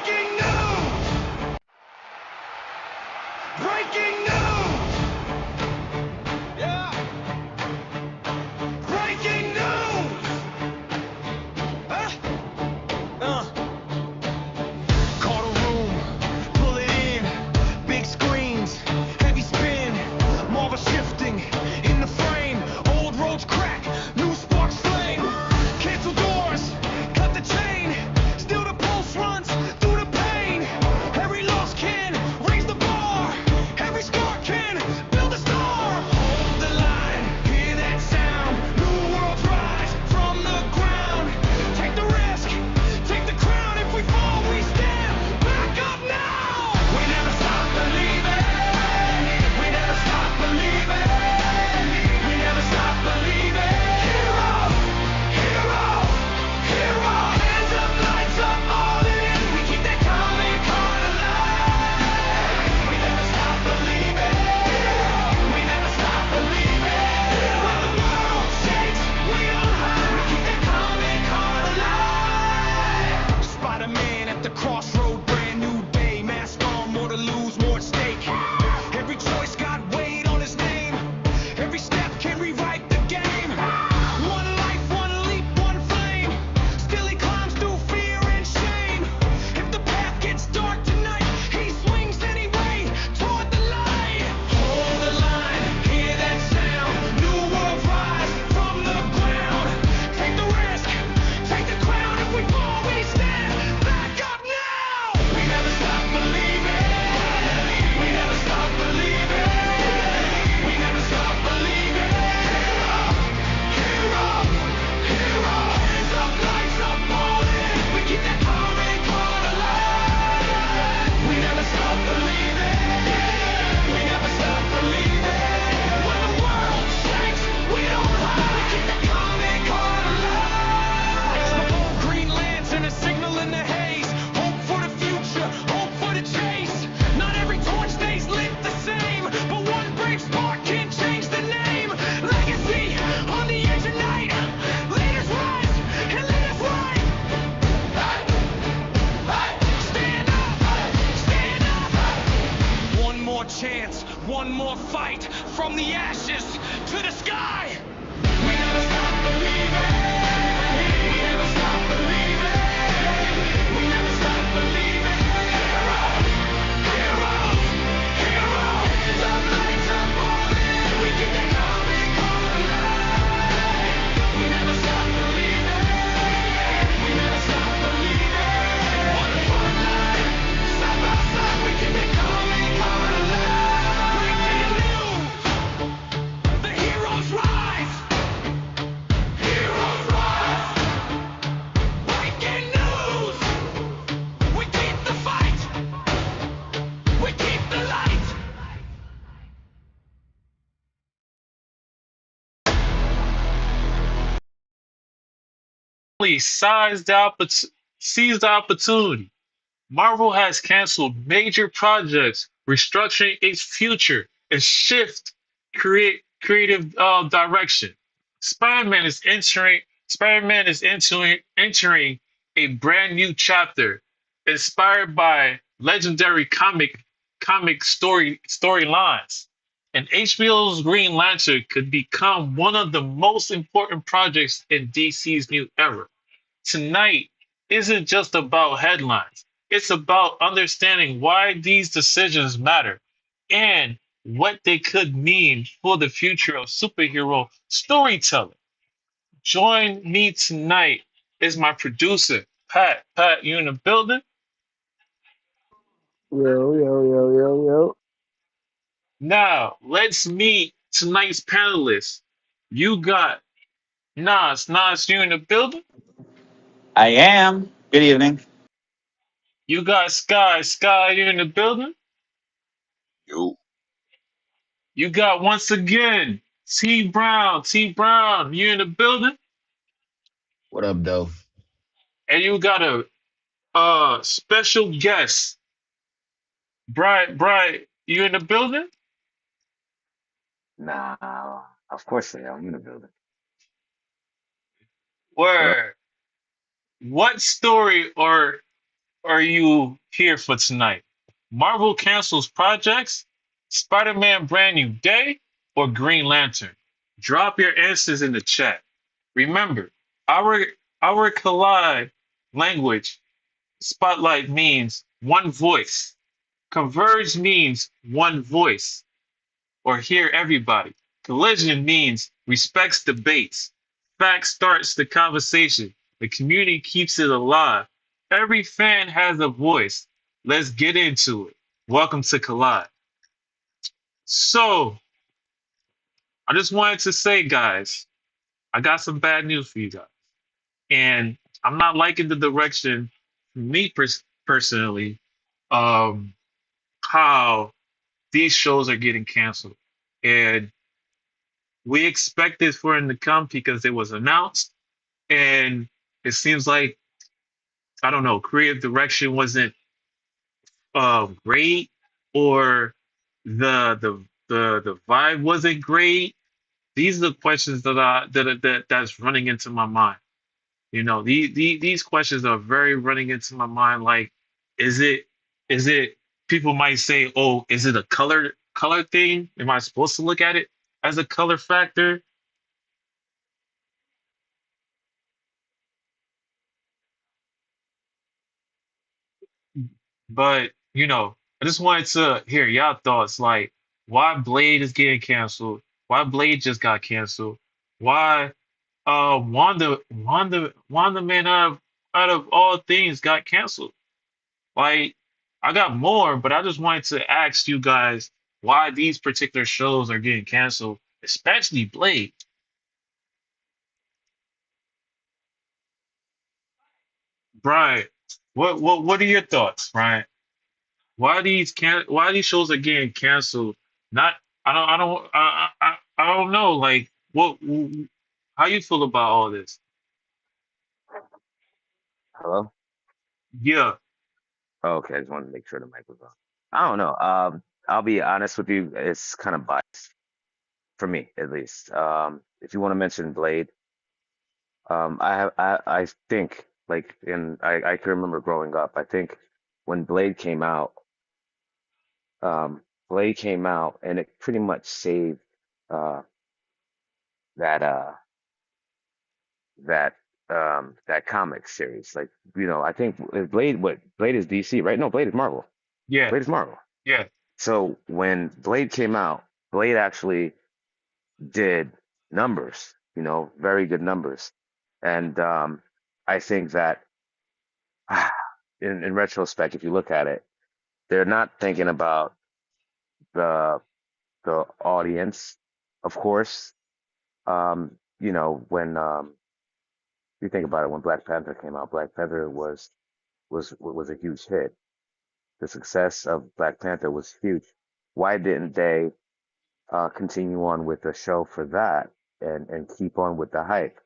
Breaking news! Breaking news! Yeah! Breaking news! Call a room, pull it in, big screens, heavy spin, marble shifting in the frame, old roads crack, new sparks flame, cancel doors, cut the chain, still the pulse runs through the pain, every loss can raise the bar, every scar can build a star, hold the line, hear that sound, new worlds rise from the ground, take the risk, take the crown, if we fall we stand back up now, we never stop believing, we never stop believing, we never stop believing, heroes, heroes, heroes, hands up, lights up, all in, we keep that calling card alive, we never stop believing, we never stop believing, when the world shakes, we don't hide, we keep that calling card alive, Spider-Man at the crossroad, brand new day, mask on, more to lose, more at stake, every choice got weight on his name, every step can rewrite the game, one life, one leap, one flame, still he climbs through fear and shame, if the path gets dark tonight, he swings anyway, toward the light, hold the line, hear that sound, new world rise from the ground, take the risk, take the crown, if we fall we stand back up now, we never stop believing, we never stop believing, we never stop believing, heroes, heroes, hands up, lights up, all in, we keep that calling card alive, we never stop believing, we never stop believing, when the world shakes, we don't hide, we keep that calling card alive, it's the bold green lantern, a signal in the haze, hope for the future, hope for the chase, not every torch stays lit the same, but one brave spark can change the name, legacy on the edge of night, leaders rise and lead us right, stand up, stand up, one more chance, one more fight, from the ashes to the sky, we never stop believing, we never stop believing, we never stop believing, heroes, heroes, heroes, hands up, lights up, all in, we keep that calling card alive, we never stop believing, we never stop believing, on the front line, side by side, we keep that calling card alive, breaking news, the heroes rise, heroes rise, breaking news, we keep the fight, we keep the light. Finally seized the opportunity. Marvel has canceled major projects, restructuring its future, and shift creative direction. Spider-Man is entering a brand new chapter, inspired by legendary comic storylines. And HBO's Green Lantern could become one of the most important projects in DC's new era. Tonight isn't just about headlines. It's about understanding why these decisions matter and what they could mean for the future of superhero storytelling. Join me tonight is my producer, Pat. Pat, you in the building? Yo, yo, yo, yo, yo. Now, let's meet tonight's panelists. You got Nas. Nas, you in the building? I am. Good evening. You got Sky. Sky, you in the building? Yo, You got once again T Brown. T Brown, you in the building? what up, though? And you got a special guest. Bright, you in the building? Nah, of course I am. I'm in the building. What up? Where? What story or are you here for tonight? Marvel cancels projects, Spider-Man Brand New Day, or Green Lantern? Drop your answers in the chat. Remember, our our collide language spotlight means one voice. Converge means one voice or hear everybody. Collision means respects debates. Fact starts the conversation. The community keeps it alive. Every fan has a voice. Let's get into it. Welcome to Collide. So, I just wanted to say, guys, I got some bad news for you guys. And I'm not liking the direction, me personally, um, how these shows are getting canceled. And we expected for it to come because it was announced, and it seems like I don't know, creative direction wasn't great, or the vibe wasn't great. These are the questions that's running into my mind. You know, these questions are very running into my mind. Like, is it is it people might say, oh, is it a color thing? Am I supposed to look at it as a color factor? But I just wanted to hear y'all thoughts, like why Blade is getting canceled, why Blade just got canceled, why Wanda Man out of all things got canceled. Like I got more, but I just wanted to ask you guys why these particular shows are getting canceled, especially Blade. Brian, what are your thoughts, Brian? Why these shows are getting canceled? Not I don't know. Like how you feel about all this? Hello? Yeah, Oh, okay, I just wanted to make sure the mic was on. I don't know. I'll be honest with you, it's kind of biased for me at least. If you want to mention Blade, I think like I can remember growing up. I think when Blade came out and it pretty much saved uh that that that comic series. Like, I think Blade is DC, right? No, Blade is Marvel. yeah, Blade is Marvel. yeah, So when Blade came out, Blade actually did numbers, very good numbers. And I think that in retrospect, if you look at it, they're not thinking about the the audience, of course. When you think about it, when Black Panther came out, Black Panther was a huge hit. The success of Black Panther was huge. Why didn't they continue on with the show for that and keep on with the hype?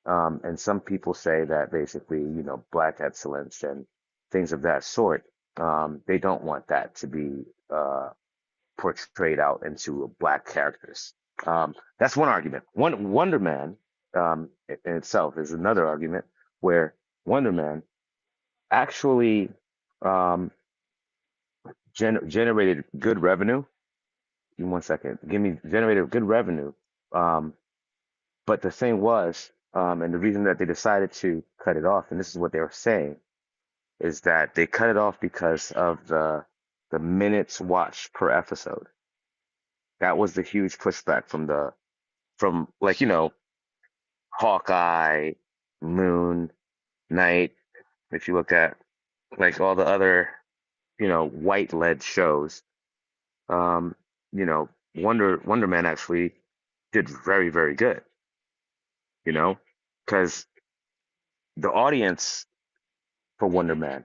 And some people say that basically, black excellence and things of that sort, they don't want that to be portrayed out into black characters. That's one argument. Wonder Man in itself is another argument where Wonder Man actually um, generated good revenue. Give me one second. Generated good revenue. Um, but the thing was, and the reason that they decided to cut it off, and this is what they were saying, is that they cut it off because of the minutes watched per episode. That was the huge pushback from like Hawkeye, Moon, Knight. If you look at like all the other white led shows, um, Wonder Man actually did very, very good, you know, because the audience for Wonder Man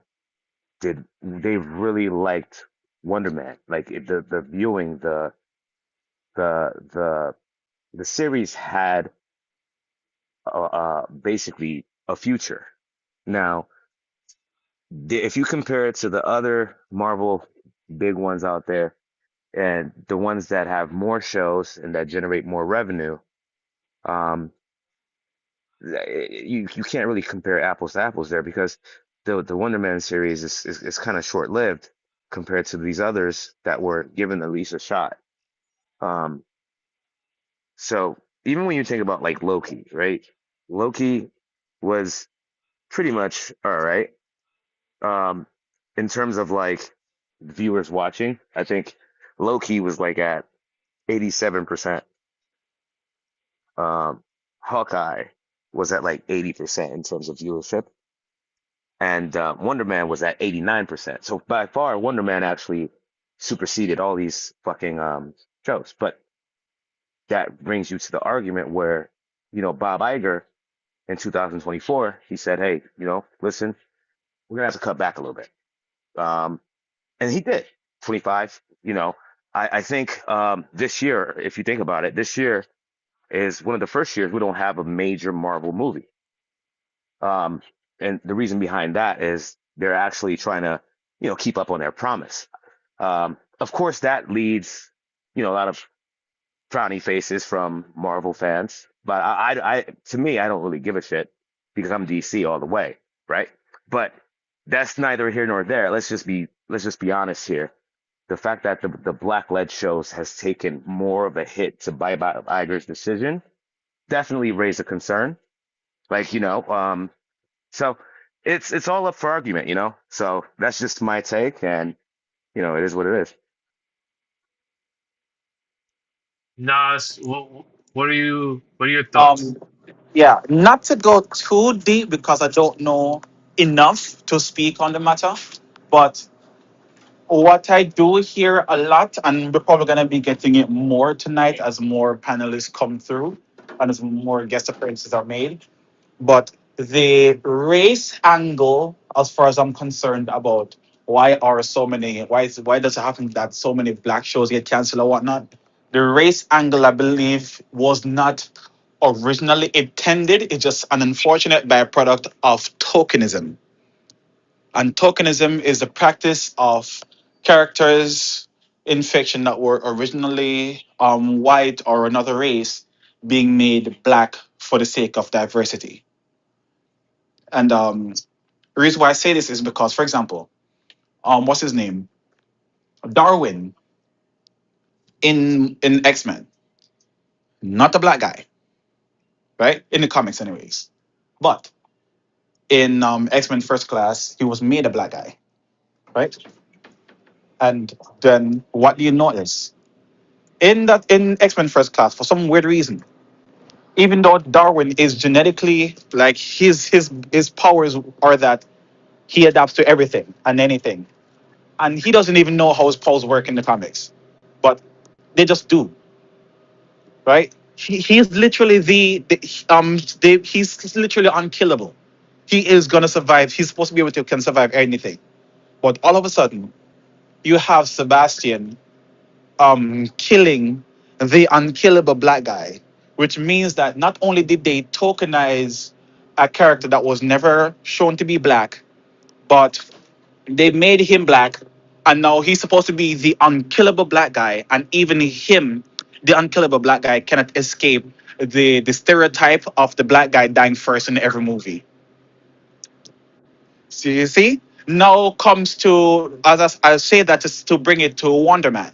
they really liked Wonder Man. Like the viewing, the the the series had basically a future. Now, if you compare it to the other Marvel big ones out there and the ones that have more shows and that generate more revenue, um, you can't really compare apples to apples there because the Wonder Man series is kind of short lived compared to these others that were given at least a shot. Um, so even when you think about like Loki, right? Loki was pretty much all right. Um, in terms of like viewers watching, I think Loki was like at 87%. Um, Hawkeye was at like 80% in terms of viewership, and Wonder Man was at 89%. So by far, Wonder Man actually superseded all these fucking shows. But that brings you to the argument where, Bob Iger in 2024, he said, hey, listen, we're gonna have to cut back a little bit. Um, and he did 25. I think this year, if you think about it, this year is one of the first years we don't have a major Marvel movie. Um, and the reason behind that is they're actually trying to, keep up on their promise. Of course, that leads, a lot of frowny faces from Marvel fans, but to me, I don't really give a shit because I'm DC all the way, right? But that's neither here nor there. Let's just be honest here. The fact that the black led shows has taken more of a hit to Bob Iger's decision definitely raised a concern. Like, so it's all up for argument. So that's just my take, and it is what it is. Nas, what are your thoughts? Um, yeah, not to go too deep because I don't know enough to speak on the matter, but what I do hear a lot, and we're probably going to be getting it more tonight as more panelists come through and as more guest appearances are made. But the race angle, as far as I'm concerned, about why does it happen that so many black shows get canceled or whatnot? The race angle, I believe, was not originally intended. It's just an unfortunate byproduct of tokenism. And tokenism is the practice of characters in fiction that were originally white or another race being made black for the sake of diversity. And the reason why I say this is because, for example, what's his name? Darwin in X Men, not a black guy, right? In the comics, anyways. But in X Men First Class, he was made a black guy, right? And then what do you notice? In X Men First Class, for some weird reason, even though Darwin is genetically like his powers are that he adapts to everything and anything, and he doesn't even know how his powers work in the comics, but they just do, right? He's literally he's literally unkillable. He is gonna survive. He's supposed to be able to can survive anything, but all of a sudden you have Sebastian killing the unkillable black guy, which means that not only did they tokenize a character that was never shown to be black, but they made him black, and now he's supposed to be the unkillable black guy, and even him, the unkillable black guy, cannot escape the stereotype of the black guy dying first in every movie. So you see, now comes to as I say that is to bring it to Wonder Man.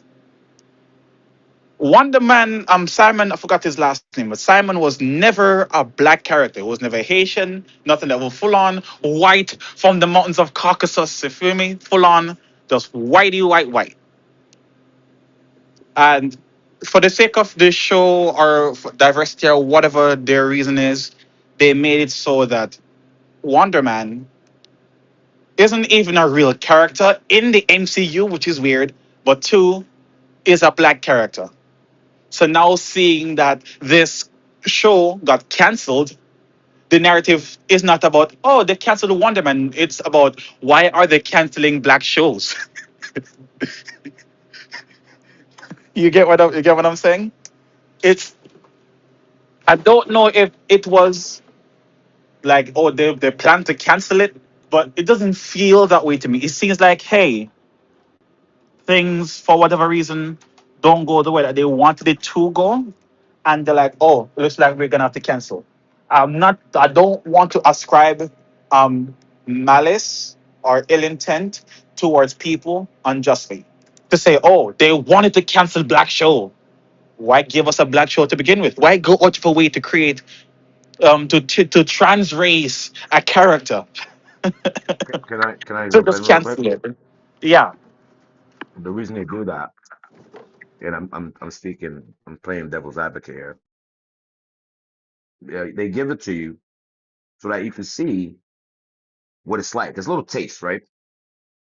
Wonder Man, Simon, I forgot his last name, but Simon was never a black character. He was never Haitian, nothing that was full on white from the mountains of Caucasus, you feel me? Full on, just whitey, white, white. And for the sake of the show or for diversity or whatever their reason is, they made it so that Wonder Man isn't even a real character in the MCU, which is weird, but two, is a black character. So now seeing that this show got canceled, the narrative is not about, oh, they canceled Wonder Man. It's about why are they canceling black shows? You get what I'm saying? It's I don't know if it was like, oh, they plan to cancel it, but it doesn't feel that way to me. It seems like, hey, things for whatever reason don't go the way that they wanted it to go, and they're like, oh, looks like we're gonna have to cancel. I don't want to ascribe um malice or ill intent towards people unjustly. To say, oh, they wanted to cancel black show. Why give us a black show to begin with? Why go out of a way to create to trans race a character Can I to jump in just real quick? cancel it? Yeah. The reason they do that, and I'm speaking, I'm playing devil's advocate here. They give it to you so that you can see what it's like. There's a little taste, right?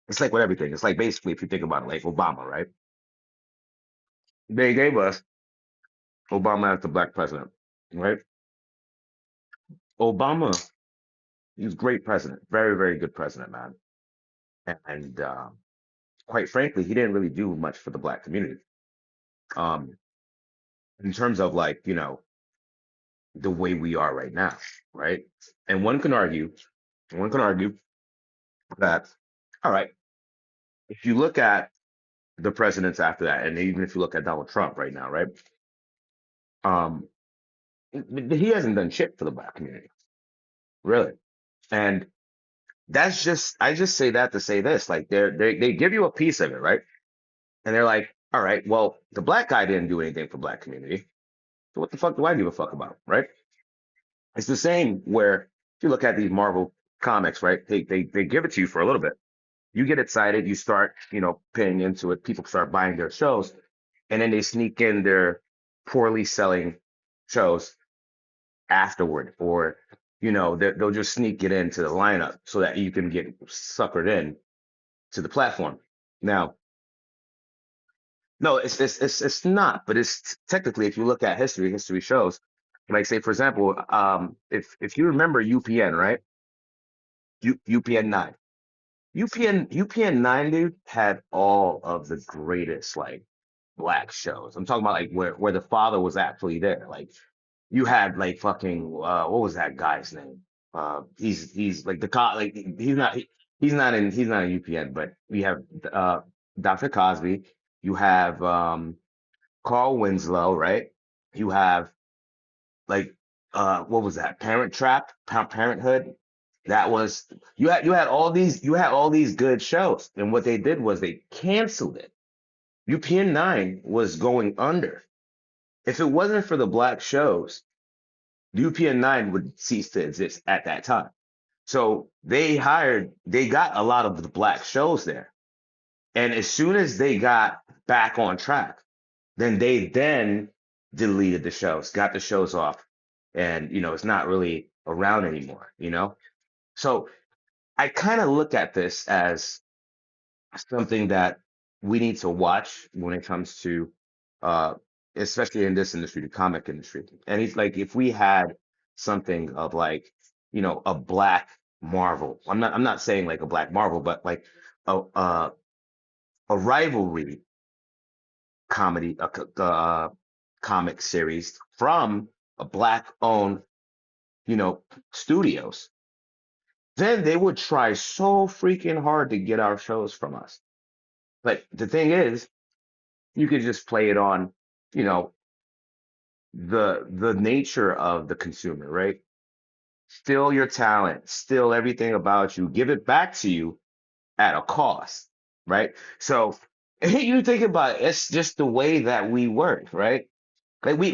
It's like with everything. It's like basically, if you think about it, like Obama, right? They gave us Obama as the black president, right? Obama, he was a great president, very, very good president, man. And quite frankly, he didn't really do much for the black community. Um, in terms of like, the way we are right now, right? And one can argue that, all right, if you look at the presidents after that, and even if you look at Donald Trump right now, right? Um, he hasn't done shit for the black community, really. And that's just, I just say that to say this, like they give you a piece of it, right? And they're like, all right, well, the black guy didn't do anything for black community. So what the fuck do I give a fuck about, right? It's the same where if you look at these Marvel comics, right? They give it to you for a little bit. You get excited, you start, paying into it. People start buying their shows, and then they sneak in their poorly selling shows afterward, or they'll just sneak it into the lineup so that you can get suckered in to the platform. Now, no, it's not, but it's technically, if you look at history shows, like say for example, if you remember UPN, right? UPN 9. UPN 9, dude, had all of the greatest like black shows. I'm talking about like where the father was actually there. Like you had like fucking what was that guy's name? He's like like he's not in UPN, but we have uh Dr. Cosby. You have Carl Winslow, right? You have like what was that? Parent Trap, Parenthood. That was you had all these good shows, and what they did was they canceled it. UPN 9 was going under. If it wasn't for the black shows, UPN 9 would cease to exist at that time. So they got a lot of the black shows there. And as soon as they got back on track, then they then deleted the shows, got the shows off, and it's not really around anymore. So I kind of look at this as something that we need to watch when it comes to uh especially in this industry, the comic industry. And it's like if we had something of like, a black Marvel. I'm not saying like a black Marvel, but like a a rivalry comedy, comic series from a black owned, studios, then they would try so freaking hard to get our shows from us. But the thing is, you could just play it on, you know, the nature of the consumer, right? Still your talent, still everything about you, give it back to you at a cost, right? So you think about it, it's just the way that we work, right? Like we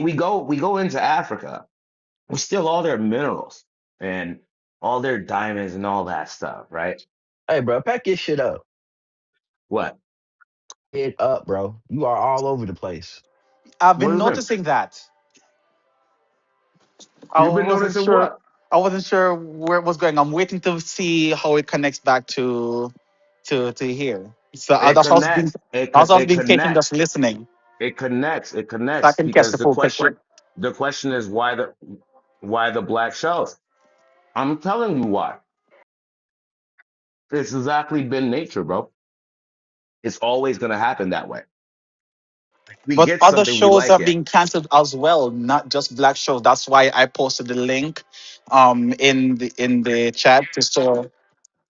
go into Africa, we steal all their minerals and all their diamonds and all that stuff, right? Hey, bro, pack your shit up. What? It up, bro. You are all over the place. I've What been is it? noticing that. I You've been wasn't noticing sure. what? I wasn't sure where it was going. I'm waiting to see how it connects back to here. So It that's how I've been. connects. That's how I've It been patient, just connects. listening, It connects. It so I connects can catch because the the full question picture. the question is why the black shows? I'm telling you why. It's exactly been nature, bro. It's always gonna happen that way. We But get other something, we shows like are it. being cancelled as well, not just black shows. That's why I posted the link, in the chat to show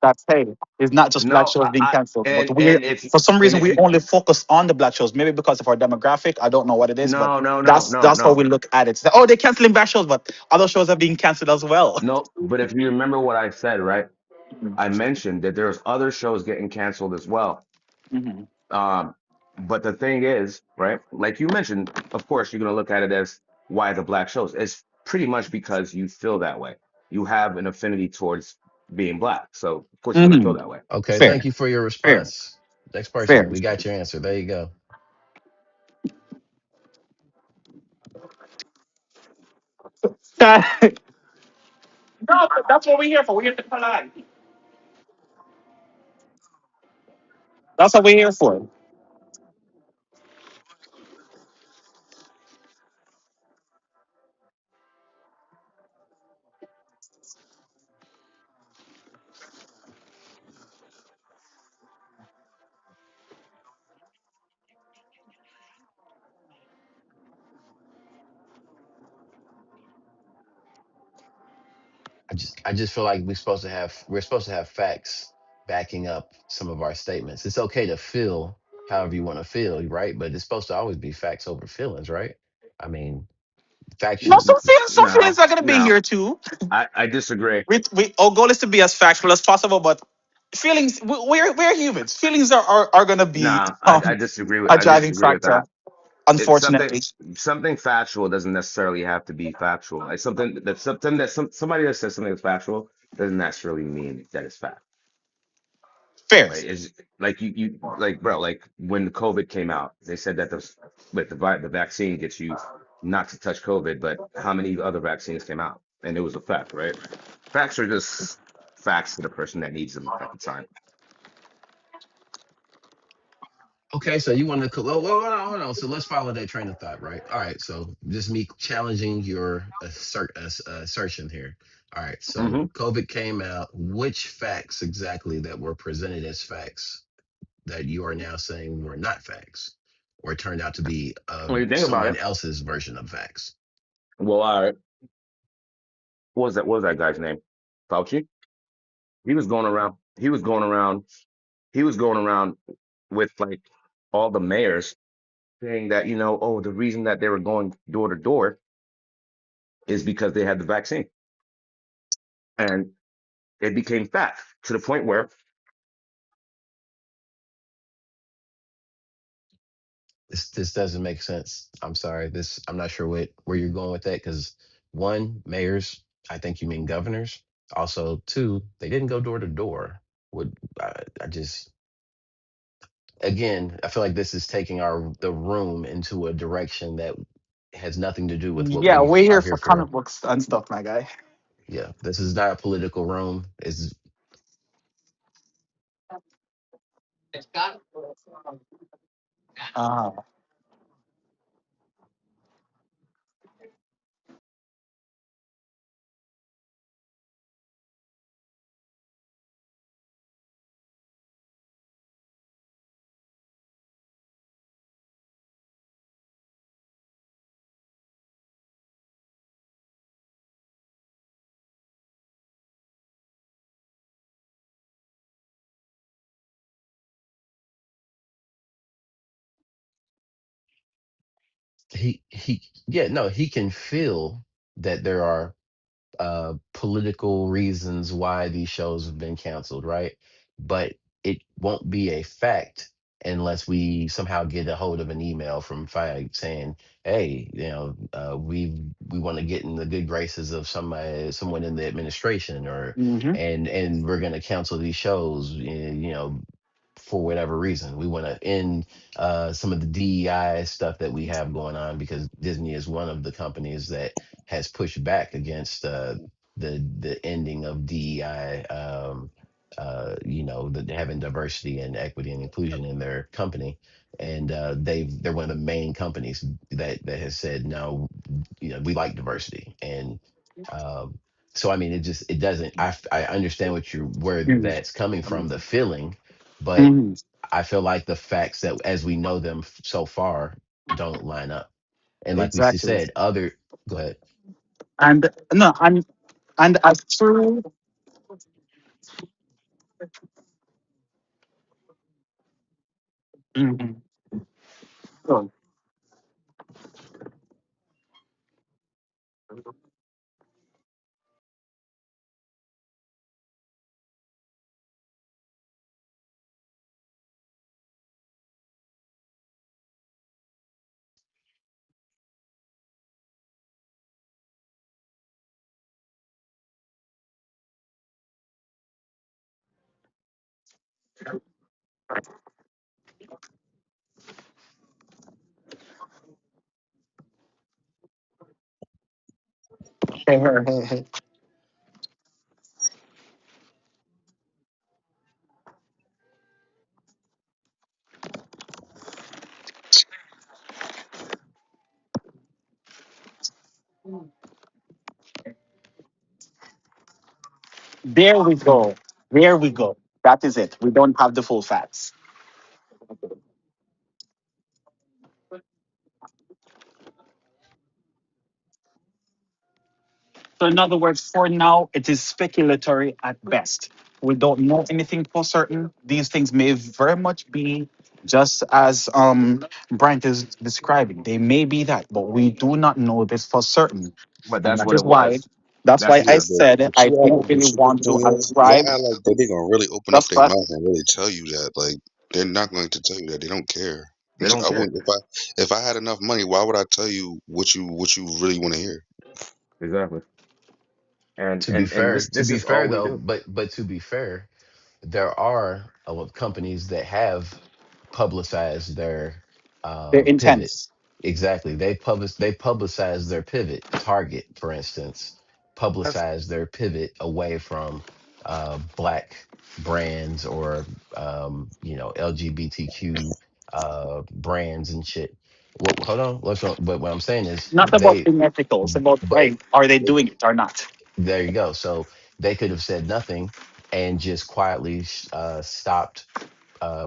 that hey, it's not just black No, shows being I cancelled, but and we and if for some and reason if we you only focus on the black shows. Maybe because of our demographic, I don't know what it is, but no no no that's no that's how no we look at it. So, oh, they're canceling black shows, but other shows are being cancelled as well. no. But if you remember what I said, right? I mentioned that there's other shows getting canceled as well. Mm-hmm. Um, but the thing is, right, like you mentioned, of course, you're going to look at it as why the black shows. It's pretty much because you feel that way. You have an affinity towards being black. So, of course, you're going to feel Mm-hmm. that way. Okay, Fair, thank you for your fair, response. Next person, fair. we got your answer. There you go. No, but that's what we're here for. We're here to collide. That's what we're here for. I just feel like we're supposed to have facts backing up some of our statements. It's okay to feel however you want to feel, right? But it's supposed to always be facts over feelings, right? I mean, facts No, should. some feelings No, are gonna be no, here too. I disagree. We our goal is to be as factual as possible, but feelings we're humans. Feelings are gonna be No, I disagree with a driving with factor, that. It's unfortunately. something factual doesn't necessarily have to be factual. Like something that somebody that says something is factual doesn't necessarily mean that it's fact. Fair. Right? Is like you like bro, like when the COVID came out, they said that the vaccine gets you not to touch COVID, but how many other vaccines came out? And it was a fact, right? Facts are just facts to the person that needs them at the time. Okay, so you want to? Hold on, hold on. So let's follow that train of thought, right? All right. So just me challenging your assertion here. All right. So Hmm. COVID came out. Which facts exactly that were presented as facts that you are now saying were not facts, or turned out to be When you think about someone it, else's version of facts? well, all right, what was that guy's name? Fauci? He was going around. He was going around. He was going around with like all the mayors saying that, oh, the reason that they were going door to door is because they had the vaccine. And it became fact to the point where, This doesn't make sense. I'm sorry. This I'm not sure where you're going with that because one, mayors. I think you mean governors. Also, two, they didn't go door to door. Would I just again? I feel like this is taking the room into a direction that has nothing to do with what Yeah, we we're are here here for for. comic books and stuff, my guy. Yeah, this is not a political room. Is Uh, he yeah, no, he can feel that there are political reasons why these shows have been canceled, right? But it won't be a fact unless we somehow get a hold of an email from Feig saying, "Hey, we want to get in the good graces of someone in the administration, or hmm and we're going to cancel these shows, for whatever reason. We want to end some of the DEI stuff that we have going on because Disney is one of the companies that has pushed back against the ending of DEI. Having diversity and equity and inclusion in their company, and they're one of the main companies that has said no. We like diversity, and um, so I mean, it doesn't. I understand where that's coming from, the feeling, but hmm I feel like the facts that as we know them so far don't line up. And like we Exactly. said, other go ahead. And no, and as true. Mhm. So, There we go. There we go. That is it. We don't have the full facts. So, in other words, for now, it is speculatory at best. We don't know anything for certain. These things may very much be just as Bryant is describing. They may be that, but we do not know this for certain. But And that's that what is it why was. that's That's why I Yeah, said but I you act, don't really but you know want to what the thing is? They ascribe act like that they gonna really open up just their but mouth and really tell you that. Like they're not going to tell you that. They don't care. they don't I care. wouldn't if I had enough money. Why would I tell you what you really want to hear? Exactly. And To be fair, to this be is all fair we though, do. but to be fair, there are companies that have publicized their they're pivot. intense. Exactly, they publicize their pivot. Target, for instance, publicize their pivot away from black brands or LGBTQ brands and shit. What? Hold on. But what I'm saying is Not about being ethical. It's about but hey, are they doing it or not? there you go. So they could have said nothing and just quietly stopped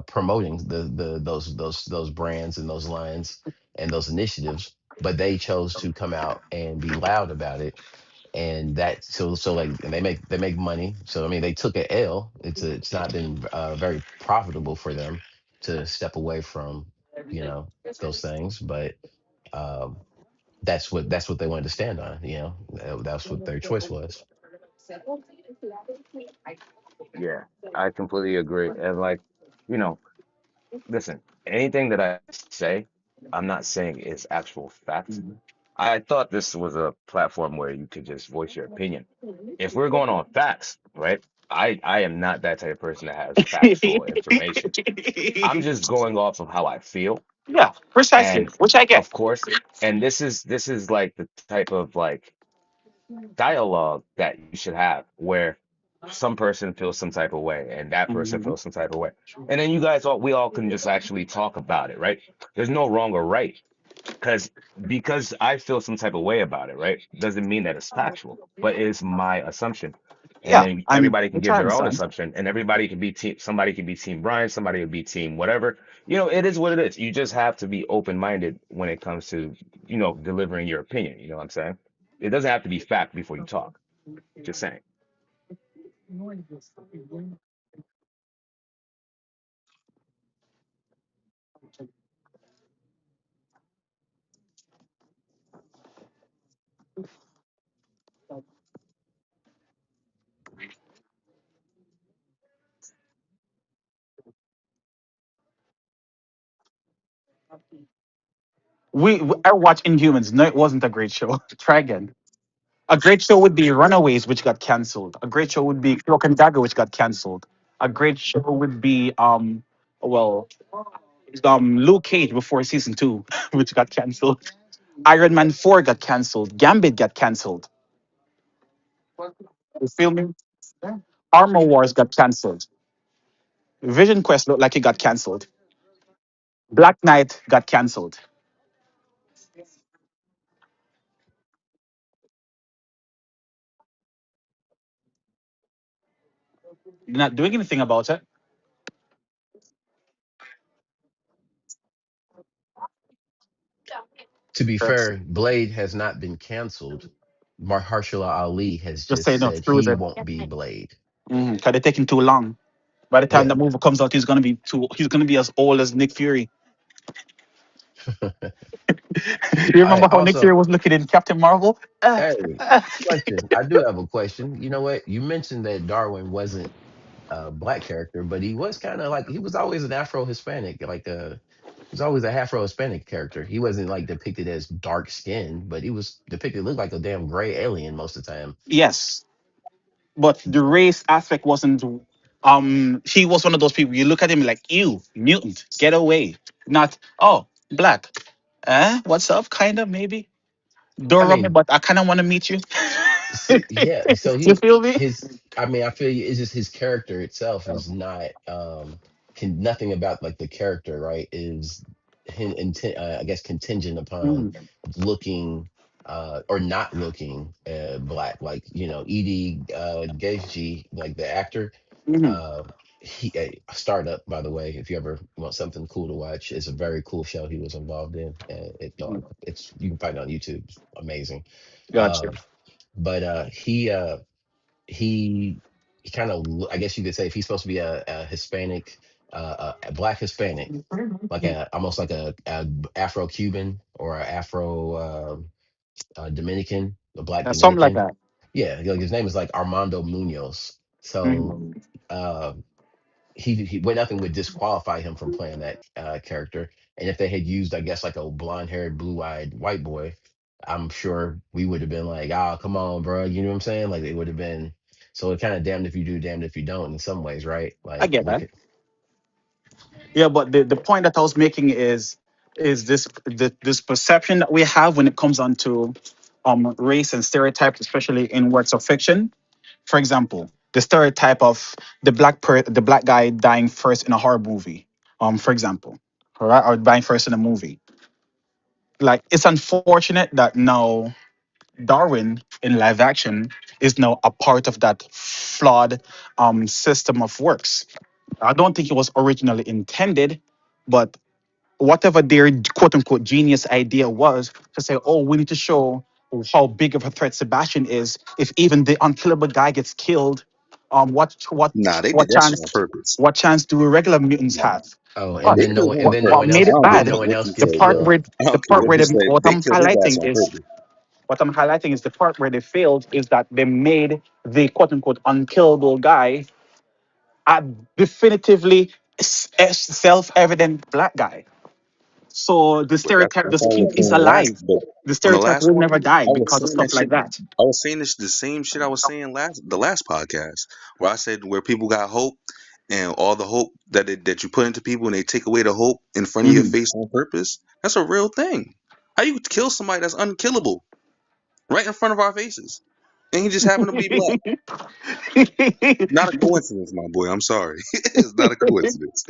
promoting those brands and those lines and those initiatives, but they chose to come out and be loud about it. And that so like and they make money. So I mean they took a L. It's not been very profitable for them to step away from those things, but um, that's what they wanted to stand on. That's what their choice was. Yeah, I completely agree. And like, you know, listen, anything that I say, I'm not saying is actual fact. I thought this was a platform where you could just voice your opinion. If we're going on facts, right? I am not that type of person that has factual information. I'm just going off of how I feel. Yeah, precisely. And Which I get. of course, and this is like the type of like dialogue that you should have where some person feels some type of way and that person Mhm. feels some type of way. And then you guys all we all can just actually talk about it, right? There's no wrong or right because I feel some type of way about it, right? Doesn't mean that it's factual, but it's my assumption. And Yeah, then I'm everybody can which give I their own understand. assumption, and everybody can be team. Somebody can be team Brian, somebody would be team whatever. It is what it is. You just have to be open-minded when it comes to, delivering your opinion. You know what I'm saying? It doesn't have to be fact before you talk. Just saying. I watched Inhumans. No, it wasn't a great show. Try again. A great show would be Runaways, which got canceled. A great show would be Cloak and Dagger, which got canceled. A great show would be well Luke Cage before season two, which got canceled. Iron Man 4 got canceled. Gambit got canceled. You feel me? Armor Wars got canceled. Vision Quest looked like it got canceled. Black Knight got canceled. You're not doing anything about it. To be Yes. fair, Blade has not been canceled. Mahershala Ali has Just just say no, said screw he it. won't be Blade. Because they're taking too long. By the time the Yeah. movie comes out, he's gonna be as old as Nick Fury. You I remember how Nick Fury also, was looking in Captain Marvel? hey, question. I do have a question. You know what? You mentioned that Darwin wasn't a black character, but he was kind of like he was always an Afro Hispanic, like he was always a Afro Hispanic character. He wasn't like depicted as dark skinned, but he was depicted looked like a damn gray alien most of the time. Yes, but the race aspect wasn't. He was one of those people you look at him like, ew, mutant, get away. Not, oh, black. What's up? Kind of, maybe. I Don't rub me, mean, but I kind of want to meet you. yeah. So You he feel me? his. I mean, I feel you. It's just his character itself is not. Nothing about like the character, right? Is I guess contingent upon Mhm. looking or not looking black. Like Edie Gaethje, like the actor. Mhm. Uh, Startup, by the way, if you ever want something cool to watch, it's a very cool show he was involved in. It's you can find it on YouTube. It's amazing. Gotcha. Um, but he he kind of, I guess you could say, if he's supposed to be a Hispanic, a black Hispanic, like a almost like a Afro Cuban or a Afro Dominican, a black Something like Dominican. that. Yeah, like his name is like Armando Munoz. So Mhm. uh, he nothing would disqualify him from playing that character. And if they had used, I guess, like a blonde haired, blue eyed white boy, I'm sure we would have been like, "Ah, come on, bro." You know what I'm saying? Like it would have been. So it kind of damned if you do, damned if you don't, in some ways, right? I Like get we that. could. Yeah, but the point that I was making is this perception that we have when it comes on to race and stereotypes, especially in works of fiction. For example, the stereotype of the black guy dying first in a horror movie. For example, all right, or dying first in a movie. Like it's unfortunate that now Darwin in live action is now a part of that flawed system of works. I don't think it was originally intended, but whatever their quote unquote genius idea was to say, oh, we need to show how big of a threat Sebastian is. If even the unkillable guy gets killed, Nah, they did what that shit on chance purpose. do regular mutants have? Oh, and But They then no killed one, him and on then no purpose. what one made else, it I and don't then bad, no care one what else you the gets say, part bro. killed. where I don't care what you say. what They I'm killed his highlighting ass on is purpose. the part where they failed is that they made the quote unquote unkillable guy a definitively self-evident black guy. So the But that's stereotype that's just how I was is saying last. alive. But The on the stereotype last will one, never die I was because of saying that stuff shit. like that. I was saying this the same shit I was saying the last podcast where I said where people got hope and all the hope that you put into people and they take away the hope in front of your Mhm. face on purpose. That's a real thing. How you kill somebody that's unkillable right in front of our faces and he just happened to be black? Not a coincidence, my boy. I'm sorry. It's not a coincidence.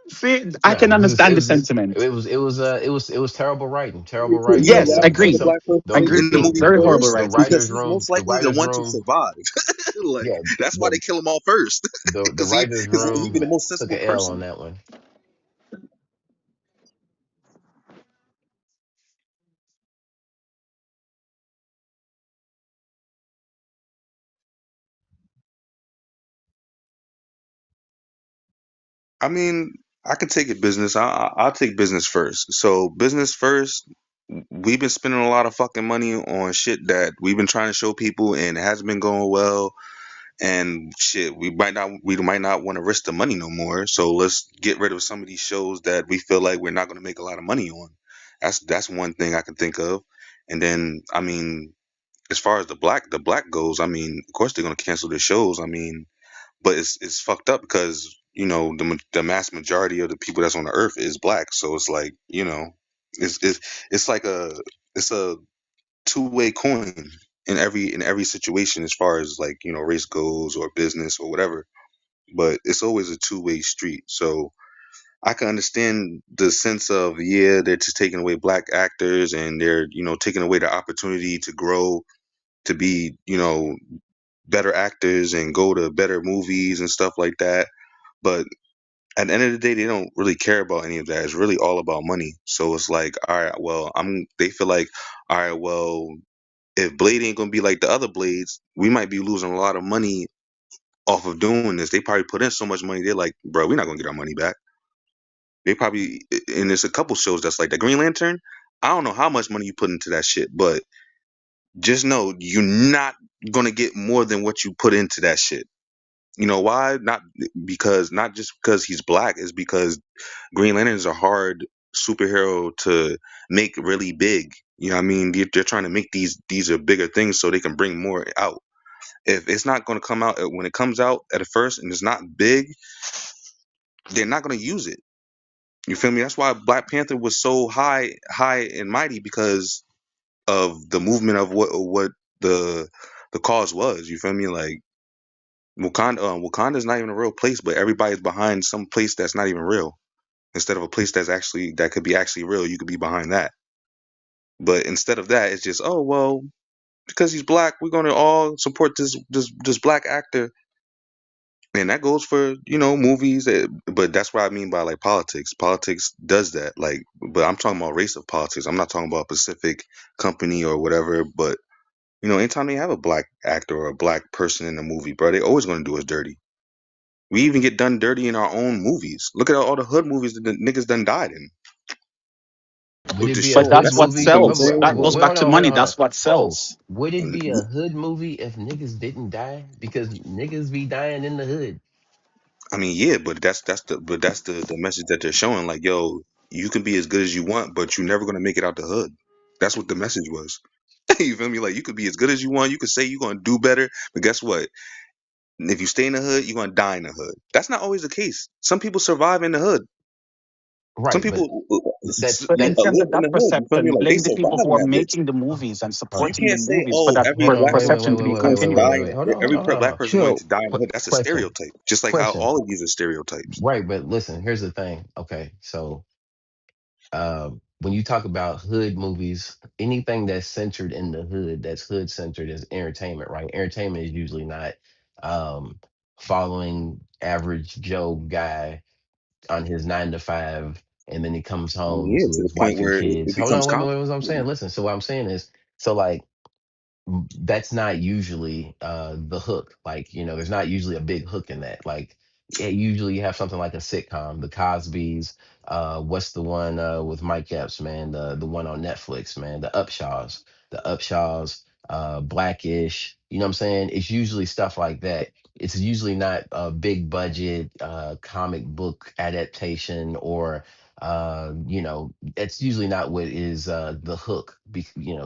See, I No, can it understand the was just sentiment. it was terrible You writing couldn't Yes, because put a agreed. the black person Agreed. in the movie Very horrible first writing. because he's most the likely the writers one to room, survive. Like yeah, that's why they kill him off first the because writers he be room the most took sensible a L on person. that one. I mean, I can take it business. I'll take business first. So business first. We've been spending a lot of fucking money on shit that we've been trying to show people and it hasn't been going well. And shit, we might not want to risk the money no more. So let's get rid of some of these shows that we feel like we're not going to make a lot of money on. That's one thing I can think of. And then I mean, as far as the black goes, I mean, of course they're going to cancel the shows. I mean, but it's fucked up because the mass majority of the people that's on the earth is black. So it's like it's it's like it's a two-way coin in every situation as far as like race goes or business or whatever, but it's always a two-way street. So I can understand the sense of, yeah, they're just taking away black actors and they're taking away the opportunity to grow, to be better actors and go to better movies and stuff like that. But at the end of the day, they don't really care about any of that. It's really all about money. So it's like, all right, well, they feel like, all right, well, if Blade ain't gonna be like the other Blades, we might be losing a lot of money off of doing this. They probably put in so much money, they're like, bro, we're not gonna get our money back. They probably, and there's a couple shows that's like the Green Lantern. I don't know how much money you put into that shit, but just know you're not gonna get more than what you put into that shit. You know why? Not just because he's black, is because Green Lantern is a hard superhero to make really big. You know what I mean? They're trying to make these are bigger things so they can bring more out. If it's not going to come out when it comes out at first and it's not big, they're not going to use it. You feel me? That's why Black Panther was so high and mighty because of the movement of what the the cause was. You feel me? Like Wakanda's not even a real place, but everybody's behind some place that's not even real. Instead of a place that could be actually real, you could be behind that. But instead of that, it's just, oh well, because he's black, we're gonna all support this black actor, and that goes for movies. But that's what I mean by like politics. Politics does that. Like, but I'm talking about race of politics. I'm not talking about a specific company or whatever. But anytime they have a black actor or a black person in a movie, bro, they always gonna do us dirty. We even get done dirty in our own movies. Look at all the hood movies that the niggas done died in. Would it To be a show But hood that's that's what movie? what I'm sells. saying. That Like, goes Wait, back hold to on, hold money. on, hold on. That's what Oh, sells. would it be a hood movie if niggas didn't die? Because niggas be dying in the hood. I mean, yeah, but that's the message that they're showing. Like, yo, you can be as good as you want, but you're never gonna make it out the hood. That's what the message was. You feel me? Like, you could be as good as you want. You could say you're gonna do better, but guess what? If you stay in the hood, you're gonna die in the hood. That's not always the case. Some people survive in the hood. Some Right, but people that's But in terms live of in that the hood. You feel me? perception, Like, they blame the people survive who in are that bitch. making the movies and hold You supporting the can't say, movies for oh, that every hold on, black wait, wait, person perception wait, to wait, be wait, wait, going wait, to wait, die. wait, continued. wait. Hold on, hold on, hold Black on. person going Chill. to die in the hood. That's a Question, stereotype. Just like how question. all of these are stereotypes. Right, but listen, here's the thing. Okay, so when you talk about hood movies, anything that's centered in the hood, that's hood centered, is entertainment, right? Entertainment is usually not um, following average Joe guy on his 9 to 5, and then he comes I mean, home yeah, to to the his point wife and where kids. it Hold becomes on, wait, wait, common. wait, what I'm saying. Listen, so what I'm saying is, so like that's not usually the hook. Like, there's not usually a big hook in that. Like, usually you have something like a sitcom, The Cosbys. What's the one with Mike Epps, man? The one on Netflix, man. The Upshaws, Blackish. You know what I'm saying? It's usually stuff like that. It's usually not a big budget comic book adaptation, or it's usually not what is the hook.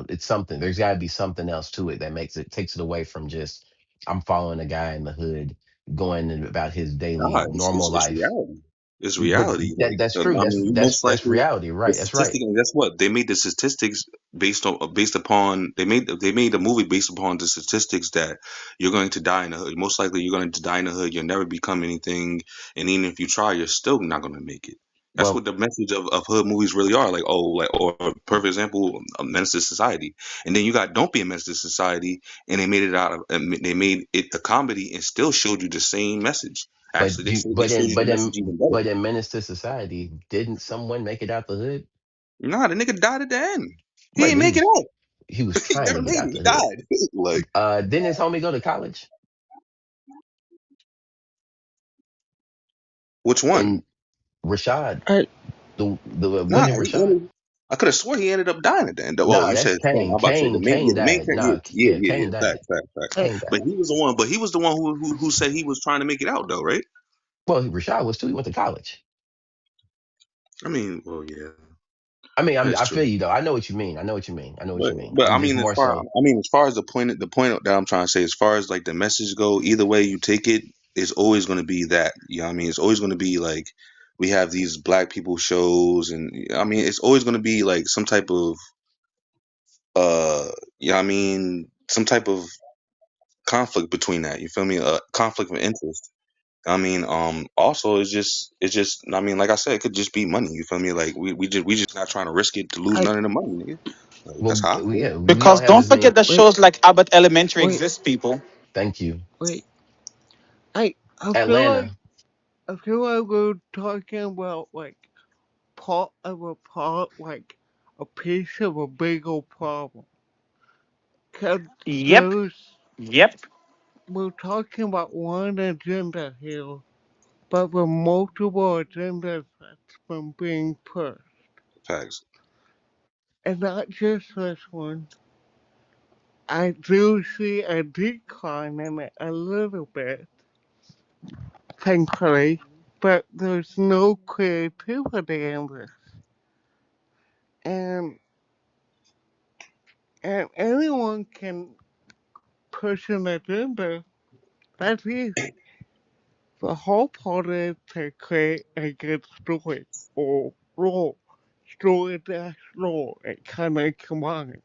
It's something. There's got to be something else to it that takes it away from just I'm following a guy in the hood going about his Nah, daily it's, normal it's, it's life. reality. It's But reality. Like, that's true. I That's mean, you that's most that's likely reality, the right? That's right. statistic, and guess what? They made the statistics based upon they made the movie based upon the statistics that you're going to die in the hood. Most likely, you're going to die in the hood. You'll never become anything, and even if you try, you're still not going to make it. That's what Well, the message of hood movies really are. Like, oh, like, or perfect example, a menace to society. And then you got Don't Be a Menace to Society, and they made it a comedy and still showed you the same message. but Actually, you, they showed you the message even better. but in Menace to Society, didn't someone make it out the hood? Nah, the nigga died at the end. He Right, didn't but make it out. he was He trying never to get made it. out He the hood. died. Like, Didn't his homie go to college? which one? And Rashad, I the Nah, wasn't it Rashad? I could have swore he ended up dying at the end. Well, Nah, you that's said Saint. I'm Kane. about to say the Kane main, yeah, Kane the main died. character. Yeah, Nah, yeah, yeah, yeah, Kane yeah. Fact, died. fact, fact. I Kane But died. he was the one who said he was trying to make it out, though, right? Well, Rashad was too. He went to college. I mean, well, yeah, I mean, that is I feel true. you though. I know what you mean. I know what you mean. I know what But you mean. but I'm I just mean, more so. as far as the point that I'm trying to say, as far as like the message go, either way you take it, it's always going to be that. You know what I mean? It's always going to be like we have these black people shows, and I mean, it's always going to be like some type of you know what I mean, some type of conflict between that. You feel me? Conflict of interest. I mean, also it's just I mean, like I said, it could just be money. You feel me? Like we just not trying to risk it to lose I none of the money, nigga. Like, that's Well, how I feel. yeah, we Because don't have don't as forget many. that wait, shows like Abbott Elementary wait, exist, people. Thank you, wait. I Atlanta. feel like we're talking about like part of a part, like a piece of a bigger problem. Cause Yep. there's Yep. we're talking about one agenda here, but with multiple agendas that's been being pushed. Facts. And not just this one. I do see a decline in it a little bit, thankfully, but there's no creativity in this. And and anyone can pushing agenda, that's easy. The whole point is to create a good story or role. Story dash role, it kind of combines.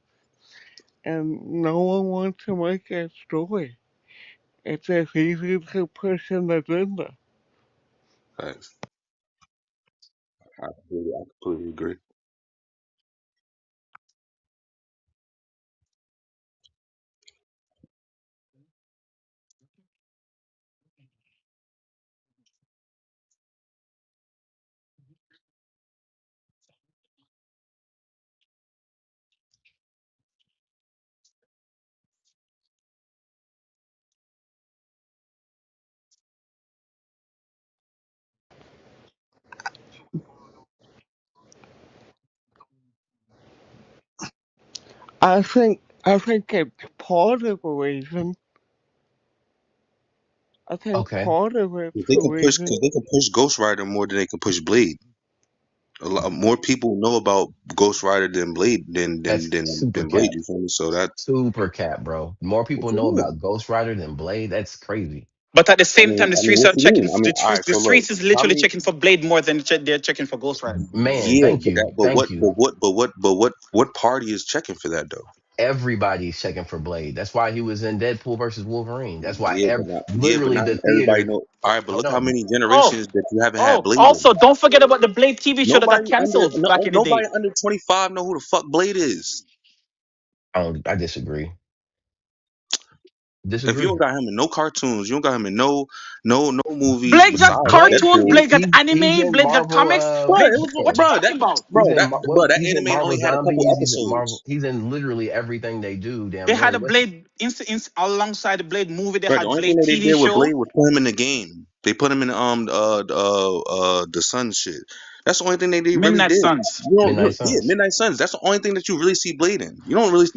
And no one wants to make a story. It's just easy to push an agenda. Thanks. I completely agree. I think it's part of the reason. I think Okay, part of it's 'Cause they the can push, reason. cause they can push Ghost Rider more than they can push Blade. A lot more people know about Ghost Rider than Blade that's super than Blade. cap. You feel me? So that Super cap, bro. More what people you know mean? about Ghost Rider than Blade. That's crazy. But at the same time, the I mean, streets what are you checking. mean? I mean, all right. The So look, streets is how literally many? checking for Blade more than they're checking for Ghost Rider. Man, Yeah, thank but you. that, but what, Thank you. what party is checking for that though? Everybody's checking for Blade. That's why he was in Deadpool versus Wolverine. That's why Yeah, but literally not the everybody theater. know. All right, but Hold look how on. many Oh, generations that you haven't had oh. Blade Also, in. don't forget about the Blade TV show that got Nobody under canceled no, back in the day. nobody under 25 know who the fuck Blade is. I disagree. If you Disagree. don't got him in no cartoons, you don't got him in no movies Blade got besides Blade, cartoons. Deadpool. he, Blade got he he's anime. in Blade got Marvel. comics. Bro, Blade, it was what you talking about? that He's in anime Marvel only had a couple Zombies. He's in Marvel. episodes. He's in literally everything they do. Damn They had near. a Blade alongside the Blade movie. They Bro, the had only thing Blade that they TV did with show. Blade was put him in the game. They put him in the Sun shit. That's the only thing they really Midnight did. Suns. Midnight Yeah, Suns. Midnight Suns. That's the only thing that you really see Blade in. You don't really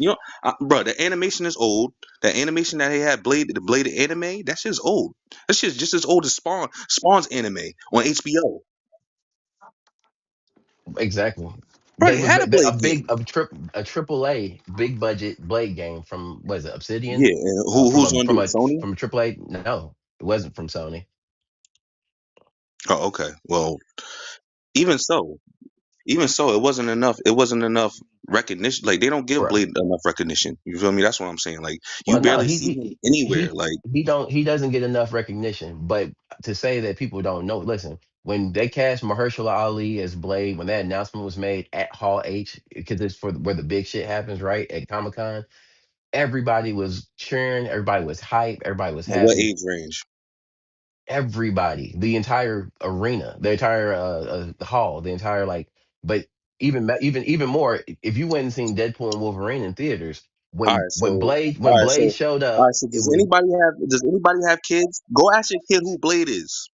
bro. The animation is old. The animation that they had the Blade anime, that shit's old. That shit's just as old as Spawn's anime on HBO. Exactly. Bro, They they was had a Blade game. a triple A big budget Blade game from what is it Obsidian Yeah, and who's gonna do it? Sony? from a triple A. No, it wasn't from Sony. Oh, okay. Well, even so. Even so, it wasn't enough. It wasn't enough recognition. Like they don't give Bro. Blade enough recognition. You feel me? That's what I'm saying. Like you Well, no, barely see him anywhere. Like he doesn't get enough recognition. But to say that people don't know, listen, when they cast Mahershala Ali as Blade, when that announcement was made at Hall H, because it's for where the big shit happens, right at Comic Con, everybody was cheering, everybody was hype, everybody was what happy. age range? Everybody, the entire arena, the entire hall, the entire like. But even more, if you went and seen Deadpool and Wolverine in theaters, All right, so when all right, so Blade showed all up, right, so it was does anybody have kids? Go ask your kid who Blade is.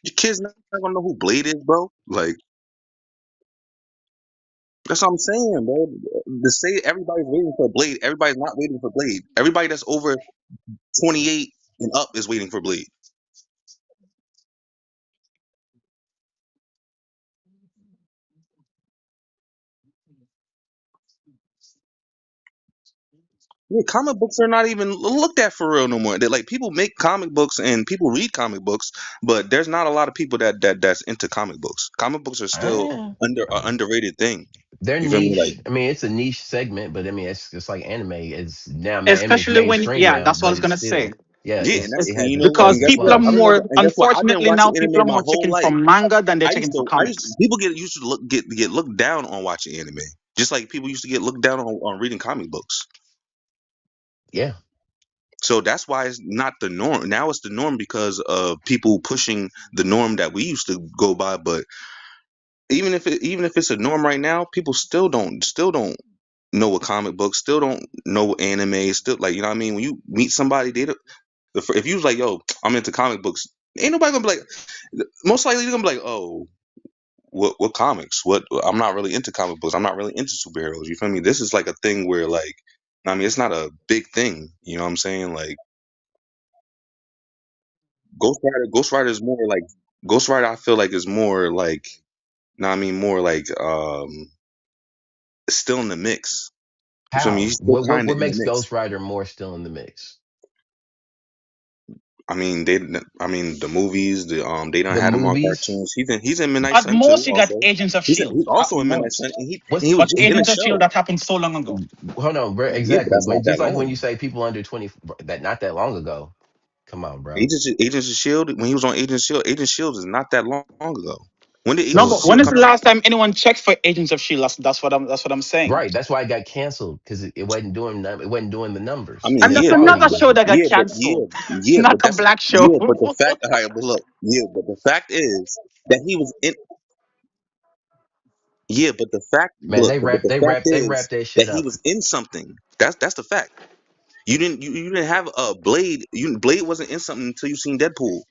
Your kid's not gonna know who Blade is, bro. Like that's what I'm saying, bro. To say everybody's waiting for Blade, everybody's not waiting for Blade. Everybody that's over 28 and up is waiting for Blade. Yeah, comic books are not even looked at for real no more. They're like people make comic books and people read comic books, but there's not a lot of people that's into comic books. Comic books are still eh, under an underrated thing. they're You feel me? niche. Like I mean, it's a niche segment, but I mean, it's just like anime. It's now anime is Especially when, mainstream yeah, now, that's what I but was it's gonna say. still yeah, yeah, and it that's and has you a know Because and guess it's people what? are love. I remember more, and guess what? I've been unfortunately watching now, anime people are my more whole checking life. from manga than they're checking for I used to comics. people used to get looked down on watching anime, just like people used to get looked down on reading comic books. Yeah, So that's why it's not the norm. Now it's the norm because of people pushing the norm that we used to go by. But even if it's a norm right now, people still don't know what comic books, still don't know anime, still like you know what I mean. When you meet somebody, if you was like, "Yo, I'm into comic books," ain't nobody gonna be like. Most likely, they're gonna be like, "Oh, what comics? What? I'm not really into comic books. I'm not really into superheroes." You feel me? This is like a thing where like, I mean, it's not a big thing. You know what I'm saying? Like Ghost Rider is more like Ghost Rider. I feel like is more like, no, I mean more like still in the mix. You feel me? How? He's still kind of What in the makes mix. Ghost Rider more still in the mix? I mean, the movies, they done The had him on movies. cartoons. He's in Midnight At Sun too. most, you got Also, Agents of he's Shield. At also in Midnight Sun, most, and What's he was but just in a Agents of Shield show. that happened so long ago. hold on, bro? Yeah, but Exactly. that's But not that just like when long. you say people under 20, that not that long ago. Come on, bro. Agents of Shield, when he was on Agent Shield is not that long ago. When did No, Agents So of but when Shield is come the out? last time anyone checked for Agents of Shield? That's what I'm saying. right, that's why it got canceled because it wasn't doing it wasn't doing the I numbers, mean, and And the that's yeah, but quality another show wasn't. that got yeah, but yeah, canceled. yeah, Not but a that's black show. yeah, but the fact, all right, but look, yeah, but the fact is that he was in. Yeah, but the fact, Man, look, but the fact they is wrapped that that shit he up. was in something. That's the fact. You didn't have a Blade. Blade wasn't in something until you seen Deadpool.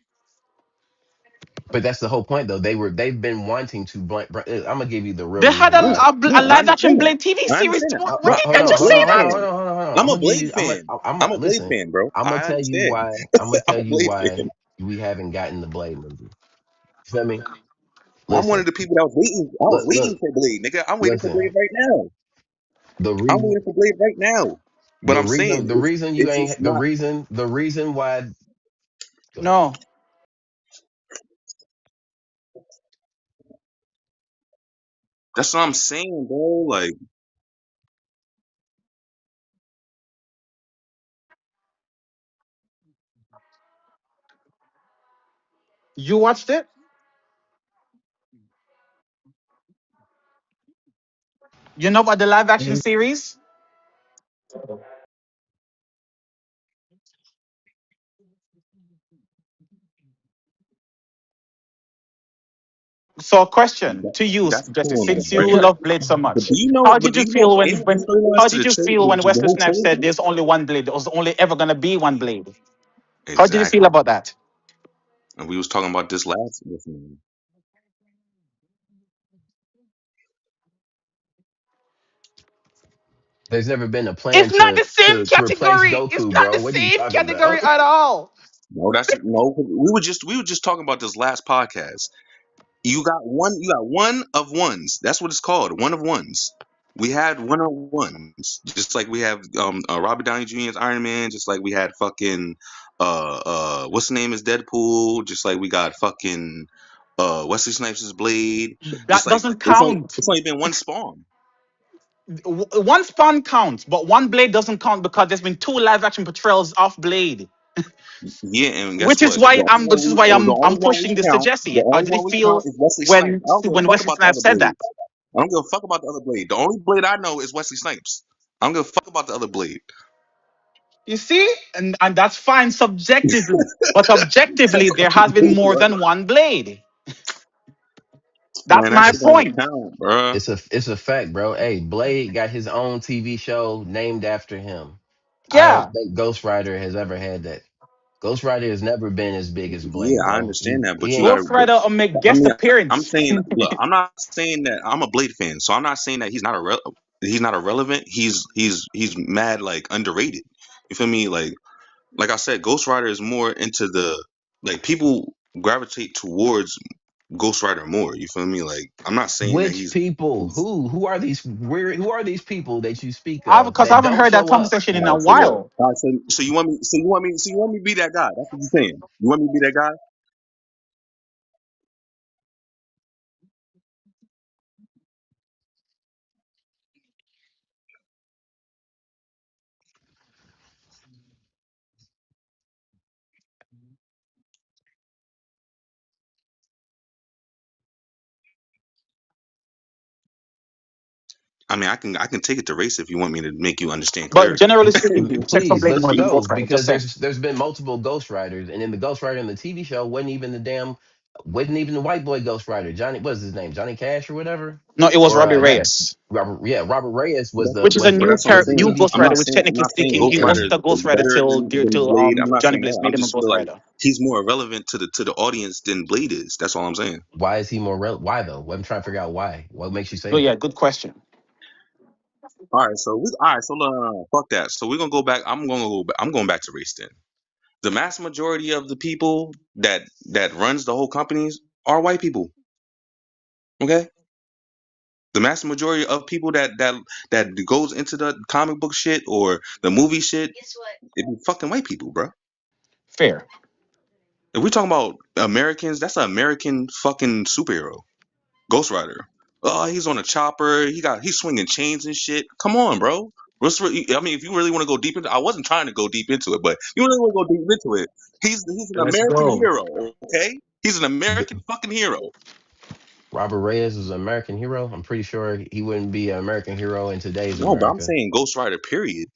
But that's the whole point, though. They've been wanting to. I'm gonna give you the real They had reason why. a I live action understand that. Blade TV I series. understand that. When Bro, did I'm I a just say Blade that? fan. Hold on. I'm a Blade fan. I'm a Blade Listen. fan, bro. I'm gonna I tell you understand. why. I'm gonna I'm tell a you Blade why fan. we haven't gotten the Blade movie. You feel me? I'm one of Listen, the people that was waiting. I was waiting look, for Blade, nigga. I'm waiting for Blade listen. right now. The I'm reason, waiting for Blade right now. But I'm saying the reason you it's ain't, just not. the reason why. Go ahead. No, That's what I'm saying, bro. Like, you watched it. You know about the live action Mhm. series? So, a question to you, that's Jesse, cool and all, since right? you love Blade so But much, do you know? how But did do you you know feel any when of the storylines how to did you feel when the Wesley whole Snipes said trilogy? there's only one Blade? There's only ever gonna be one Blade. How did you feel Exactly. about that? And we was talking about this last. There's never been a plan It's not the same to replace category. It's Goku, not the bro. What are you same talking category about? at all. No, that's no. We were just talking about this last podcast. You got one of ones. That's what it's called. One of ones. We had one of ones. Just like we have Robert Downey Jr.'s Iron Man, just like we had fucking what's the name is Deadpool, just like we got fucking Wesley Snipes' Blade. Just That like doesn't count. it's only been one Spawn. One Spawn counts, but one Blade doesn't count because there's been two live action portrayals of Blade. Yeah, and guess Which is what? why I'm which is why I'm pushing this to The Jesse. How only did one it we count feel is Wesley Snipes. when I don't give a when fuck Wesley about the Snipes other said Blade. that? I don't give a fuck about the other Blade. The only Blade I know is Wesley Snipes. I don't give a fuck about the other Blade. You see? And that's fine subjectively. But objectively, there has been more than one Blade. That's Man, that my shit don't point. count, bruh. It's a fact, bro. Hey, Blade got his own TV show named after him. I don't Yeah. think Ghost Rider has ever had that. Ghost Rider has never been as big as Yeah, Blade, I bro. understand that, but He you ain't. gotta. Ghost Rider will make I guest mean, I'm appearance. saying, look, I'm not saying that I'm a Blade fan, so I'm not saying that he's not irrelevant. He's mad like underrated. You feel me? Like I said, Ghost Rider is more into the like people gravitate towards Ghost Rider more. You feel me? Like I'm not saying that Which he's. people? Who are these? Who are these people that you speak I've of because I that haven't don't heard that show up? conversation in All a right, so what? while. All right, so you want me to be that guy? That's what you're saying. You want me to be that guy? I mean, I can take it to race if you want me to make you understand But clearer. generally speaking, check for Please, Blade let's more than go Ghost Rider. Just because saying. there's been multiple Ghost Riders, and in the Ghost Rider in the TV show wasn't even the white boy Ghost Rider. Johnny, what's his name? Johnny Cash or whatever, No, it was or Robbie not Reyes, Robert? Yeah, Robert Reyes which is a But that's what I'm saying. new TV Ghost I'm Rider. not Which saying technically speaking, Ghost he Rider wasn't a Ghost is Rider better till than Blade. I'm not Johnny saying that. Blaze I'm made him a just Ghost feel like Rider. he's more relevant to the audience than Blade is. That's all I'm saying. Why is he more relevant? Why though? I'm trying to figure out why. What makes you say So that? yeah, good question. All right, so no, fuck that. So we're gonna go back. I'm going back to race then. The mass majority of the people that runs the whole companies are white people. Okay, The massive majority of people that goes into the comic book shit or the movie shit, it be fucking white people, bro. Fair. If we talking about Americans, that's an American fucking superhero, Ghost Rider. Oh, he's on a chopper. He's swinging chains and shit. Come on, bro. I mean, if you really want to go deep into, I wasn't trying to go deep into it, but if you really want to go deep into it. He's an Let's American go. hero. Okay, he's an American fucking hero. Robert Reyes was an American hero. I'm pretty sure he wouldn't be an American hero in today's No, but I'm America. saying Ghost Rider. Period.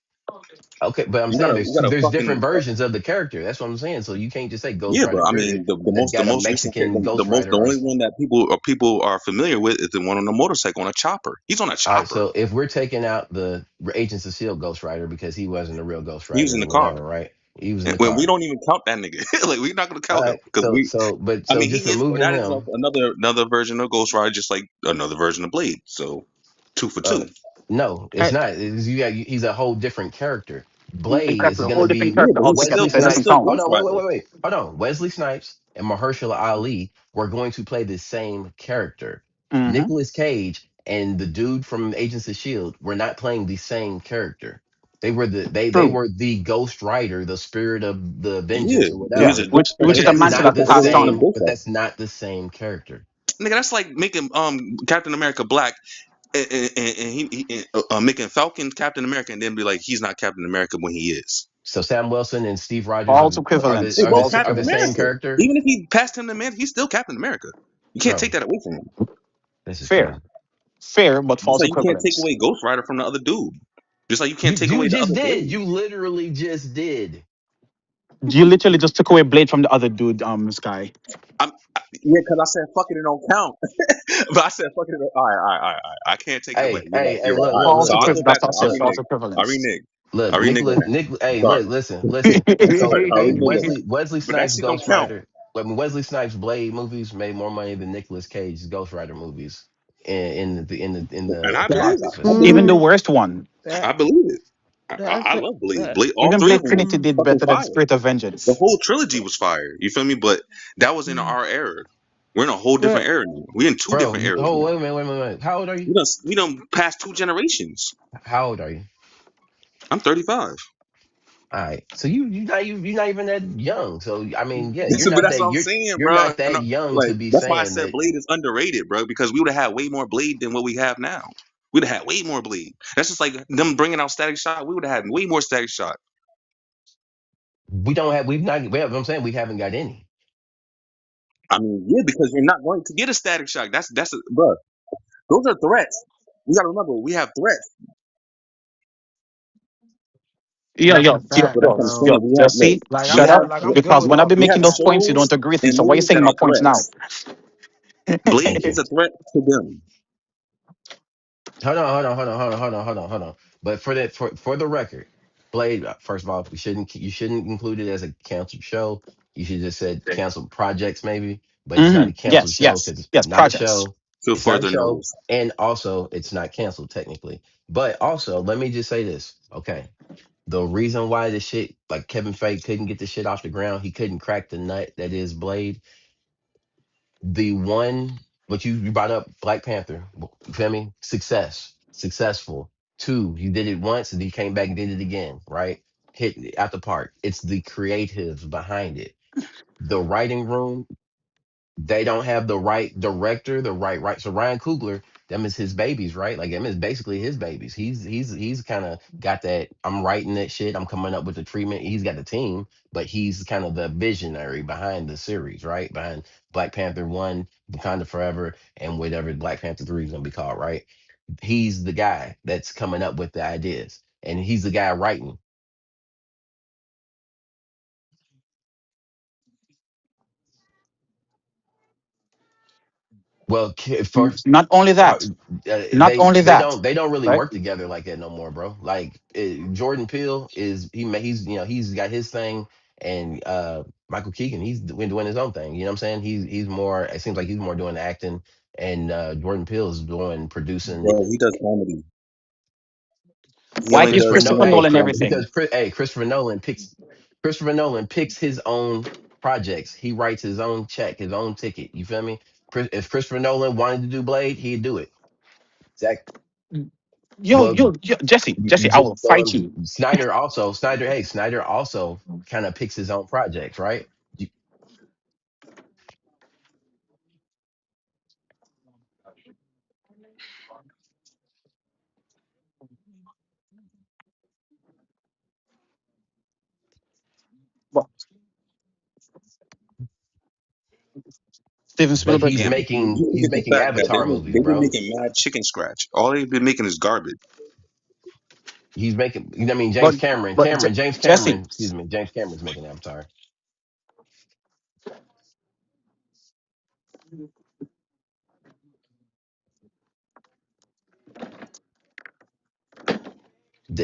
Okay, but I'm You saying gotta there's you two, gotta there's different fucking versions of the character. That's what I'm saying. So you can't just say Ghost yeah, Rider but I period. mean the That's most the got a most recent Mexican Ghost the Rider on only it. one that people are familiar with is the one on the motorcycle on a chopper. He's on a All right, chopper. so if we're taking out the Agents of Shield Ghost Rider because he wasn't a real Ghost He was Rider in or the car. whatever, right? He was in And the when we car. don't even count that nigga, like we're not gonna All count him right, because we. I so mean, just he is removing that is him. another version of Ghost Rider, just like another version of Blade. So two for Uh, two. no, it's not. He's a whole different character. Blade Exactly. is A going to whole different be Yeah, character but he's altogether, still Wesley so it but he's doesn't Snipes. still count. Hold Ghost on, Rider. wait. Hold on. Wesley Snipes and Mahershala Ali were going to play the same character. Mm-hmm. Nicolas Cage and the dude from Agents of Shield were not playing the same character. They True. were the Ghost Rider, the spirit of the Yeah, vengeance or he was Yeah. a whatever. Which But is a different. that's He's mantle like not that he the the passed iteration of on. same. But Ghost that's not the same character. Nigga, that's like making Captain America black and making Falcon Captain America and then be like he's not Captain America when he is. So Sam Wilson and Steve Rogers False equivalence. They both False are Captain the equivalence. same America. character, Even if he passed him the man, he's still Captain America. You can't take bro. that away from him. This is Fair. crazy. Fair, but Just false like you can't take equivalence. away Ghost Rider from the other dude. Just like you can't take You away the just other did. Blade. You literally just did. You literally just took away Blade from the other dude, Sky. Yeah, because I said fuck it, it don't count. But I said fuck it. All right. I can't take it away. You're right. You're Hey, right. look, All right. look, False So look, I'll look, go equivalence. back That's to what I said. look, False I'll equivalence. renege. look. I'll renege on that. Hey, Sorry. look, listen. So, I'll hey, renege on that. Wesley But that Snipes shit don't Ghost count. Rider. When Wesley Snipes Blade movies made more money than Nicolas Cage's Ghost Rider movies in And the I believe box That's it. office. I Even believe the it. true. worst one. That I believe it. that's I love Blade. that. Blade. All Even three of Blade them was Trinity did fucking better than fire. Spirit of The Vengeance. whole trilogy was fire. You feel me? But that was in Mm, our era. We're in a whole but different era now. We're in two different Bro, eras oh now. wait. How old are you? We done past two generations. How old are you? I'm 35. All right. So you're not even that young. So I mean, yeah, But that's what I'm saying, you're bro. not that young Like to be that's why I saying said that. Blade is underrated, bro. Because we would have had way more Blade than what we have now. We'd have had way more Blade. That's just like them bringing out Static Shock. We would have had way more Static Shock. I'm saying we haven't got any. I mean, yeah, because you're not going to get a Static Shock. Bro. Those are threats. You got to remember, we have threats. Yeah, that's a yo, yo, fact, But that's yo, what I'm bro. saying. yo. Just see, Like We I'm shut have up. good. Like I'm good Because with when I've all been we that. have making those points, you shows don't agree with me. and So why you movies saying that my are points now? threats. Blade Thank is you. a threat to them. Hold on. But for the record, Blade. First of all, you shouldn't include it as a canceled show. You should just said canceled projects maybe. But it's not a canceled Yes, show yes, because it's yes. not a Projects. show. To It's not a further show, notice. and also it's not canceled technically. But also, let me just say this, okay? The reason why the shit like Kevin Feige couldn't get the shit off the ground, he couldn't crack the nut that is Blade. The one, what you brought up, Black Panther, you feel me? Successful. Two, you did it once and you came back and did it again, right? Hit it out the park. It's the creatives behind it. The writing room, they don't have the right director, the right. So Ryan Coogler, them is his babies, right? Like them is basically his babies. He's kind of got that. I'm writing that shit. I'm coming up with the treatment. He's got the team, but he's kind of the visionary behind the series, right? Behind Black Panther one, Wakanda Forever, and whatever Black Panther three is gonna be called, right? He's the guy that's coming up with the ideas, and he's the guy writing. Well, first Not only uh, that. Not only that. they don't really Right. work together like that no more, bro. Like Jordan Peele is he's he's got his thing, and Michael Keegan he's doing his own thing. You know what I'm saying? He's more. It seems like he's more doing the acting, and Jordan Peele is doing producing. Bro, he does comedy. He Why only gives Christopher does no, Christopher stand hey, up Nolan everything? comedy. Christopher Nolan picks his own projects. He writes his own check, his own ticket. You feel me? If Christopher Nolan wanted to do Blade, he'd do it. Zach, well, Jesse, you I just will so fight you. Snyder also kind of picks his own projects, right? You- But Steven But Spielberg, yeah. You look he's at the making fact that Avatar movies, they've been bro. making mad chicken scratch. All they've been making is garbage. He's making. I mean, But Jesse, Excuse me, James Cameron's making Avatar.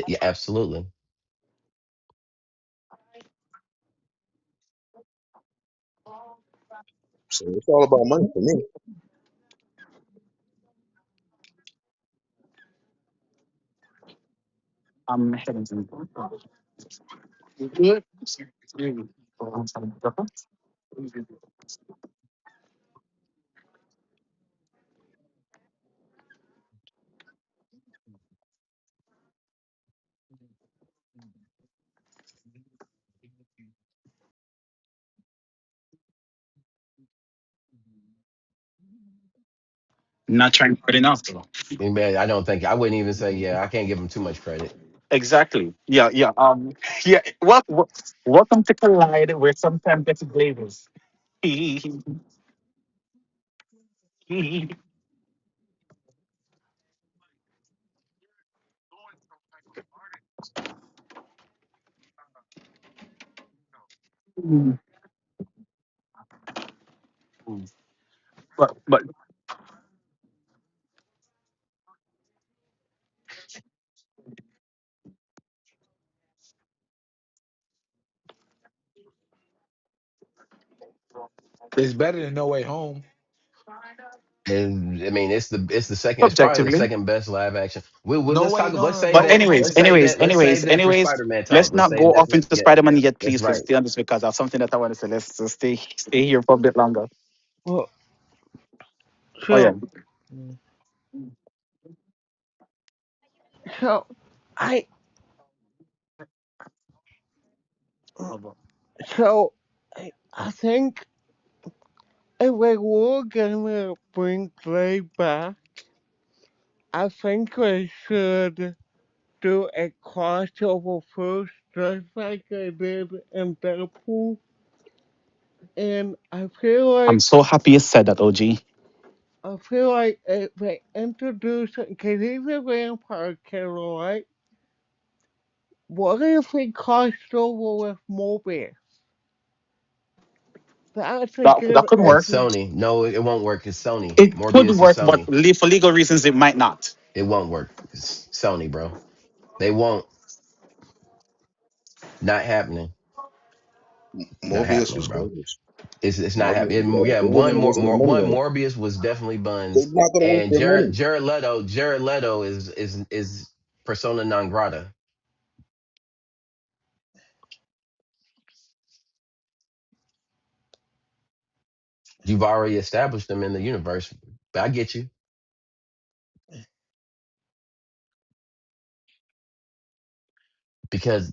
Yeah, absolutely. So it's all about money for me. I'm heading to good. Not trying to put enough. I mean, man, I wouldn't even say. Yeah, I can't give him too much credit. Exactly. Yeah, yeah. Yeah. Welcome to Collide, where sometimes gets flavors. but It's better than No Way Home. And I mean, it's probably the subjectively. second best live action. No Let's Way talk. Let's Home. save But No that. Way anyways, Let's Home. save anyways, that. Let's save anyways, that for anyways, Spider Man talk. let's Let's not save go that off for into yeah. Spider-Man yet, That's please. Let's right. stay on this because I have something that I want to say. Let's stay here for a bit longer. Well, Oh yeah. so, so, I, so, I think if we were gonna bring Play back, I think we should do a crossover first, just like I did in Deadpool. And I'm so happy you said that, OG. I feel like if they introduce, because he's a vampire killer, right? What if we crossed over with Mobius? That's a That good could work. It's entry. Sony. No, it won't work. It's Sony. It could Morbius is work, but Sony. for legal reasons, it might not. It won't work. It's Sony, bro. They won't. Not happening. Not Morbius happening, was bro. garbage. It's not Morbius was happening. garbage. Yeah, It wasn't gonna waste their money one though. Morbius was definitely They're Buns, not gonna waste and their money. Jared Leto is persona non grata. You've already established them in the universe. But I get you. Because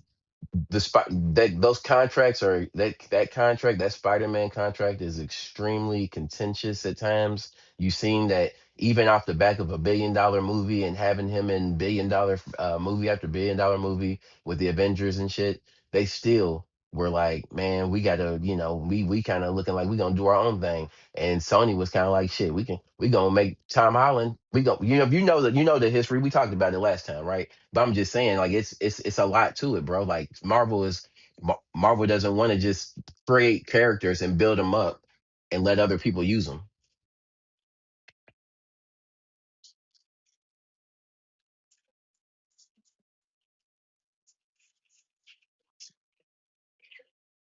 that those contracts are that contract, that Spider-Man contract is extremely contentious at times. You've seen that even off the back of $1 billion movie and having him in $1 billion movie after $1 billion movie with the Avengers and shit, they still were like, man, we gotta, we kind of looking like we gonna do our own thing. And Sony was kind of like, shit, we gonna make Tom Holland. We go, you know the history. We talked about it last time, right? But I'm just saying, like, it's a lot to it, bro. Like Marvel doesn't want to just create characters and build them up and let other people use them.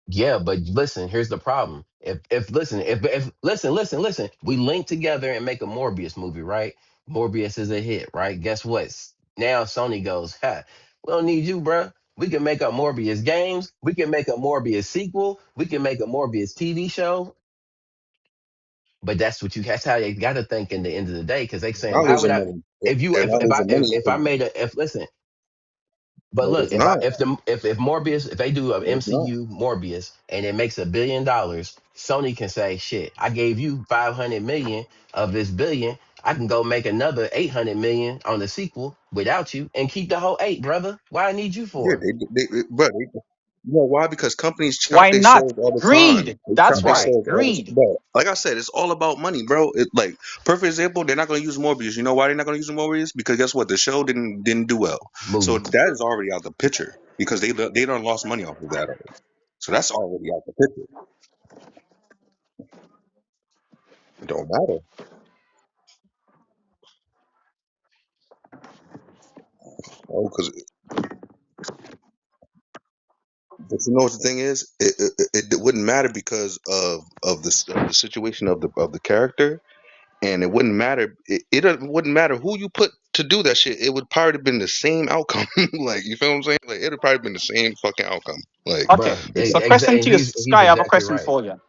Yeah, but listen, here's the problem. If listen, if listen, we link together and make a Morbius movie, right? Morbius is a hit, right? Guess what? Now Sony goes, ha, we don't need you, bruh. We can make a Morbius games. We can make a Morbius sequel. We can make a Morbius TV show. But that's how you got to think in the end of the day, because they They're saying, not why would losing I, money. if you, They're not losing money if I because made a, if listen, but no, look, it's not. if Morbius, if they do an No, it's not. MCU Morbius and it makes $1 billion, Sony can say, shit, I gave you 500 million of this billion. I can go make another 800 million on the sequel without you and keep the whole eight, brother. Why I need you Yeah, for? but you know why? Because companies chop Why their not? souls all the time. Greed. They chop That's their why. Right. souls all the Greed. time. But like I said, it's all about money, bro. It like perfect example. They're not going to use Morbius. You know why they're not going to use Morbius? Because guess what? The show didn't do well. So Movie. that is already out the picture because they done lost money off of that already. So that's already out the picture. It don't matter. Oh, because but you know what the thing is? It wouldn't matter because of the situation of the character. And it wouldn't matter. It wouldn't matter who you put to do that shit. It would probably have been the same outcome. Like you feel what I'm saying? Like it'd probably been the same fucking outcome. Like Okay. Bruh, it's So question and to you, he's Sky, I have a exactly question right. for you.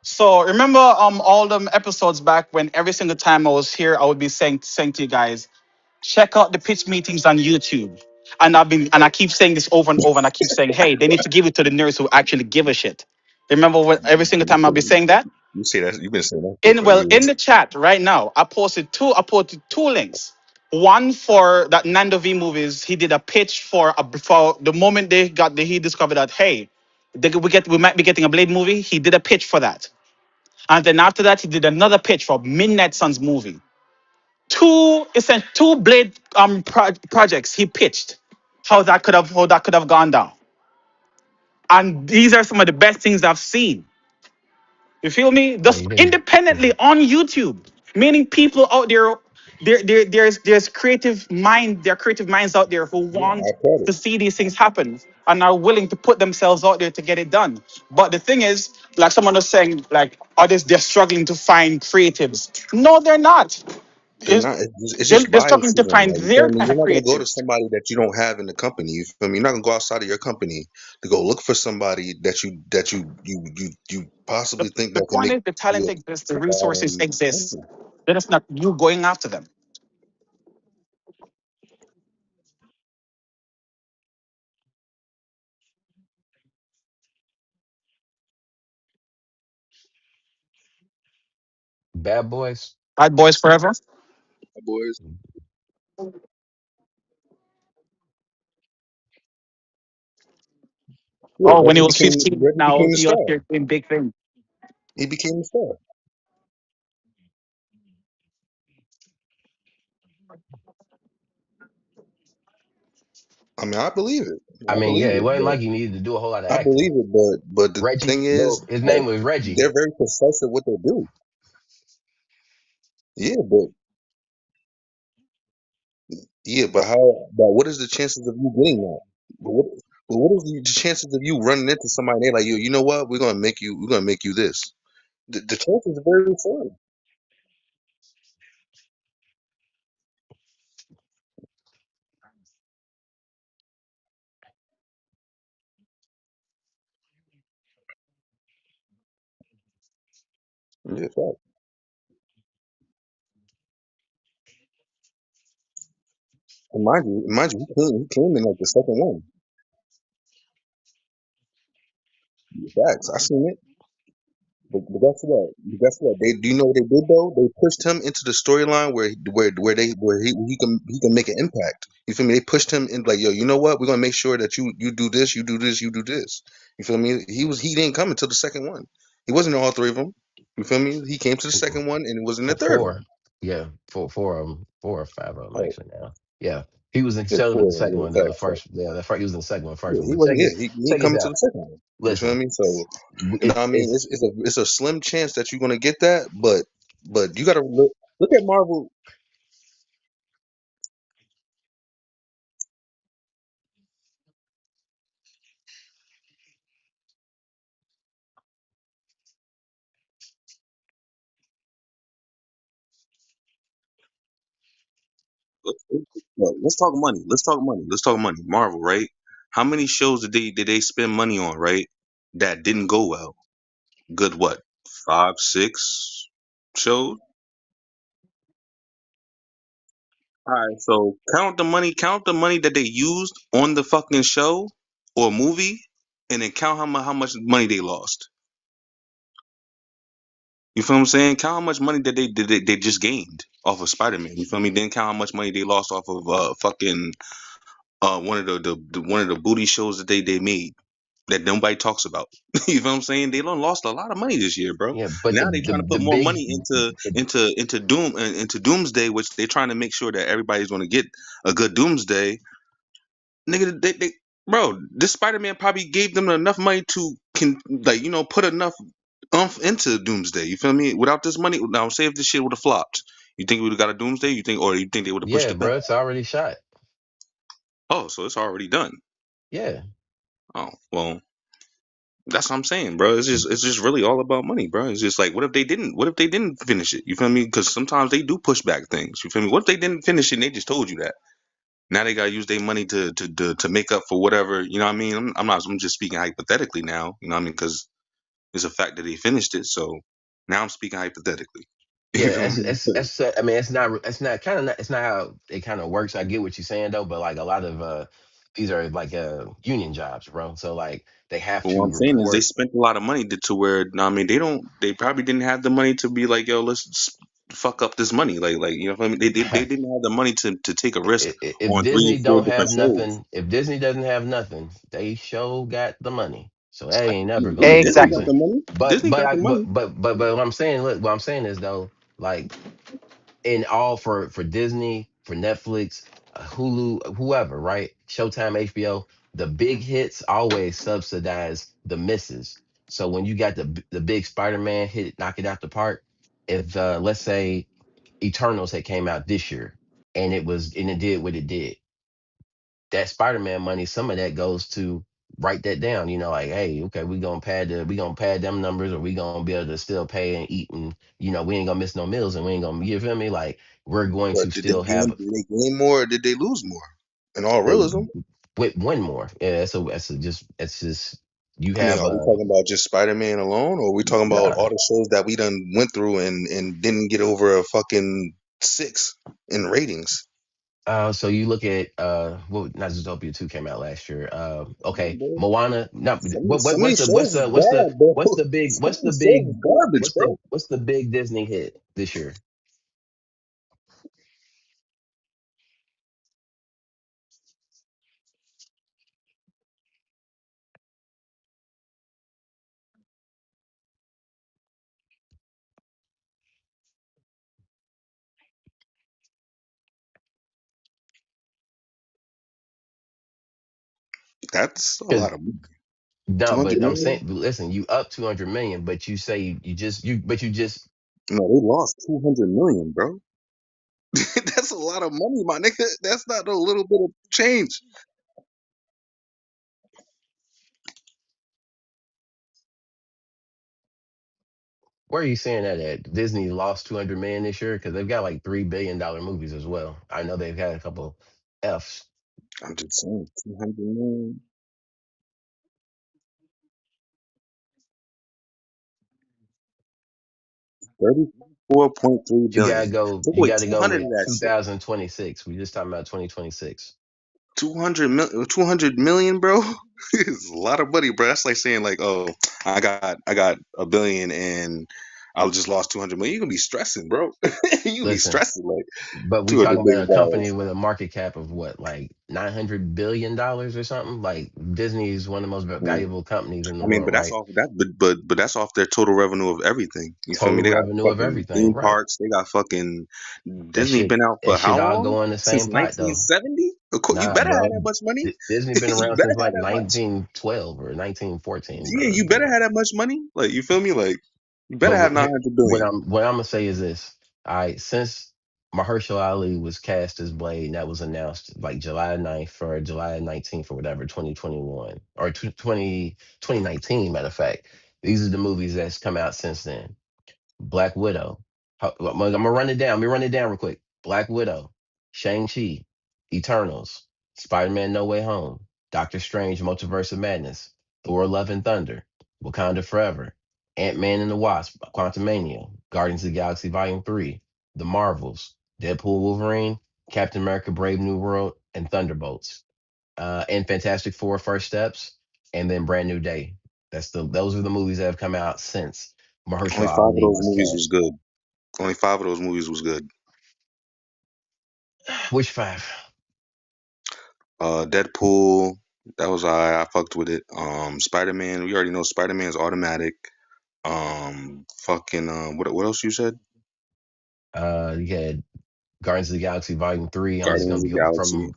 So remember all them episodes back when every single time I was here, I would be saying to you guys, check out the pitch meetings on YouTube. And I keep saying this over and over, and I keep saying, hey, they need to give it to the nerds who actually give a shit. Remember what every single time I'll be saying that? you say that you've been saying that shit In for well, in years. the chat right now, I posted two links. One for that Nando V movies. He did a pitch for the moment he discovered that, hey, we might be getting a Blade movie. He did a pitch for that. And then after that, he did another pitch for Midnight Suns movie. Two Blade projects he pitched. How that could have gone down. And these are some of the best things I've seen. You feel me? Oh, Just you didn't. independently on YouTube. Meaning people out there, there's there are creative minds out there who Yeah, want I credit. to see these things happen and are willing to put themselves out there to get it done. But the thing is, like someone was saying, like others, they're struggling to find creatives. No, they're not. They're It's- not. It's They're, just they're struggling to biasism. find Like you feel their me? kind You're of not gonna go to creatives. somebody that you don't have in the company. You feel me? You're not gonna go outside of your company to go look for somebody that you The, possibly think the that can point make is, the talent you exists, the resources exist. something. Then it's not you going after them. Bad Boys. Bad boys forever. Boys. Yeah, Oh, when he Reggie was became 15, Reggie now became the he out star. here doing big things. He became the star. I mean, I believe it. I I mean, yeah, believe it it, wasn't but like he needed to do a whole lot of I acting. believe it, but the Reggie, thing no, is his that name was Reggie. they're very precise at what they do. Yeah, but yeah, but how? But what is the chances of you getting that? But what is the chances of you running into somebody and they're like, you know what? We're gonna make you this. The chances are very slim. Yeah, fact. And mind you, he came in like the second one. Yeah, facts. I seen it. But guess what? Guess what? They do you know what they did though? They pushed him into the storyline where he can make an impact. You feel me? They pushed him in like, yo, you know what? We're gonna make sure that you do this, you do this, you do this. You feel me? He didn't come until the second one. He wasn't in all three of them. You feel me? He came to the second one and it was in the third Four. one. Yeah, four of them, four or five of them Oh, actually now. Yeah, he was in yeah, shown in the four. second Yeah, one though. The facts, facts. first, yeah, the first he was in the second one first Yeah, one. he But wasn't. Yeah, he check ain't this coming to out. the second one. You feel Listen, me? So, no, I mean, it's it's a slim chance that you're gonna get that, but you gotta look at Marvel. Let's talk money. Let's talk money. Let's talk money. Marvel, right? How many shows did they spend money on, right? That didn't go well. Good what? 5, 6 shows. All right, so count the money that they used on the fucking show or movie, and then count how much money they lost. You feel what I'm saying? Count how much money that they just gained off of Spider Man. You feel me? Then count how much money they lost off of fucking one of the one of the booty shows that they made that nobody talks about. You feel what I'm saying? They done lost a lot of money this year, bro. Yeah, but Now they trying to the put more big money into Doomsday, which they're trying to make sure that everybody's going to get a good Doomsday. Nigga, bro, this Spider Man probably gave them enough money to put enough into Doomsday. You feel me? Without this money, now say if this shit would have flopped, you think we would have got a Doomsday? You think they would have pushed yeah, it back? bro, it's already shot. Oh, so it's already done. Yeah, Oh well, that's what I'm saying, bro. It's just really all about money, bro. It's just like what if they didn't finish it? You feel me? Because sometimes they do push back things. You feel me? What if they didn't finish it and they just told you that? Now they gotta use their money to make up for whatever. You know what I mean? I'm not. I'm just speaking hypothetically now. You know what I mean? Because it's a fact that they finished it. So now I'm speaking hypothetically. You yeah. feel me? I mean, it's not kind of not, it's not how it kind of works. I get what you're saying though, but like a lot of these are like union jobs, bro. So like they have But what to I'm saying is they report. spent a lot of money to where, I mean, they probably didn't have the money to be like, yo, let's fuck up this money. You know what I mean? They didn't have the money to take a risk If on three Disney or four don't different have shows. nothing, if Disney doesn't have nothing, they show got the money. So they ain't never gonna Yeah, get a Disney got reason. Exactly. the money. Disney got the money. But what I'm saying, look, what I'm saying is though, like in all for Disney, for Netflix, Hulu, whoever, right? Showtime, HBO, the big hits always subsidize the misses. So when you got the big Spider-Man hit, knock it out the park. If let's say Eternals had came out this year and it did what it did, that Spider-Man money, some of that goes to write that down. You know, like, hey, okay, we gonna pad them numbers, or we gonna be able to still pay and eat, and we ain't gonna miss no meals, and we ain't gonna, you feel me? Like we're going But to did they still gain? have Did they gain more? Or did they lose more? In all they realism, with one more. Yeah, that's just you I mean, have are we talking about just Spider Man alone, or are we talking about nah. all the shows that we done went through and didn't get over a fucking 6 in ratings? So you look at what not Zootopia 2 came out last year. Yeah, Okay, bro. Moana. No, Some of these shows is bad, bro. Some of these shows is garbage, bro. what's the big Disney hit this year? That's a Because lot of money. no, 200 but I'm saying, million? listen, you up 200 million, but you say but you just No, they lost 200 million, bro. That's a lot of money, my nigga. That's not a little bit of change. where are you saying that at? Disney lost 200 million this year because they've got like $3 billion movies as well. I know they've had a couple Fs. I'm just saying, 200 million, 34.3 billion. Take You away gotta go 200 of with that shit. 2026. We just talking about 2026. 200 million, bro. It's a lot of money, bro. That's like saying like, oh, I got a billion and I just lost 200 million. You gonna be stressing, bro. You gonna be Listen, stressing like but we 200 talking about million a company dollars. with a market cap of what, like $900 billion or something? Like Disney is one of the most valuable companies in the I mean, world, but that's right? off that, but that's off their total revenue of everything. You feel me? Total They got revenue of fucking everything, theme right? parks. They got fucking That Disney shit, been out that for how shit all long? go in the Since same pot though. 1970. Of course, you Nah, better have bro. that much money. Disney been You around better since have like that much. 1912 or 1914, Yeah, bro. you better have that much money. Like you feel me? Like you better But have 900 billion. what I'm gonna say is this. All right, since Mahershala Ali was cast as Blade, and that was announced like July 9th or July 19th or whatever, 2021 or 2019. Matter of fact, these are the movies that's come out since then. Black Widow. I'm gonna run it down. Let me run it down real quick. Black Widow, Shang-Chi, Eternals, Spider-Man No Way Home, Doctor Strange, Multiverse of Madness, Thor: Love and Thunder, Wakanda Forever, Ant-Man and the Wasp, Quantumania, Guardians of the Galaxy Volume 3, The Marvels, Deadpool, Wolverine, Captain America Brave New World, and Thunderbolts. And Fantastic Four First Steps, and then Brand New Day. Those are the movies that have come out since Only Mahershala five of Ali those was movies was cast. good. Only five of those movies was good. Which five? Deadpool, that was I fucked with it. Spider Man, we already know Spider Man's automatic. Fucking what else you said? You had Guardians of the Galaxy Volume 3. I'm just Guardians gonna of the go Galaxy. from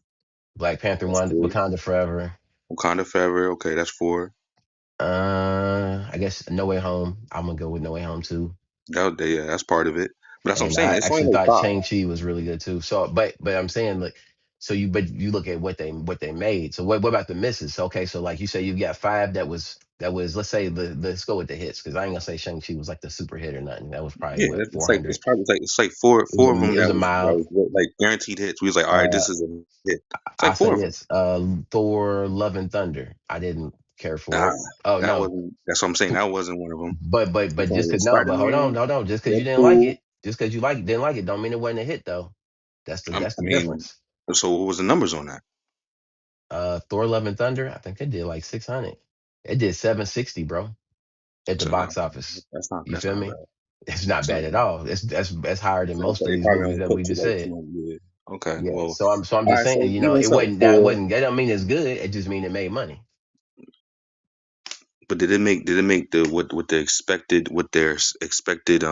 Black Panther That's 1, three. Wakanda Forever. Wakanda Forever. Okay, that's four. I guess No Way Home. I'm gonna go with No Way Home too. Yeah, that's part of it. But that's what I'm And saying. I It's only actually like thought five. Shang-Chi was really good too. So, but I'm saying, like, so you look at what they made. So what about the misses? Okay, so like you say, you got five that was let's say let's go with the hits because I ain't gonna say Shang-Chi was like the super hit or nothing. That was probably Yeah, what it's like it's 400. probably it's like four of them It was that a was mild. like guaranteed hits. We was like, all right, Uh, this is a hit. It's I like four say of them. this. Thor: Love and Thunder. I didn't care for Nah, it. Oh that no, wasn't. That's what I'm saying. That wasn't one of them. but It's just only cause no, Spider but Man, hold on, just cause you didn't like Deadpool. it, just cause you didn't like it, don't mean it wasn't a hit though. I That's the mean, difference. so what was the numbers on that? Thor: Love and Thunder. I think it did like 600. It did 760, bro, at the So no, box office. that's not You that's feel not me? bad. It's not That's not bad at bad. all. That's higher than So most of they these probably movies only that put we two just like said. 200. Yeah. Okay. Yeah. Well, So I'm all just right. So saying, even it say wasn't that four. wasn't that don't mean it's good. It just mean it made money. But did it make the expected what their expected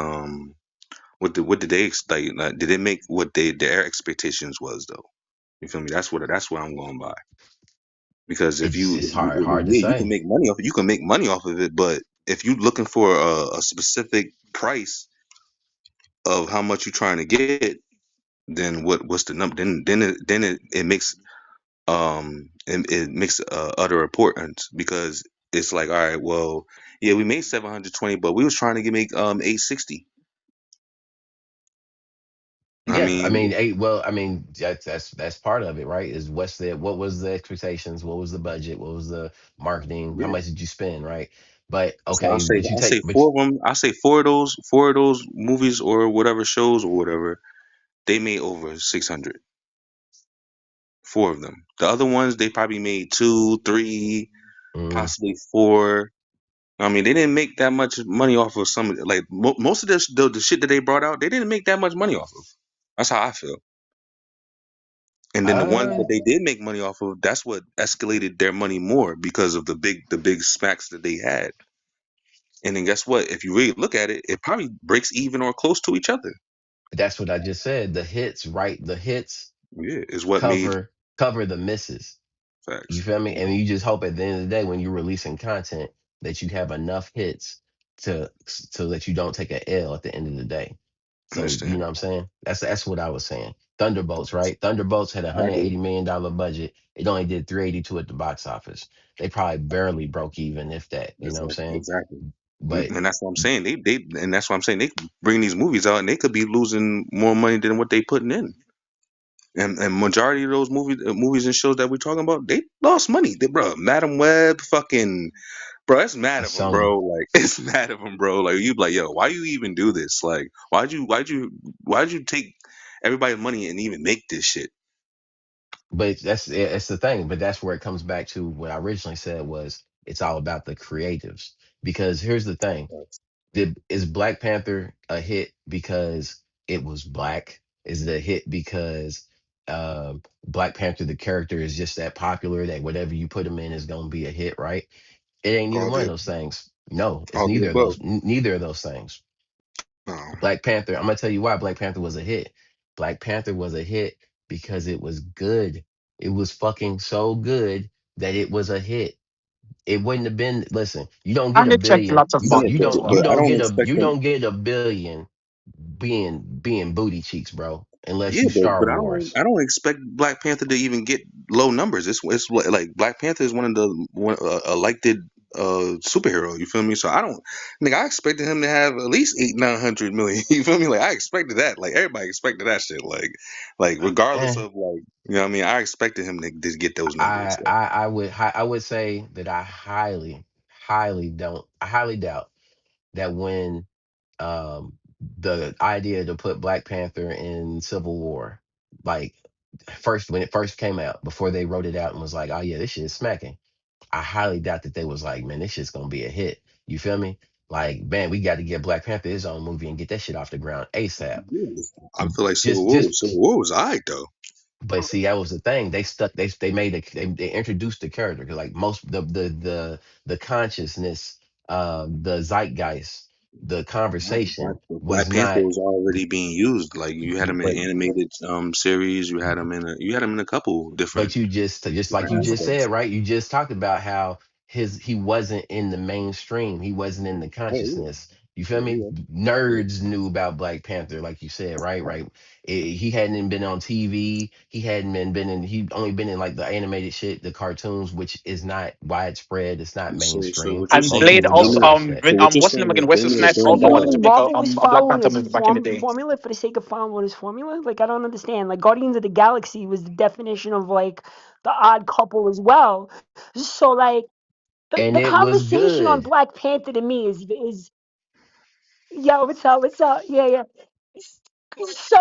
what did they like did it make what their expectations was though? You feel me? That's what I'm going by. Because if It's you, it's if you hard to yeah, you can say. make money off it. You can make money off of it, but if you looking for a specific price of how much you're trying to get, then what's the number? Then it makes it makes utter importance because it's like, all right, well, yeah, we made 720, but we was trying to make 860. I Yeah, I mean, mean, I mean, that's part of it, right? Is what was the expectations? What was the budget? What was the marketing? How yeah. much did you spend, right? But So I okay, say but you I take, say but four of them. I say four of those movies or whatever shows or whatever they made over 600. Four of them. The other ones they probably made two, three, mm, possibly four. I mean, they didn't make that much money off of some like most of the shit that they brought out. They didn't make that much money off of. That's how I feel. And then the ones uh, that they did make money off of, that's what escalated their money more because of the big smacks that they had. And then guess what? If you really look at it, it probably breaks even or close to each other. that's what I just said. The hits, right? The hits Yeah, is what made cover the misses. You facts. feel me? And you just hope at the end of the day, when you're releasing content, that you have enough hits to so that you don't take a L at the end of the day. So you Understand? know what I'm saying? That's what I was saying. Thunderbolts, right? Thunderbolts had a I hundred agree. eighty million dollar budget. It only did 382 at the box office. They probably barely broke even, if that. You know what I'm saying? Exactly. But And that's what I'm saying. They and that's what I'm saying. They bring these movies out and they could be losing more money than what they putting in. And majority of those movies and shows that we're talking about, they lost money. Bro, Madam Web, fucking bro, it's mad it's of them, Sony. bro. Like it's mad of them, bro. Like you be like, yo, why you even do this? Like, why'd you take everybody's money and even make this shit? But it's the thing. But that's where it comes back to what I originally said was it's all about the creatives. Because here's the thing: is Black Panther a hit because it was black? Is it a hit because Black Panther the character is just that popular that whatever you put him in is gonna be a hit, right? It ain't neither All one of the those things. No, it's all the neither of above. those. Neither of those things. Oh, Black Panther. I'm gonna tell you why Black Panther was a hit. Black Panther was a hit because it was good. It was fucking so good that it was a hit. It wouldn't have been. Listen, you don't get And a it checked billion. lots of You yeah, don't. boxes You but as don't. well. You but I don't don't get a. expect You them. don't get a billion being booty cheeks, bro. Unless Yeah, you but Star but I don't Wars. I don't expect Black Panther to even get low numbers. Like Black Panther is one of the elected superhero. You feel me? So I don't. I expected him to have at least 800-900 million. You feel me? Like I expected that. Like everybody expected that shit. Like regardless Eh, of like I expected him to get those numbers. I would say that I highly doubt that when um the idea to put Black Panther in Civil War, like first when it first came out, before they wrote it out and was like, oh yeah, this shit is smacking. I highly doubt that they was like, man, this shit's gonna be a hit. You feel me? Like, man, we got to get Black Panther his own movie and get that shit off the ground ASAP. I feel like Just just Civil War was alright though. but see, that was the thing. They stuck. They made a they introduced the character 'cause, like most the consciousness, the zeitgeist, the conversation Black was Panther not. was already being used. Like you had him in But animated series. You had him in a couple different but you just like you just said, aspects. right? You just talked about how he wasn't in the mainstream. He wasn't in the Oh consciousness. You feel yeah, me? yeah, yeah. Nerds knew about Black Panther, like you said, right? Right. He hadn't even been on TV. He hadn't been in. He only been in like the animated shit, the cartoons, which is not widespread. It's not So mainstream. what you're And Most saying Blade people is don't also watch that. what's the name again? Wesley Blade Snipes burned also the wanted to midnight. make Marvel was a Black following Panther his movie back in the day. formula for the sake of following his formula. Like I don't understand. Like Guardians of the Galaxy was the definition of like the odd couple as well. So like And the it was conversation on good. Black Panther to me is yo, what's up? What's up? Yeah, yeah. So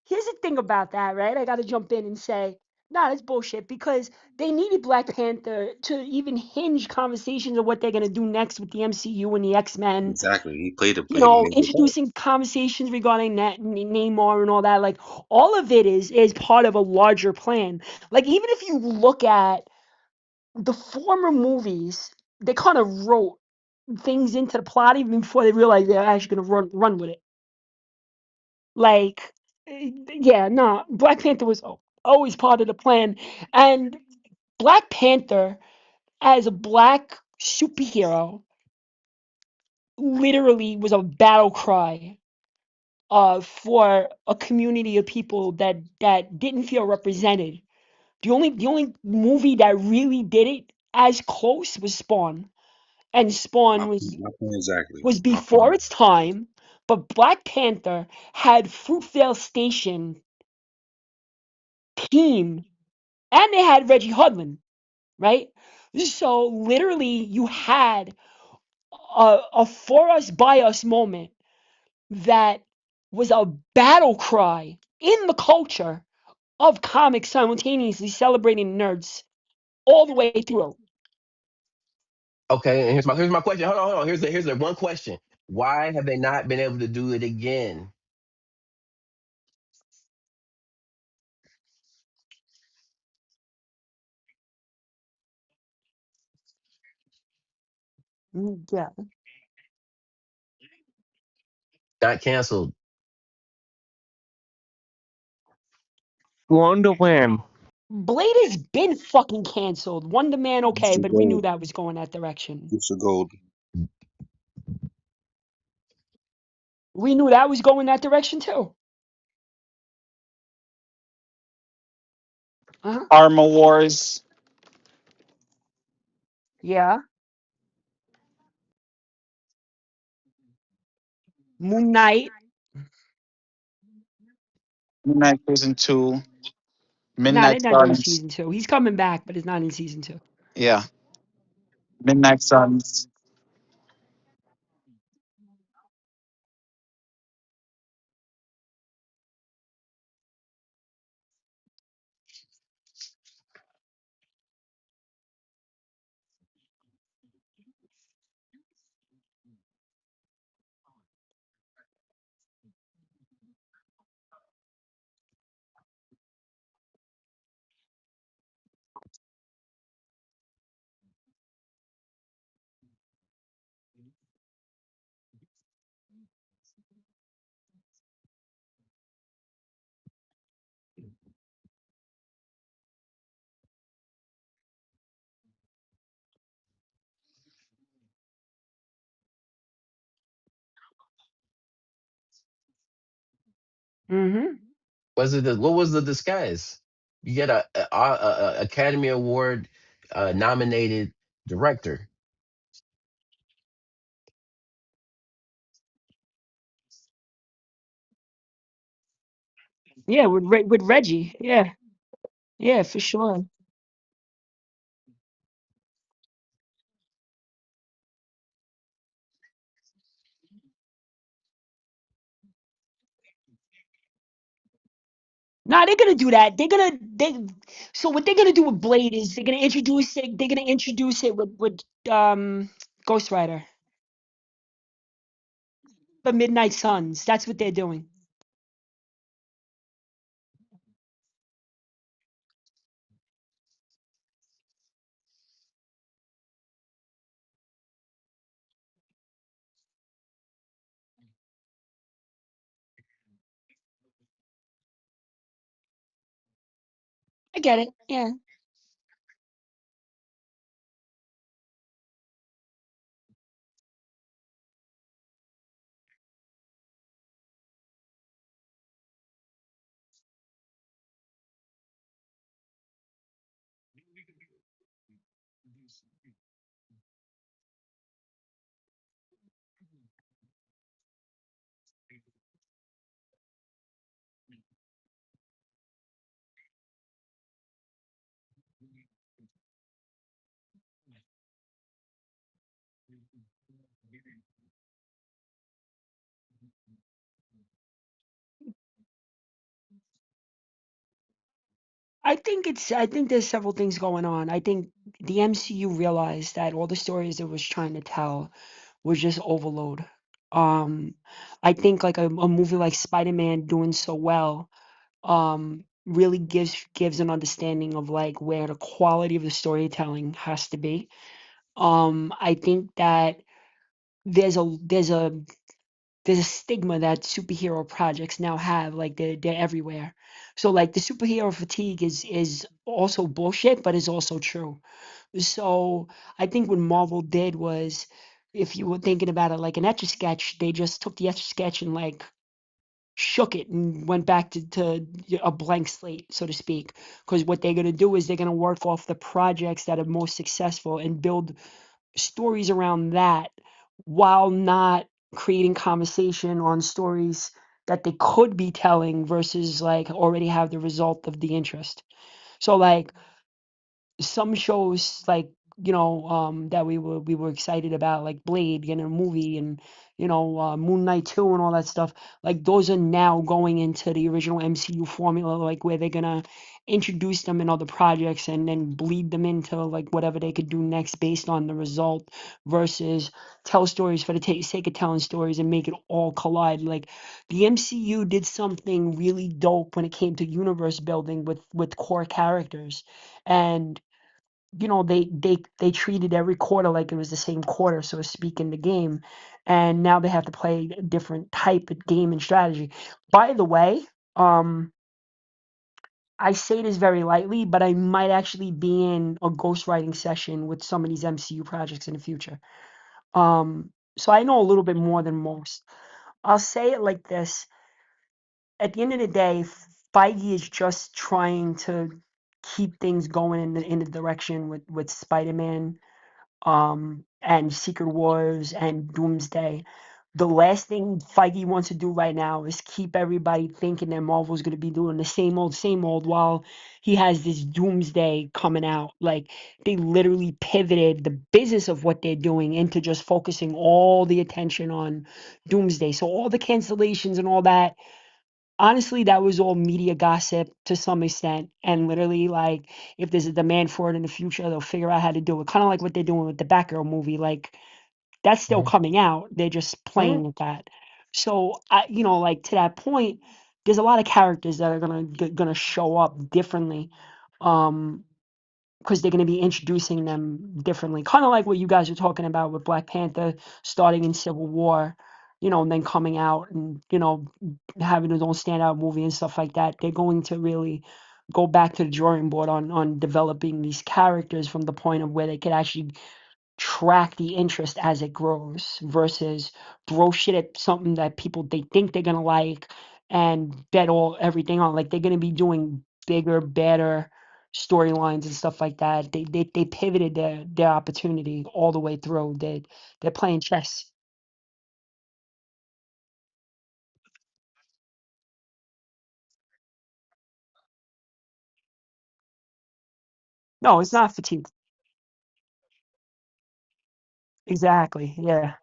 here's the thing about that, right? I got to jump in and say, nah, that's bullshit because they needed Black Panther to even hinge conversations of what they're gonna do next with the MCU and the X-Men. Exactly. He played You a know, major part. introducing conversations regarding that Neymar and all that. Like all of it is part of a larger plan. Like even if you look at the former movies, they kind of wrote things into the plot even before they realized they're actually gonna run with it. Like, yeah, no, Black Panther was always part of the plan, and Black Panther as a black superhero literally was a battle cry for a community of people that didn't feel represented. The only movie that really did it as close was Spawn, and Spawn My point exactly. was My point. before its time, but Black Panther had Fruitvale Station team, and they had Reggie Hudlin, right? So literally, you had a for us by us moment that was a battle cry in the culture of comics, simultaneously celebrating nerds all the way through. Okay, and here's my question. Hold on. Here's the one question. Why have they not been able to do it again? Yeah. Got canceled. Wonderland. Blade has been fucking canceled. Wonder Man, okay, Booster but we knew Gold. that was going that direction. Booster Gold. We knew that was going that direction too. Uh-huh. Armor Wars. Yeah. Moon Knight. Midnight Season 2. Nah, they're Midnight not doing Suns. season two. He's coming back, but it's not in season two. Yeah. Midnight Suns. Mm-hmm. What was the disguise? You get a Academy Award nominated director. Yeah, with Reggie. Yeah. Yeah, for sure. Nah, they're gonna do that. So what they're gonna do with Blade is they're gonna introduce it with Ghost Rider, the Midnight Suns. That's what they're doing. I get it. Yeah. I think there's several things going on. I think the MCU realized that all the stories it was trying to tell was just overload. Um, I think like a movie like Spider-Man doing so well, really gives an understanding of like where the quality of the storytelling has to be. I think that there's a there's a there's a stigma that superhero projects now have, like they're everywhere. So like the superhero fatigue is also bullshit, but is also true. So I think what Marvel did was, if you were thinking about it like an etch a sketch, they just took the etch a sketch and like shook it and went back to a blank slate, so to speak. Because what they're gonna do is they're gonna work off the projects that are most successful and build stories around that, while not creating conversation on stories that they could be telling versus like already have the result of the interest. So like some shows like, that we were excited about, like Blade getting a movie, and Moon Knight 2 and all that stuff, like those are now going into the original MCU formula, like where they're gonna introduce them in other projects and then bleed them into like whatever they could do next based on the result, versus tell stories for the sake of telling stories and make it all collide. Like the MCU did something really dope when it came to universe building with core characters. And they treated every quarter like it was the same quarter, so to speak, in the game. And now they have to play a different type of game and strategy. By the way, um, I say this very lightly, but I might actually be in a ghostwriting session with some of these MCU projects in the future. So I know a little bit more than most. I'll say it like this: at the end of the day, Feige is just trying to keep things going in the direction with Spider-Man, and Secret Wars and Doomsday. The last thing Feige wants to do right now is keep everybody thinking that Marvel's going to be doing the same old, while he has this Doomsday coming out. Like, they literally pivoted the business of what they're doing into just focusing all the attention on Doomsday. So all the cancellations and all that, honestly, that was all media gossip to some extent. And literally, like, if there's a demand for it in the future, they'll figure out how to do it. Kind of like what they're doing with the Batgirl movie. Like, that's still Mhm. coming out. They're just playing Mhm. with that. So, like to that point, there's a lot of characters that are gonna show up differently. Um, because they're going to be introducing them differently. Kind of like what you guys were talking about with Black Panther starting in Civil War, and then coming out and, having his own standout movie and stuff like that. They're going to really go back to the drawing board on developing these characters from the point of where they could actually track the interest as it grows, versus throw shit at something that people they think they're gonna like and bet all everything on. Like they're gonna be doing bigger, better storylines and stuff like that. They pivoted their opportunity all the way through. They're playing chess. No, it's not fatigue. Exactly. Yeah.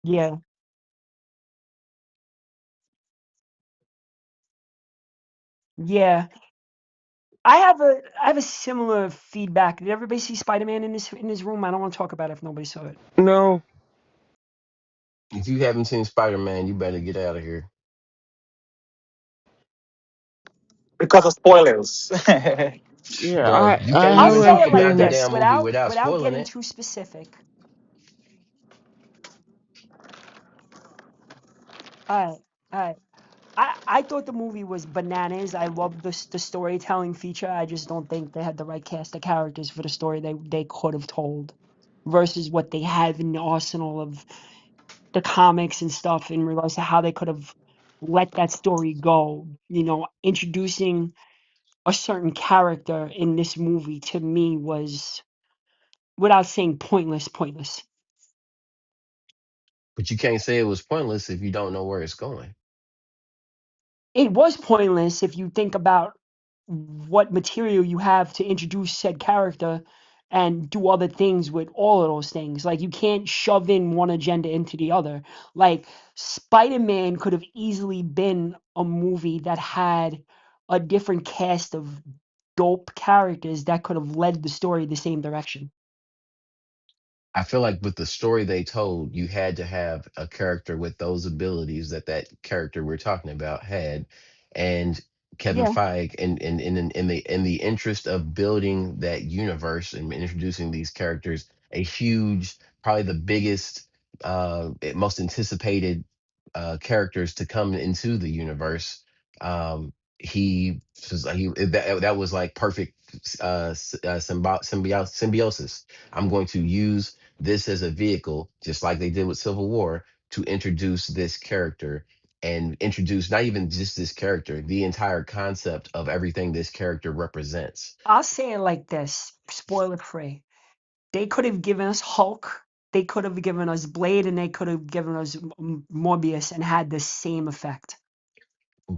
Yeah. Yeah. I have a similar feedback. Did everybody see Spider-Man in this room? I don't want to talk about it if nobody saw it. No. If you haven't seen Spider Man, you better get out of here, because of spoilers. Yeah, bro. You I can't I'll even say haven't talk it like about seen the it. this damn movie without spoiling getting it. too specific. All right. All right. I thought the movie was bananas. I love the storytelling feature. I just don't think they had the right cast of characters for the story they could have told versus what they have in the arsenal of the comics and stuff in regards to how they could have let that story go. You know, introducing a certain character in this movie to me was, without saying pointless, pointless. But you can't say it was pointless if you don't know where it's going. It was pointless if you think about what material you have to introduce said character and do other things with all of those things. Like you can't shove in one agenda into the other. Like Spider-Man could have easily been a movie that had a different cast of dope characters that could have led the story the same direction. I feel like with the story they told, you had to have a character with those abilities that that character we're talking about had, and Kevin Yeah, Feige, in the interest of building that universe and introducing these characters, a huge, probably the biggest, most anticipated characters to come into the universe. That was like perfect symbiosis. I'm going to use this as a vehicle, just like they did with Civil War, to introduce this character and introduce not even just this character, the entire concept of everything this character represents. I'll say it like this, spoiler free. They could have given us Hulk, they could have given us Blade, and they could have given us Morbius and had the same effect.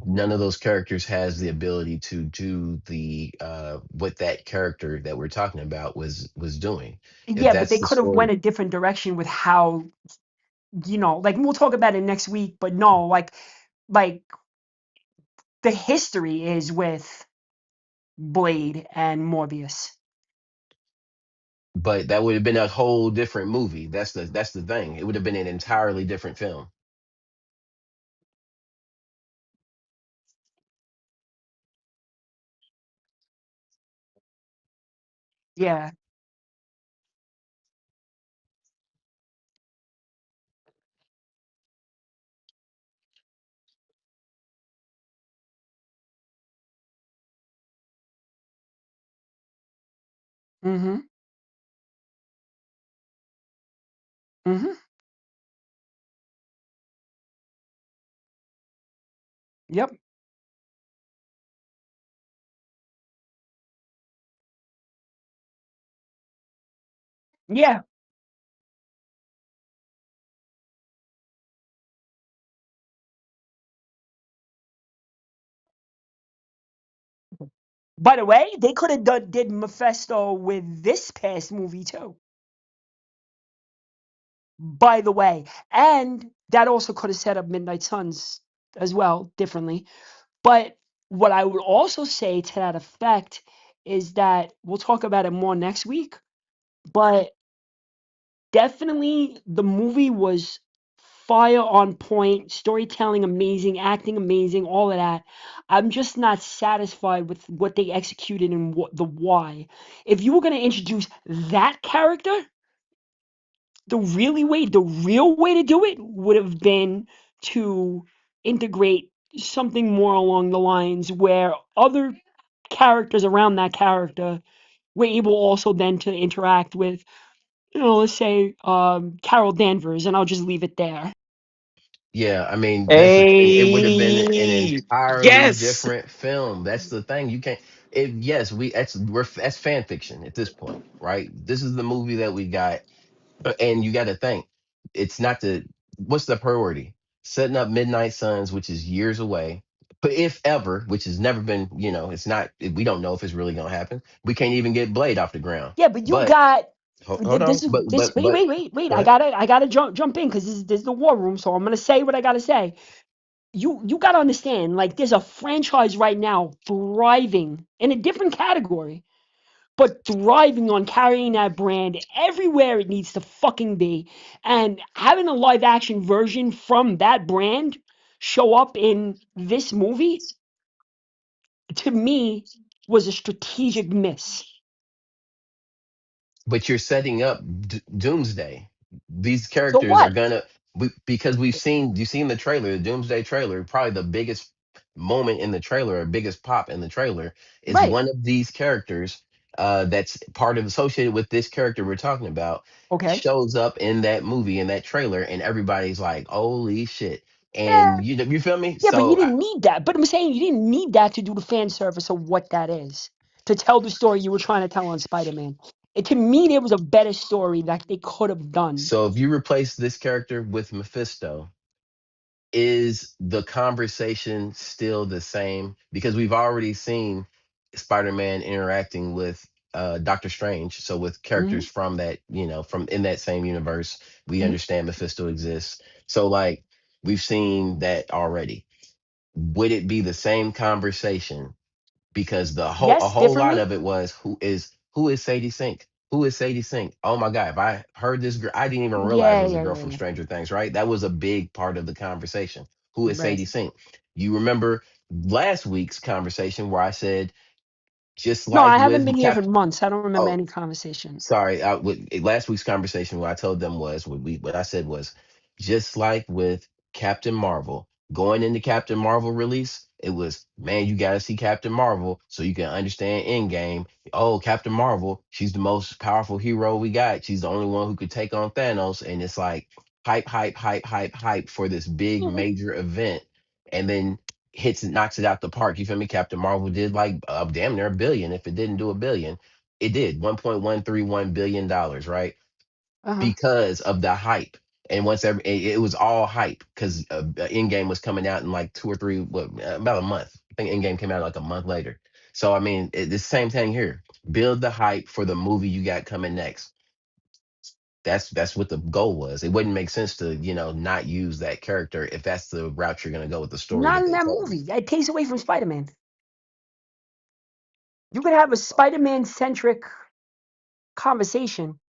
None of those characters has the ability to do the what that character that we're talking about was doing. If Yeah, but that's they the could have went story, a different direction with how, like we'll talk about it next week, but no, like the history is with Blade and Morbius. but that would have been a whole different movie. That's the thing. It would have been an entirely different film. Yeah. Mm-hmm. Mm-hmm. Yep. Yeah. By the way, they could have did Mephisto with this past movie too. By the way, and that also could have set up Midnight Suns as well differently. But what I would also say to that effect is that we'll talk about it more next week, but definitely the movie was fire on point, storytelling amazing, acting amazing, all of that. I'm just not satisfied with what they executed and what the why. If you were going to introduce that character, the real way to do it would have been to integrate something more along the lines where other characters around that character were able also then to interact with, let's say Carol Danvers, and I'll just leave it there. Yeah, I mean that's the thing. It would have been an Hey, entirely yes. different film. That's the thing. You can't. It yes, that's fan fiction at this point, right? This is the movie that we got, and you got to think. It's not the what's the priority? Setting up Midnight Suns, which is years away, but if ever, which has never been, it's not. We don't know if it's really gonna happen. We can't even get Blade off the ground, Yeah, but you but got Hold on, This is but this. Wait, but wait, wait, wait. go I ahead. gotta jump in because this is the war room. So I'm gonna say what I gotta say. You gotta understand. Like, there's a franchise right now thriving in a different category, but thriving on carrying that brand everywhere it needs to fucking be, and having a live action version from that brand show up in this movie, to me, was a strategic miss. But you're setting up Doomsday. These So characters are what? gonna because you've seen the trailer, the Doomsday trailer. Probably the biggest moment in the trailer, or biggest pop in the trailer, is Right. one of these characters that's part of associated with this character we're talking about Okay. shows up in that movie in that trailer, and everybody's like, "Holy shit!" Yeah. And you feel me? Yeah, but you So didn't need that. But I'm saying you didn't need that to do the fan service of what that is, to tell the story you were trying to tell on Spider-Man. To me, there was a better story that they could have done. if you replace this character with Mephisto, is the conversation still the same? Because we've already seen Spider-Man interacting with Doctor Strange. So with Hmm. characters from that, from in that same universe, we Hmm. understand Mephisto exists. So like we've seen that already. Would it be the same conversation, because a Yes, whole lot differently. of it was who is Sadie Sink? Who is Sadie Sink? Oh my God! If I heard this girl, I didn't even realize it Yeah, was a yeah, girl yeah, from yeah. Stranger Things, right? That was a big part of the conversation. Who is Right. Sadie Sink? You remember last week's conversation where I said, just No, like I haven't with been here for Cap. months. I don't remember Oh, any conversation. sorry. Last week's conversation, what I told them was what I said was, just like with Captain Marvel, going into Captain Marvel release, it was, man, you got to see Captain Marvel so you can understand Endgame. Oh, Captain Marvel, she's the most powerful hero we got. She's the only one who could take on Thanos, and it's like hype, hype, hype, hype, hype for this big Mhm. major event, and then knocks it out the park. You feel me? Captain Marvel did like damn near a billion, if it didn't do a billion. It did $1.131 billion, right? Uh-huh. Because of the hype. And it was all hype, because Endgame was coming out in like 2 or 3, about a month. I think Endgame came out like a month later. So I mean, it's the same thing here. Build the hype for the movie you got coming next. That's what the goal was. It wouldn't make sense to not use that character if that's the route you're gonna go with the story Not that in they that told you. movie. It takes away from Spider-Man. You could have a Spider-Man centric conversation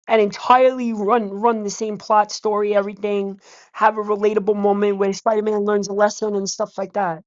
and entirely run the same plot, story, everything. Have a relatable moment where Spider-Man learns a lesson and stuff like that.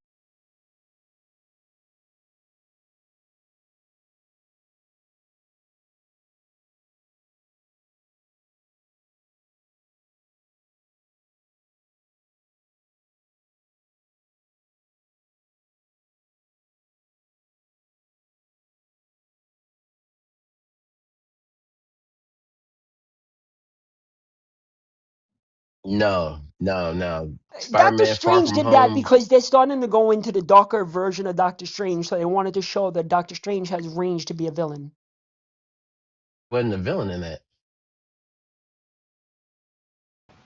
No, no, no. Doctor Spider-Man Far Strange From did that Home because they're starting to go into the darker version of Doctor Strange, so they wanted to show that Doctor Strange has range to be a villain. wasn't a villain in that.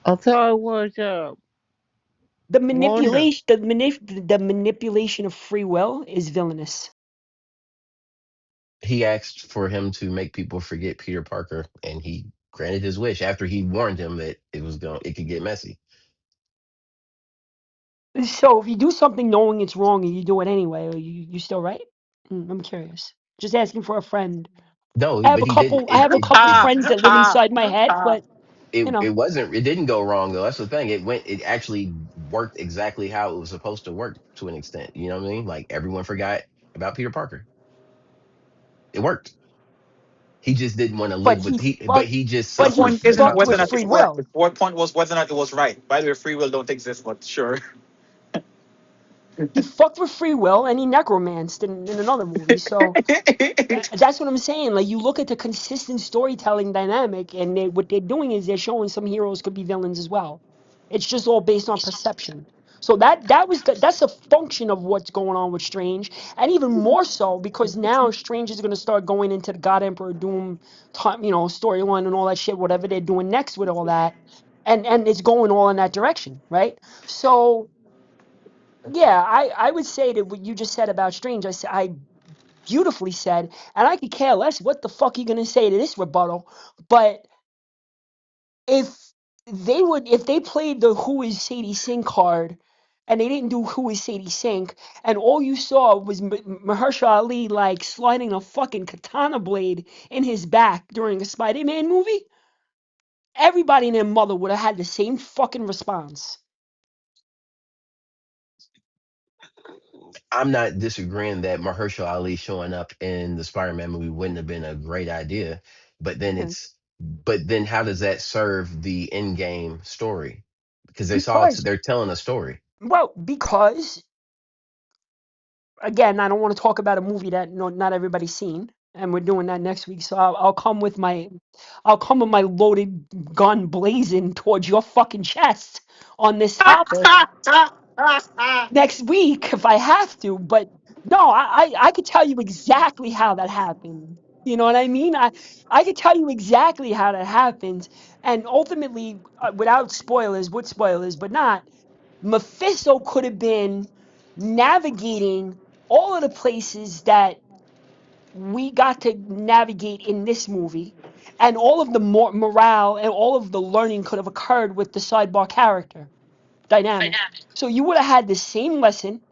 I thought it was The Wanda. manipulation, the manipulation of free will is villainous. He asked for him to make people forget Peter Parker, and he granted his wish after he warned him that it could get messy. So if you do something knowing it's wrong and you do it anyway, are you still right? I'm curious. Just asking for a friend. No, but he didn't. I have a couple friends that live inside my head, but you know. It didn't go wrong though. That's the thing. It actually worked exactly how it was supposed to work, to an extent. You know what I mean? Like, everyone forgot about Peter Parker. It worked. He just didn't want to But live with he he but fucked he just The but he suffered point the isn't fucked whether or with not free consequences. it worked. will. The core point was whether or not it was right. By the way, free will don't exist, but sure. He fucked with free will and he necromanced in another movie. So that's what I'm saying. Like, you look at the consistent storytelling dynamic, and what they're doing is they're showing some heroes could be villains as well. It's just all based on perception. So that's a function of what's going on with Strange, and even more so because now Strange is going to start going into the God Emperor Doom time, storyline and all that shit. Whatever they're doing next with all that, and it's going all in that direction, right? So yeah, I would say that what you just said about Strange, beautifully said, and I could care less what the fuck you gonna say to this rebuttal. But if if they played the Who is Sadie Sink card, and they didn't do Who is Sadie Sink, and all you saw was Mahershala Ali like sliding a fucking katana blade in his back during a Spider-Man movie, everybody and their mother would have had the same fucking response. I'm not disagreeing that Mahershala Ali showing up in the Spider-Man movie wouldn't have been a great idea, but then Mhm. it's but then how does that serve the end game story? Because Because, they're telling a story. well, because again, I don't want to talk about a movie that not everybody's seen, and we're doing that next week. So I'll come with my loaded gun blazing towards your fucking chest on this topic next week if I have to. But no, I could tell you exactly how that happened. You know what I mean? I could tell you exactly how that happens, and ultimately, without spoilers, with spoilers, but not. Mephisto could have been navigating all of the places that we got to navigate in this movie, and all of the morale and all of the learning could have occurred with the sidebar character dynamic. So you would have had the same lesson,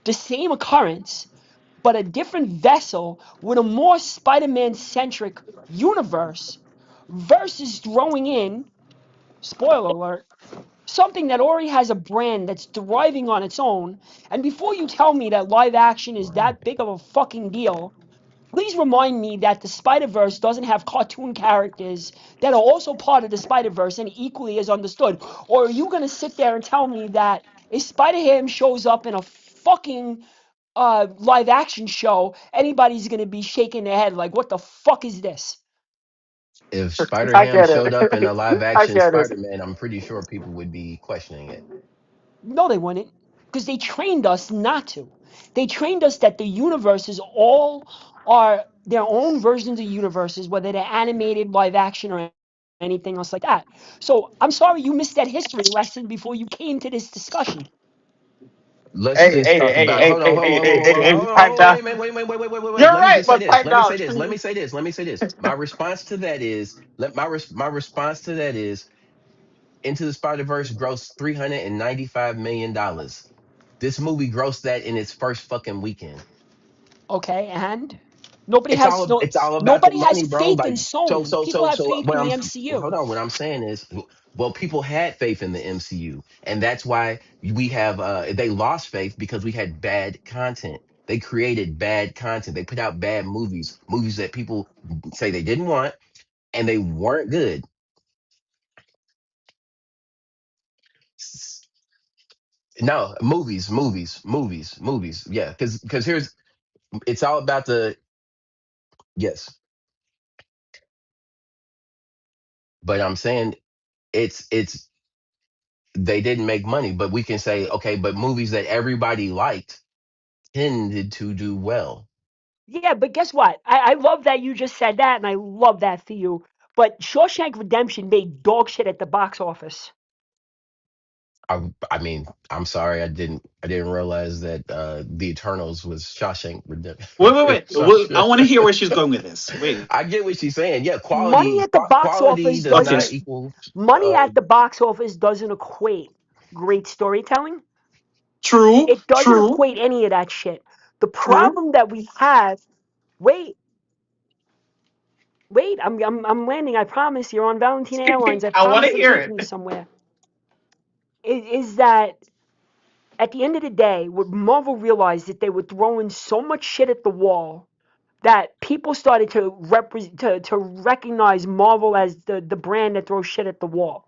the same occurrence, but a different vessel with a more Spider-Man centric universe versus throwing in, spoiler alert, something that already has a brand that's thriving on its own. And before you tell me that live action is that big of a fucking deal, please remind me that the Spider Verse doesn't have cartoon characters that are also part of the Spider Verse and equally as understood. Or are you gonna sit there and tell me that if Spider Ham shows up in a fucking live action show, anybody's gonna be shaking their head like, what the fuck is this? If I Spider-Ham get showed up in a it. live I action get it. Spider-Man, I'm pretty sure people would be questioning it. No, they wouldn't. Because they trained us not to. They trained us that the universes all are their own versions of universes, whether they're animated, live action, or anything else like that. So I'm sorry you missed that history lesson before you came to this discussion. Let's Hey, just hey, talk hey, about hey, hold on, hey, hold hey, on, hey, hold on, hey, hold on, hey, hold on, pipe hold on, down. wait. You're Let me right, just say but this. pipe Let me down. say this. Let me say this. Let me say this. My response to that is my response to that is Into the Spider-Verse grossed $395 million. This movie grossed that in its first fucking weekend. Okay, and nobody has no It's all about the nobody has money, bro. faith Like in Sony. People have so faith what in I'm the MCU. hold on, what I'm saying is well, people had faith in the MCU, and that's why we have they lost faith because we had bad content. They created bad content. They put out bad movies that people say they didn't want and they weren't good. S- No, movies. Yeah, because here's it's all about the yes, but I'm saying it's they didn't make money, but we can say, okay, but movies that everybody liked tended to do well. Yeah, but guess what? I love that you just said that, and I love that for you. But Shawshank Redemption made dog shit at the box office. I mean, I'm sorry, I didn't realize that The Eternals was Shawshank Redemption. Wait. I want to hear where she's going with this. Wait. I get what she's saying. Yeah, Money at the box quality office does Okay. not doesn't equal. money Uh, at the box office doesn't equate great storytelling. True. It doesn't True. equate any of that shit. The True. problem that we have, wait, wait, I'm landing. I promise you're on Valentina Airlines. I I want to promise I'm hear taking you it. somewhere. Is that at the end of the day, what Marvel realized that they were throwing so much shit at the wall that people started to to recognize Marvel as the brand that throws shit at the wall.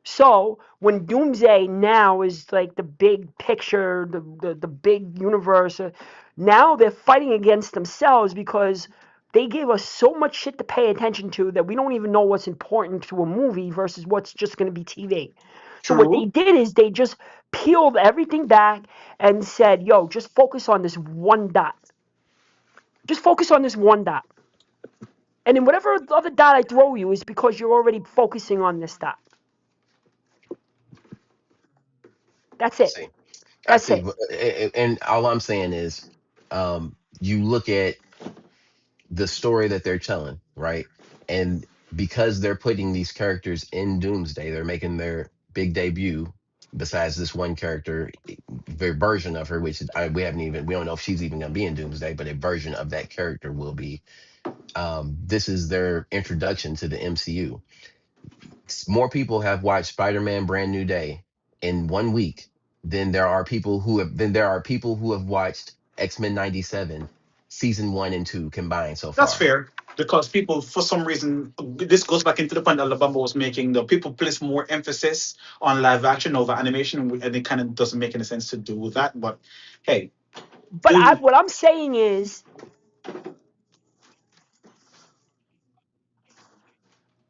So when Doomsday now is like the big picture, the big universe, now they're fighting against themselves because they gave us so much shit to pay attention to that we don't even know what's important to a movie versus what's just going to be TV. So what they True. did is they just peeled everything back and said, "Yo, just focus on this one dot. Just focus on this one dot." And then whatever other dot I throw you is because you're already focusing on this dot. That's I it. see, I That's see, it. and all I'm saying is, you look at the story that they're telling, right? And because they're putting these characters in Doomsday, they're making their big debut. Besides this one character, their version of her, which we don't know if she's even going to be in Doomsday, but a version of that character will be. This is their introduction to the MCU. More people have watched Spider-Man: Brand New Day in 1 week than there are people who have watched X-Men '97 season 1 and 2 combined so That's far. fair because people, for some reason, this goes back into the point that Labamba was making. The people place more emphasis on live action over animation, and it kind of doesn't make any sense to do that. But hey, But do what I'm saying is,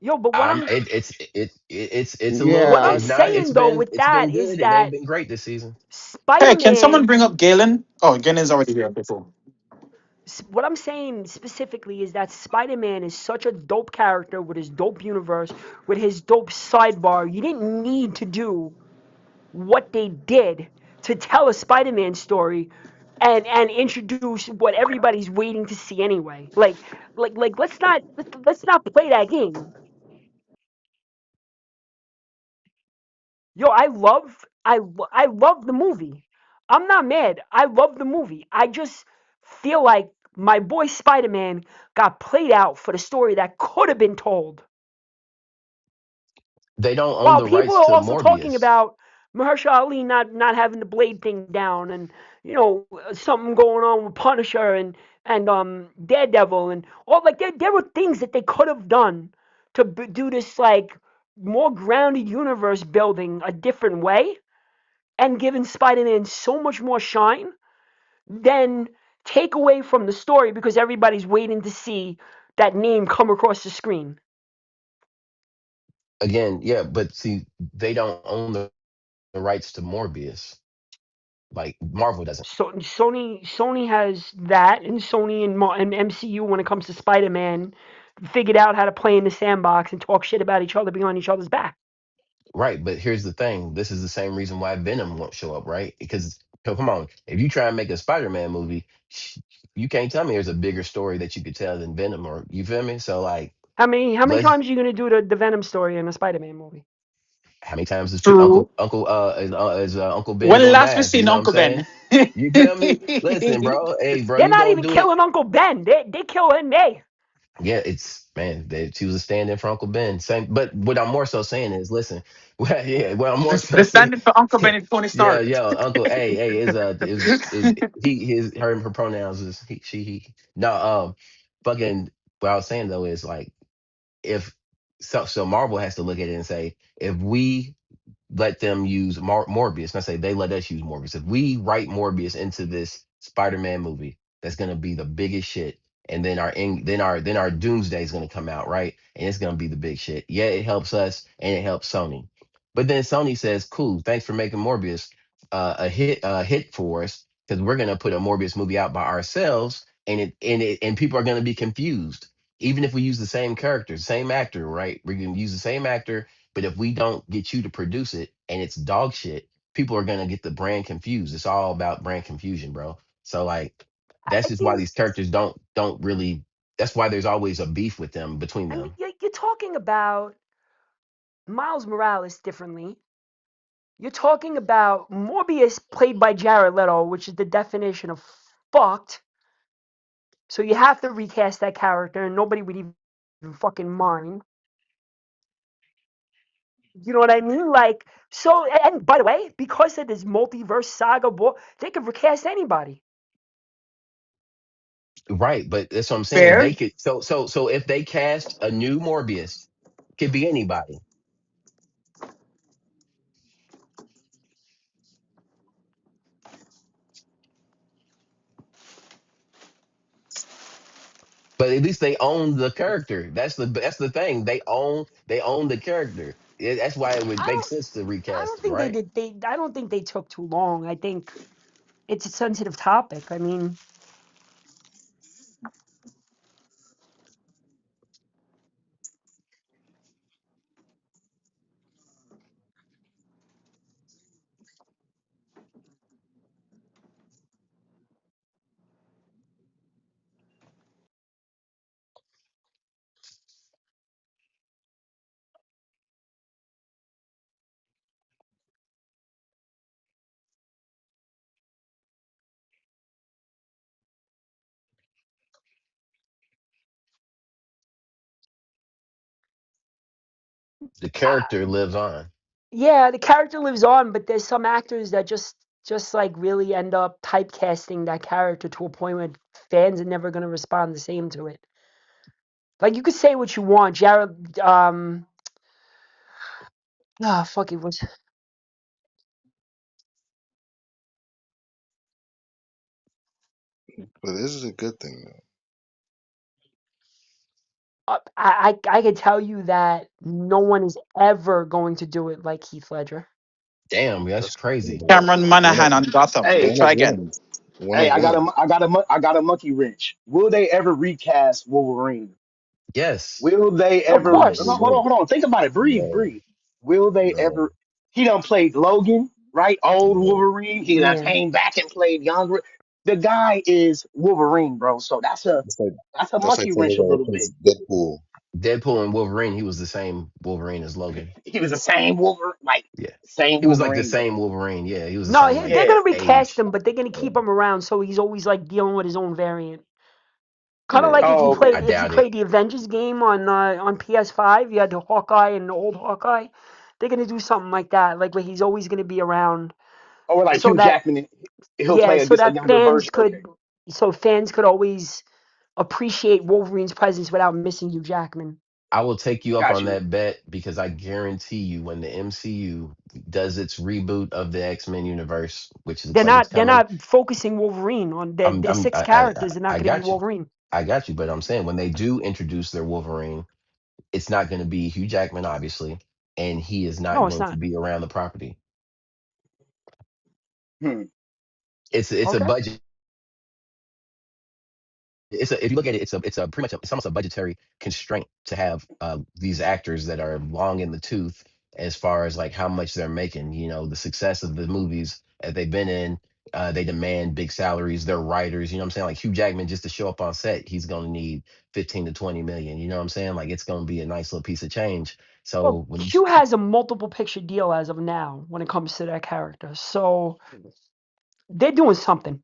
yo, but what I'm It's a little what I'm Yeah. it's not saying though with it's been that is good. It ain't that been great this season. hey, can someone Spider-Man, bring up Galen? Oh, Galen's already here before. what I'm saying specifically is that Spider-Man is such a dope character with his dope universe, with his dope sidebar. You didn't need to do what they did to tell a Spider-Man story and introduce what everybody's waiting to see anyway. Like let's not play that game. Yo, I love the movie. I'm not mad. I love the movie. I just feel like my boy Spider-Man got played out for the story that could have been told. They don't own While the people rights are to also talking Morbius. about Mahershala Ali not having the blade thing down, and something going on with Punisher and Daredevil and all, like there were things that they could have done to do this like more grounded universe building a different way and given Spider-Man so much more shine than take away from the story because everybody's waiting to see that name come across the screen. Again, yeah, but see, they don't own the rights to Morbius. Like Marvel doesn't. So Sony has that, and Sony and MCU when it comes to Spider-Man figured out how to play in the sandbox and talk shit about each other behind each other's back. Right, but here's the thing. This is the same reason why Venom won't show up, right? Because come on, if you try and make a Spider-Man movie, you can't tell me there's a bigger story that you could tell than Venom, or you feel me? So like, How many let's. times are you gonna do the Venom story in a Spider-Man movie? How many times is True. Uncle Ben When gonna last we die? You seen know what I'm Uncle Ben? saying? You feel me? Listen, bro. Hey, bro, They're you not gonna even do it? killing Uncle Ben. They kill him. Yeah, it's man. She was a stand-in for Uncle Ben. Same, but what I'm more so saying is, listen. Well, yeah. What I'm more so The saying, standing for Uncle Ben is Tony yeah, Stark. yeah. Uncle, hey, is he his her pronouns is he she he. No, fucking. What I was saying though is like if so Marvel has to look at it and say if we let them use Morbius. And I say they let us use Morbius. If we write Morbius into this Spider-Man movie, that's gonna be the biggest shit. And then our Doomsday is gonna come out, right? And it's gonna be the big shit. Yeah, it helps us and it helps Sony. But then Sony says, "Cool, thanks for making Morbius a hit for us because we're gonna put a Morbius movie out by ourselves, and people are gonna be confused. Even if we use the same character, same actor, right? We're gonna use the same actor, but if we don't get you to produce it and it's dog shit, people are gonna get the brand confused. It's all about brand confusion, bro. So like that's I just why think. these characters don't really that's why there's always a beef with them between I mean, them. you're talking about Miles Morales differently. You're talking about Morbius played by Jared Leto, which is the definition of fucked. So you have to recast that character, and nobody would even fucking mind. You know what I mean? Like, so, and by the way, because of this multiverse saga, they could recast anybody. Right, but that's what I'm saying. Fair. They could so if they cast a new Morbius, could be anybody. But at least they own the character. That's the thing. They own the character. That's why it would I make don't, sense to I recast don't them, think they right? did. I don't think they took too long. I think it's a sensitive topic. I mean, The I, character lives on. yeah, the character lives on, but there's some actors that just like really end up typecasting that character to a point where fans are never gonna respond the same to it. Like you could say what you want, Jared. Fuck it was. But this is a good thing though. I can tell you that no one is ever going to do it like Heath Ledger. Damn, that's That's true, crazy. but Cameron one of Monaghan on Gotham. Hey, Try one of again. them, one hey, of them. I got a monkey wrench. Will they ever recast Wolverine? Yes. Will they Of ever? course. No, No, hold on. Think about it. Breathe, no, breathe. Will they no. ever? He done played Logan, right? Old No. Wolverine. He done Yeah. came back and played younger. The guy is Wolverine, bro. So that's a That's like monkey saying wrench they a gotta little bit. replace Deadpool. Deadpool and Wolverine, he was the same Wolverine as Logan. He was the same Wolverine, like Yeah. same He was like the Wolverine, bro. same Wolverine. Yeah, he was the No, same like they're Yeah, gonna recast age. him, but they're gonna keep him around, so he's always like dealing with his own variant. Kind of Yeah. like oh, I okay. if you doubt it. played the Avengers game on PS5, you had the Hawkeye and the old Hawkeye. They're gonna do something like that, like where he's always gonna be around, Or like so Hugh that Jackman, he'll yeah, play so against a that younger version. Okay. fans could always appreciate Wolverine's presence without missing Hugh Jackman. I will take you up Got on you. that bet because I guarantee you when the MCU does its reboot of the X-Men universe, which looks like it's They're coming, not focusing Wolverine on their six characters. They're not I gonna be got you. Wolverine. I got you, but I'm saying when they do introduce their Wolverine, it's not going to be Hugh Jackman, obviously, and he is not No, it's going to not. be around the property. Hmm. It's a Okay. budget. It's a if you look at it, it's a pretty much it's almost a budgetary constraint to have these actors that are long in the tooth as far as like how much they're making. You know, the success of the movies that they've been in, they demand big salaries. They're writers. You know what I'm saying? Like Hugh Jackman, just to show up on set, he's going to need 15 to 20 million. You know what I'm saying? Like it's going to be a nice little piece of change. Well, So when you Hugh has a multiple picture deal as of now when it comes to that character. So they're doing something,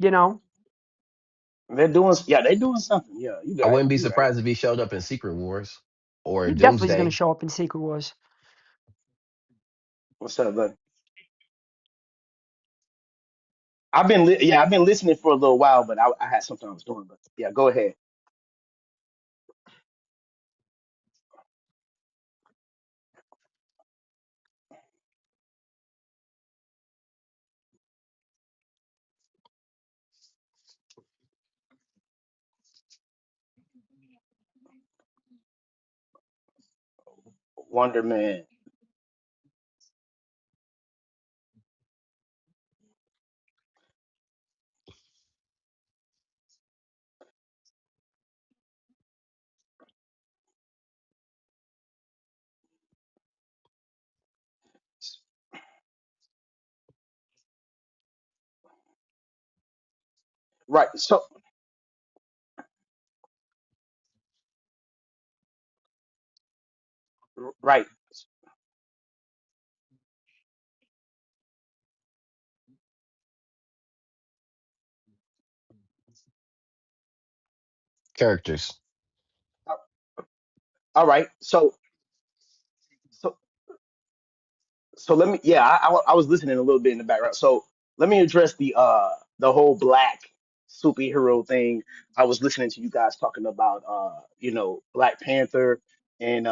you know? They're doing something. Yeah, you I right. wouldn't be You right. surprised if he showed up in Secret Wars or He definitely is going to Doomsday. show up in Secret Wars. What's up, bud? I've been listening for a little while, but I had something I was doing. But yeah, go ahead. Wonder Man. Right. So right. Characters. All right. So so let me I was listening a little bit in the background, so let me address the whole black superhero thing. I was listening to you guys talking about Black Panther, and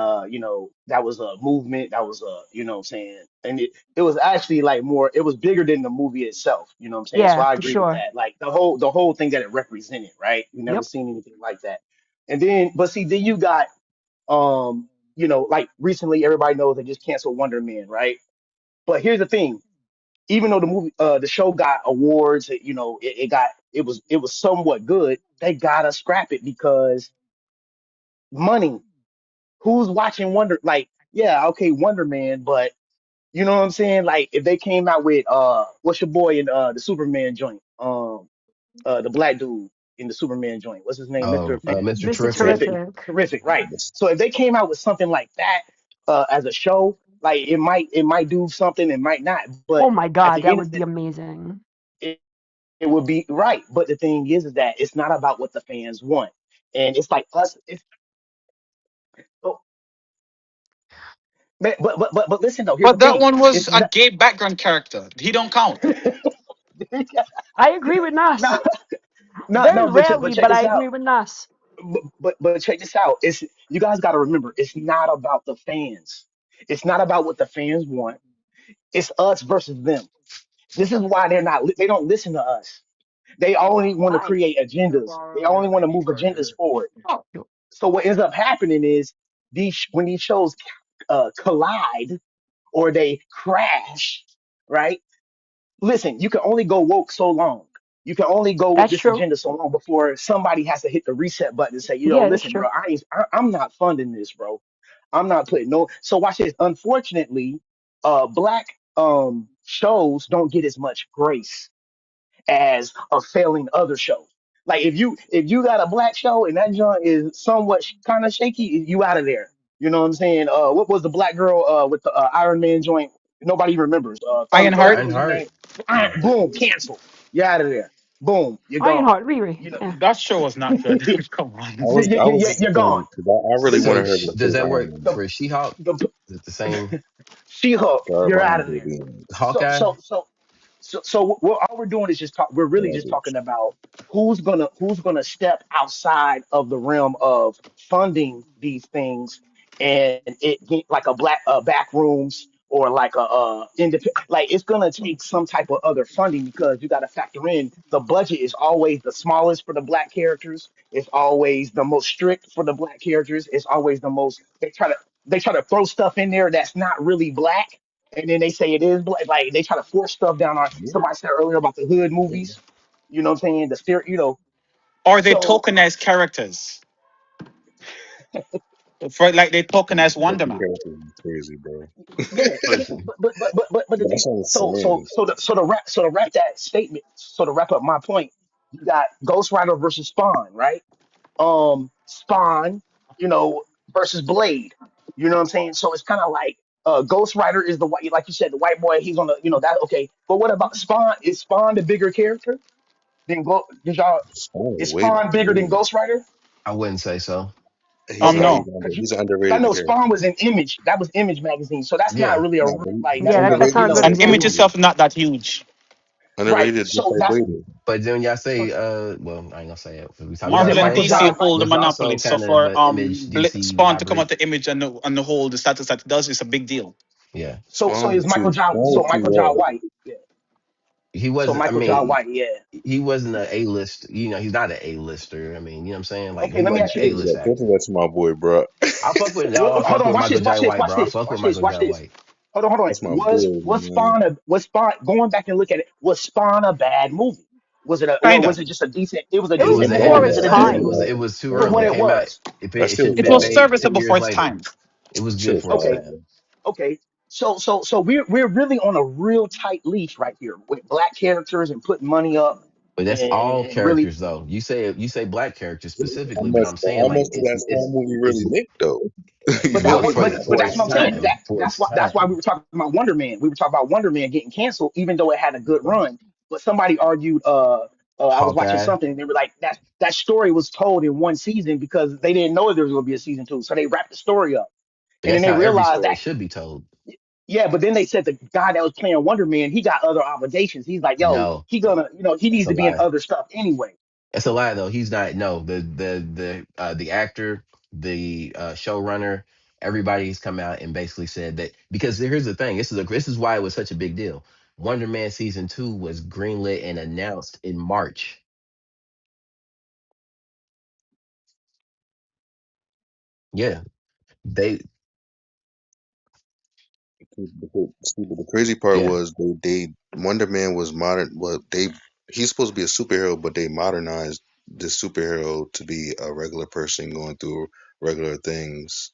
that was a movement, that was a, what I'm saying, and it was actually like more, it was bigger than the movie itself, you know what I'm saying. So Yeah, I for agree with sure. that, like the whole thing that it represented, right? We never Yep. seen anything like that. And then but see, then you got like recently everybody knows they just canceled Wonder Man, right? But here's the thing: even though the show got awards, it was somewhat good. They gotta scrap it because money. Who's watching Wonder? Like, yeah, okay, Wonder Man, but you know what I'm saying? Like, if they came out with what's your boy in the Superman joint? The black dude in the Superman joint. What's his name? Mister Mr. Mr. Terrific. Terrific, Terrific. terrific, right? So if they came out with something like that as a show, like it might do something, it might not. Oh But my at God, the that end of would be the amazing. it, it would be right. But the thing is that it's not about what the fans want, and it's like us. But listen though, here's the But that thing. one was It's a not gay background character. He don't count. I agree with no Nas. no, Very but rarely, check but I this out. agree with Nas. But check this out. It's you guys got to remember. It's not about the fans. It's not about what the fans want. It's us versus them. This is why they're not. They don't listen to us. They only want to Why? create agendas. They only want to move agendas forward. So what ends up happening is these when these shows collide or they crash, right? Listen, you can only go woke so long. You can only go with That's this true. agenda so long before somebody has to hit the reset button and say, Yeah, that's listen, bro, true. I'm not funding this, bro. I'm not putting no. So watch this. Unfortunately, black shows don't get as much grace as a failing other show. Like if you got a black show and that joint is somewhat kind of shaky, you out of there. You know what I'm saying? What was the black girl with the Iron Man joint? Nobody remembers. Ironheart. What was her Ironheart. name? Yeah. Boom, cancel. You're out of there. Boom, you're gone. Ironheart, Riri. You know, Yeah. That show was not good. Come I on. was you're gone. disappointed because I really The wanted So her to does face that Iron work Man. the for She-Hulk? the Is it the same She-Hulk, Sorry you're about out him of there. being So Hawkeye? so so so what all we're doing is just talk. We're really just garbage. talking about who's gonna step outside of the realm of funding these things and it get like a black back rooms or like a independent. Like it's gonna take some type of other funding because you got to factor in the budget is always the smallest for the black characters. It's always the most strict for the black characters. It's always the most. They try to throw stuff in there that's not really black and then they say it is black. Like they try to force stuff down our. Yeah, Somebody said earlier about the hood movies. You know what I'm saying? The spirit. Or they So tokenize characters. For like they tokenize Wonder Loki Man. character is crazy, bro. yeah, Listen, but the But thing. that's what I'm So saying. to wrap that statement. So to wrap up my point, you got Ghost Rider versus Spawn, right? Spawn, versus Blade. You know what I'm saying? So it's kind of like Ghost Rider is the white, like you said, the white boy. He's on the, that okay. But what about Spawn? Is Spawn the bigger character than Go? Did y'all? Spawn is Is way Spawn bigger than bigger. Ghost Rider? I wouldn't say so. Okay, No. because He's an I underrated know character. Spawn was in Image. That was Image magazine, so that's not Yeah. really a Nah, but like he's that's Yeah, not that's a not underrated a just good And like image example. Blade. itself not that huge. right. Underrated just So like that's Blade. But then y'all so say, well, I ain't gonna say it. We talking is about it Marvel and Michael Blade. DC John? hold the There's also monopoly. So kind of for a Image DC Spawn to come out hybrid. the image and the whole the status that it does is a big deal. Yeah. So is Michael John? Spawn So was too Michael John raw. White? Yeah. He So wasn't, I Michael John mean, White? Yeah. he wasn't a A-list, he's not an A-lister. I mean, you know what I'm saying? Like, Okay. he Let me wasn't ask an you Don't do this. A-list that. Don't do actor. that to my boy, bro. I fuck with, no, I Hold fuck on. with Watch Michael this. J. Watch this. White, Watch bro. I this. fuck with Watch this. Michael Watch J. this. White. Hold on. That's my Was boy, was man. Spawn a was Spawn going back and look at it? Was Spawn a bad movie? Was it a or was Kinda. it just a decent? It was a It It was was decent ahead movie. before of Was its it a its time. decent It time. was, movie it was too for early. what It it came out. was? It That shit should have was It been was fire. made serviceable 10 for years its later. time. It was Shit good was for its Okay. fire. time. Okay. So we're really on a real tight leash right here with black characters and putting money up But and, that's and, all and really. characters, though. You say black characters How specifically, but much? I'm saying How like much did that Spawn movie it's really make though? But You that well was know, for but for that's its what I'm saying. time. For its That's why we time. were talking about Wonder Man. We were talking about Wonder Man getting canceled, even though it had a good run. But somebody argued. I was watching Hawkeye. something and they were like that story was told in one season because they didn't know there was going to be a season two, so they wrapped the story up. But And then that's they how every realized story that should be told. yeah, but then they said the guy that was playing Wonder Man, he got other obligations. He's like, yo, No, he that's needs a to be in lie. other stuff anyway. That's a lie though. He's not. No, the actor, the showrunner, everybody's come out and basically said that because here's the thing. This is why it was such a big deal. Wonder Man season 2 was greenlit and announced in March. Yeah, they but the crazy part yeah. was they Wonder Man was modern. Well, he's supposed to be a superhero, but they modernized this superhero to be a regular person going through regular things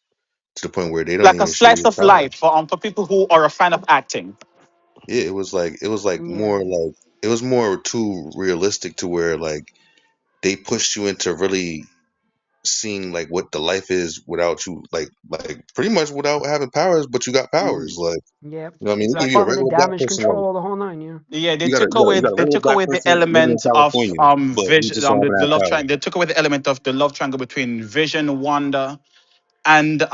to the point where they don't Like a even show slice his of power. life for people who are a fan of acting. Yeah, it was like Yeah. more like it was more too realistic to where like they pushed you into really seeing like what the life is without you like pretty much without having powers, but you got powers. Mm. like Yep. you know what I mean, you can be a Permanent regular black damage person. Like control, the whole nine. Yeah. Yeah, they you got a took you got, away you got a they regular took black away the person living in element of California, but he vision just so happen to the have love powers. triangle. They took away the element of the love triangle between Vision, Wanda, and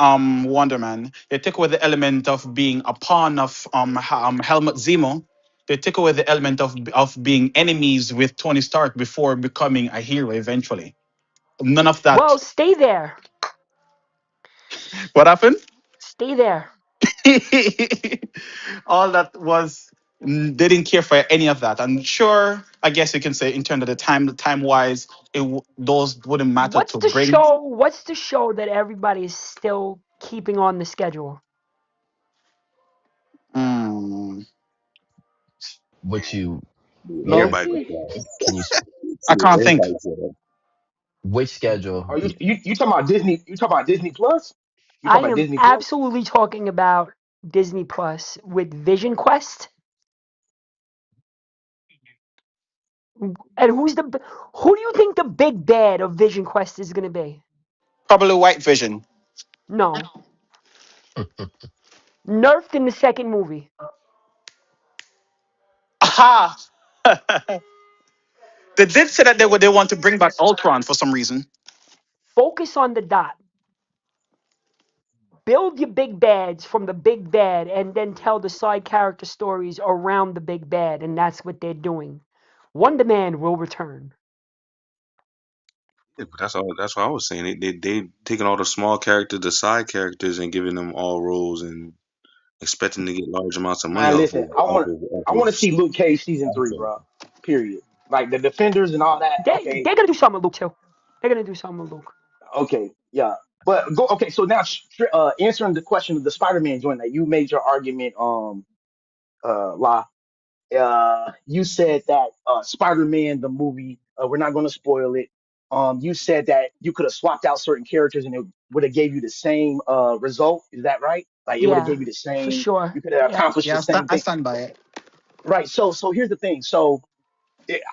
Wonder Man. They take away the element of being a pawn of Helmut Zemo. They take away the element of being enemies with Tony Stark before becoming a hero eventually. None of that. Well, stay there. What happened? Stay there. All that was they didn't care for any of that. And sure, I guess you can say in terms of the time wise, those wouldn't matter What's to the bring. show? What's the show that everybody is still keeping on the schedule? Mm, What you, yeah, Everybody Loki? was can you, I shit. can't think. Everybody said that. which schedule? Are you talking about Disney? You talking about Disney Plus? You I talking about am Disney Plus? absolutely talking about Disney Plus with Vision Quest. And who do you think the big bad of Vision Quest is going to be? Probably White Vision. No, nerfed in the second movie. Aha! They did say that they want to bring back Ultron for some reason. Focus on the dot. Build your big bads from the big bad and then tell the side character stories around the big bad, and that's what they're doing. Wonder Man will return. Yeah, but that's all. That's what I was saying. They taking all the small characters, the side characters, and giving them all roles and expecting to get large amounts of money Man, listen, I off want of to see Luke Cage season 3, content. bro. Period. Like the Defenders and all that. They're Okay, going to do something with Luke, too. They're going to do something with Luke. okay, yeah. But go okay. So now, answering the question of the Spider-Man joint that you made your argument, La. You said that Spider-Man the movie. We're not going to spoil it. You said that you could have swapped out certain characters and it would have gave you the same result. Is that right? Like it would have Yeah, gave you the for same. sure. You could have Yeah. accomplished the Yeah, same I thing. stand by it. Right. So here's the thing. So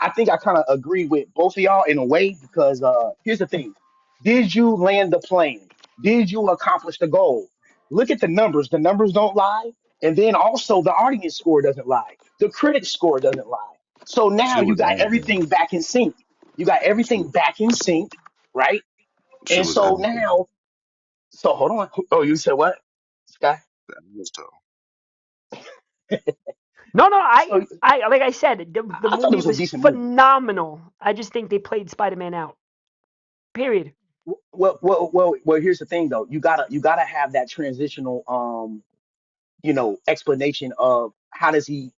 I think I kind of agree with both of y'all in a way because here's the thing: did you land the plane? Did you accomplish the goal? Look at the numbers. The numbers don't lie, and then also the audience score doesn't lie. The critic score doesn't lie. So now Shit you was got average. everything back in sync. You got everything Shit, back in sync, right? shit And was so average. now, so hold on. Oh, you said what, Sky? That was tough. No, no, So like I said, the I thought it movie was a was decent movie. phenomenal. I just think they played Spider Man out. Period. Well. Here's the thing, though. You gotta have that transitional explanation of how does he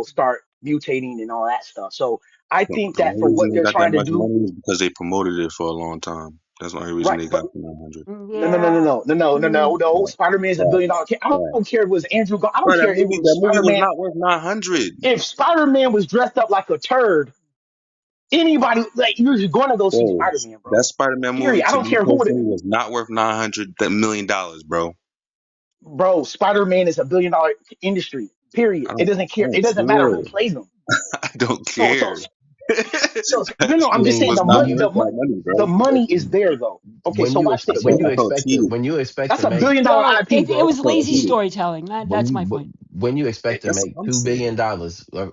start mutating and all that stuff. So I think The that only for reason what they they're got that trying to much do, money is because they promoted it for a long time. That's the only reason right? they But got the 900. no, no, no, no, Yeah. no, no, no, no, no, Mm, no. Right, Spider-Man's a right, billion dollar. I right. don't care if it was Andrew. I don't Bro, care if it that was movie was Spider-Man. not worth 900. If Spider-Man was dressed up like a turd, anybody like you're just going to go see Bro, Spider-Man, that bro. Spider-Man movie, Period. I to don't me care who it is. personally, was not worth $900 million, bro. Bro, Spider-Man is a billion dollar industry. Period. It doesn't I care. don't It doesn't matter who care. plays him. I don't So so care. no, That no, I I'm shit just saying mean, was the not when money you worth that money, the bro. money is there though. Okay, when so you watch expect this. when When you I the felt expect to cheated. when you expect that's to a make billion dollar no, IP, it bro. was I felt lazy cheated. storytelling. when That's you my point. when you expect to That's make what I'm saying. $2 billion,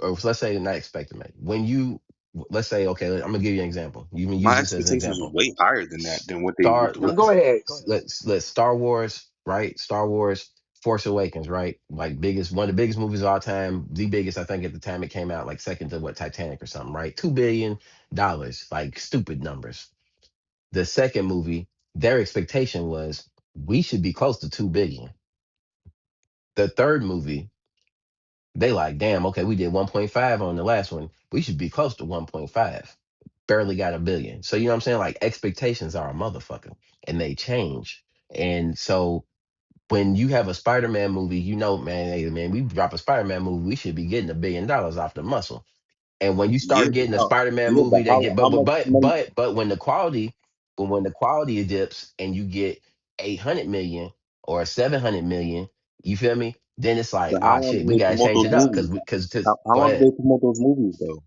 or let's say not expect to make, when you, let's say, okay, I'm gonna give you an example. You can use My this as an expectations was example. way higher than that, than what they Star Now what go ahead. Go ahead. let's Star Wars, right? Star Wars Force Awakens, right? Like biggest, one of the biggest movies of all time, the biggest I think at the time it came out, like second to what, Titanic or something, right? $2 billion, like stupid numbers. The second movie, their expectation was we should be close to 2 billion. The third movie, they like, damn, okay, we did 1.5 on the last one. We should be close to 1.5. Barely got a billion. So you know what I'm saying? Like expectations are a motherfucker and they change. And so when you have a Spider-Man movie, you know, man, hey man, we drop a Spider-Man movie, we should be getting $1 billion off the muscle. And when you yeah, start getting a Spider-Man yeah, but movie that how get, how much money? but when the quality, but when the quality dips and you get 800 million or 700 million, you feel me? Then it's like, But how ah long shit, did we they gotta promote change those it up movies? because How go long did ahead. they promote those movies though?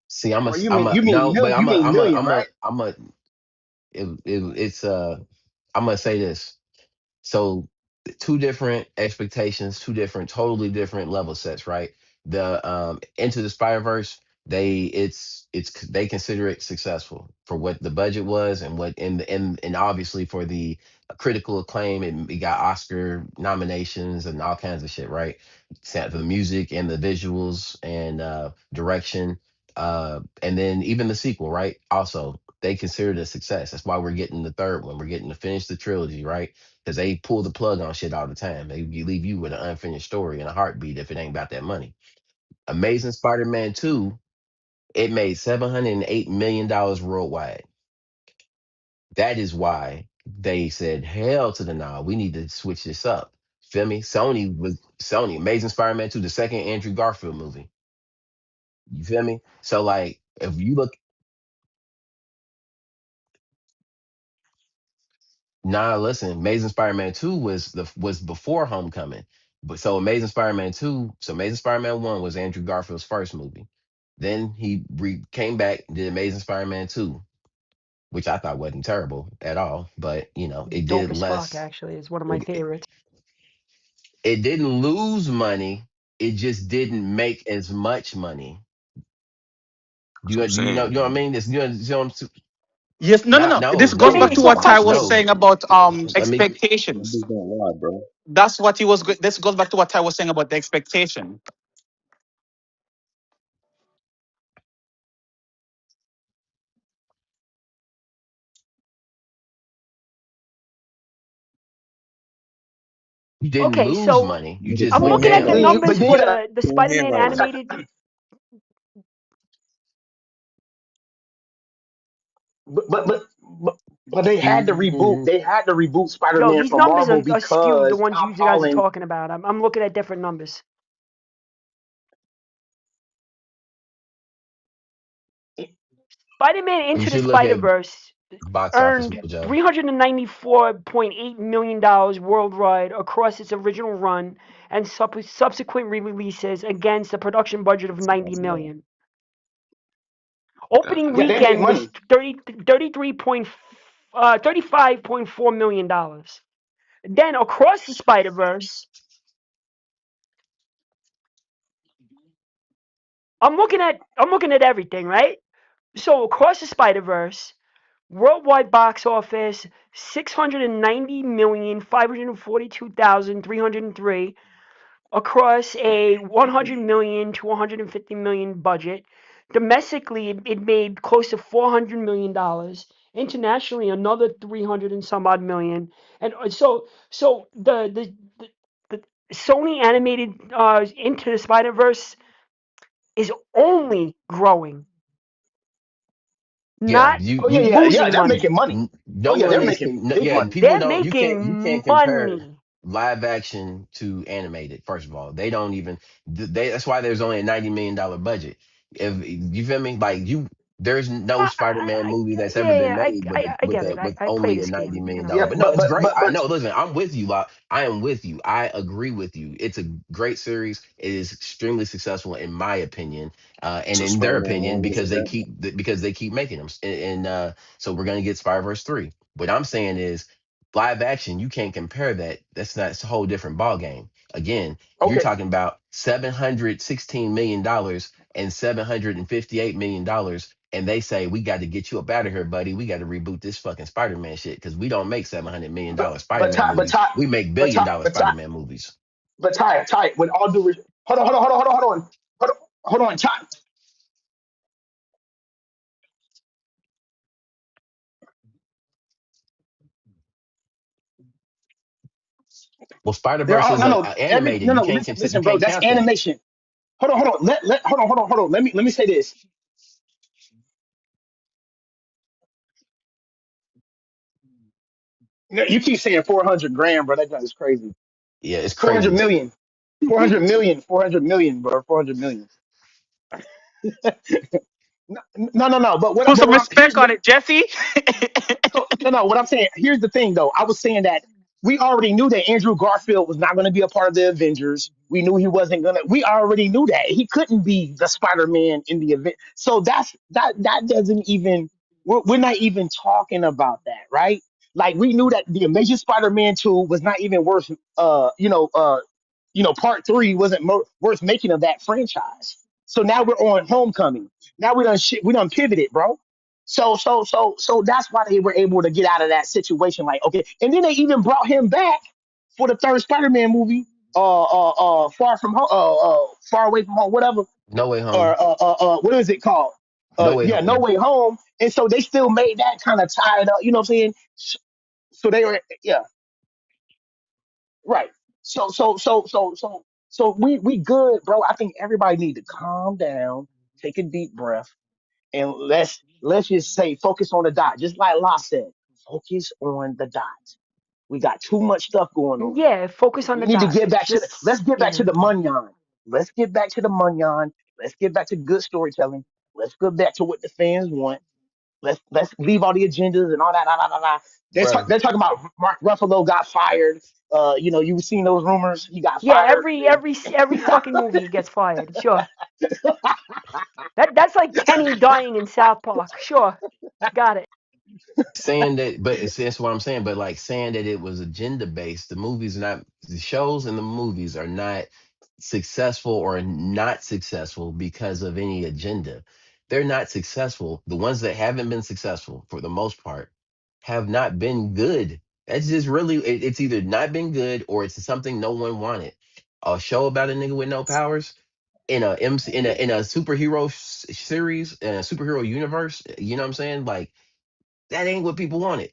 See, Or I'm a you mean no, but million? You mean million, right? it's I'm gonna say this. So two different expectations, two different, totally different level sets, right? The Into the Spider Verse, they consider it successful for what the budget was and what and obviously for the critical acclaim. It got Oscar nominations and all kinds of shit, right? For the music and the visuals and direction, and then even the sequel, right? Also, they consider it a success. That's why we're getting the third one. We're getting to finish the trilogy, right? Because they pull the plug on shit all the time. They leave you with an unfinished story and a heartbeat if it ain't about that money. Amazing Spider-Man 2, it made $708 million worldwide. That is why they said, hell to the nah, we need to switch this up. Feel me? Sony, Amazing Spider-Man 2, the second Andrew Garfield movie. You feel me? So like if you look Nah, listen, Amazing Spider-Man 2 was before Homecoming. But so Amazing Spider-Man 2, so Amazing Spider-Man 1 was Andrew Garfield's first movie. Then came back and did Amazing Spider-Man 2, which I thought wasn't terrible at all, but it Dope did as fuck, less. actually. It's one of my It, it, favorites. it didn't lose money, it just didn't make as much money. That's what I'm You know what I saying. mean? Yes, no, no, Not no. no, This goes Let me back no, ask to you a what I was question. no. saying about Let me expectations. Numbers don't lie, bro. That's what he was. This goes back to what I was saying about the expectation. You didn't Okay, lose so money. You Nigga just I'm went looking at the ham. numbers But then for you gotta. the Came here Spider-Man like animated. But they had to reboot. They had to reboot Yo, Spider-Man these from numbers Marvel are skewed. The because ones Tom you guys are Holland. talking about. I'm looking at different numbers. Spider-Man You Into the should look at Spider-Verse box office, earned Mojo. $394.8 million worldwide across its original run and subsequent re-releases against a production budget of 90 that's low. million. That's Opening Yeah, low. they made weekend was money. 35.4 million dollars. Then across the Spider-Verse, I'm looking at everything, right? So across the Spider-Verse, worldwide box office 690,542,303 across a 100 million to 150 million budget. Domestically, it made close to 400 million dollars. Internationally, another 300 and some odd million. And so the Sony animated Into the Spider Verse is only growing, Yeah, not Oh yeah, yeah. losing They're money. making money. Oh no yeah, one they're is. making No, big yeah, money. people They're don't. You making can't compare money. live action to animated. First of all, they don't even. That's why there's only a $90 million budget. If you feel me, like there's no Spider-Man movie that's ever Yeah, been yeah, made I get it. with I play only a this ninety game, you million know. dollar. Yeah, But no, it's great. I but know. Listen, I'm with you, Lot. I am with you. I agree with you. It's a great series. It is extremely successful in my opinion, and So in their Spider-Man opinion One because wasn't they bad. keep making them. And so we're gonna get Spider-Verse 3. What I'm saying is live action, you can't compare that. It's a whole different ball game. Again, you're okay. talking about $716 million and $758 million, and they say we got to get you up out of here, buddy. We got to reboot this fucking Spider-Man shit because we don't make $700 million But Spider-Man Ty, movies. We make but Ty, $1 billion but Ty, Spider-Man movies. but Ty. With all due respect, hold on, Ty. Well, Spider They're Verse all is no. Every animated. no You no. can't you Listen, bro. can't That's count that. animation. Hold on. Hold on. Let me say this. No, you keep saying 400 grand, bro. That is crazy. Yeah, it's 400 crazy. million. 400 million. 400 million, bro. 400 million. No, no. Put But some what I'm respect here's on what it, Jesse. so no. What I'm saying here's the thing though. I was saying that we already knew that Andrew Garfield was not going to be a part of the Avengers. We knew he wasn't gonna. We already knew that he couldn't be the Spider-Man in the event. So that doesn't even. We're not even talking about that, right? Like we knew that the Amazing Spider-Man 2 was not even worth part three wasn't worth making of that franchise. So now we're on Homecoming. Now we done pivoted, bro. So that's why they were able to get out of that situation. Like, okay, and then they even brought him back for the third Spider-Man movie. Far from home, far away from home, whatever, No way or home. what is it called? No way Yeah, No home. Way Home. And so they still made that kind of tied up. You know what I'm saying? So they were, yeah. Right. So we good, bro. I think everybody need to calm down, take a deep breath, and let's just say focus on the dot. Just like La said, focus on the dot. We got too much stuff going on. Yeah, focus on We the need to dot. get back to let's Just get back to yeah. the munyon. Let's get back to the munyon. Let's get back to good storytelling. Let's get back to what the fans want. Let's leave all the agendas and all that. Nah, nah, nah, nah. Bruh. They're talking about Mark Ruffalo got fired. You've seen those rumors. He got Yeah, fired. every fucking movie he gets fired. Sure. That's like Kenny dying in South Park. Sure. Got it. Saying that, but it's that's what I'm saying. But like saying that it was agenda based, the movies are not, the shows and the movies are not successful or not successful because of any agenda. They're not successful. The ones that haven't been successful, for the most part, have not been good. That's just really, it's either not been good or it's something no one wanted. A show about a nigga with no powers in a MC in a superhero series in a superhero universe. You know what I'm saying? Like that ain't what people wanted.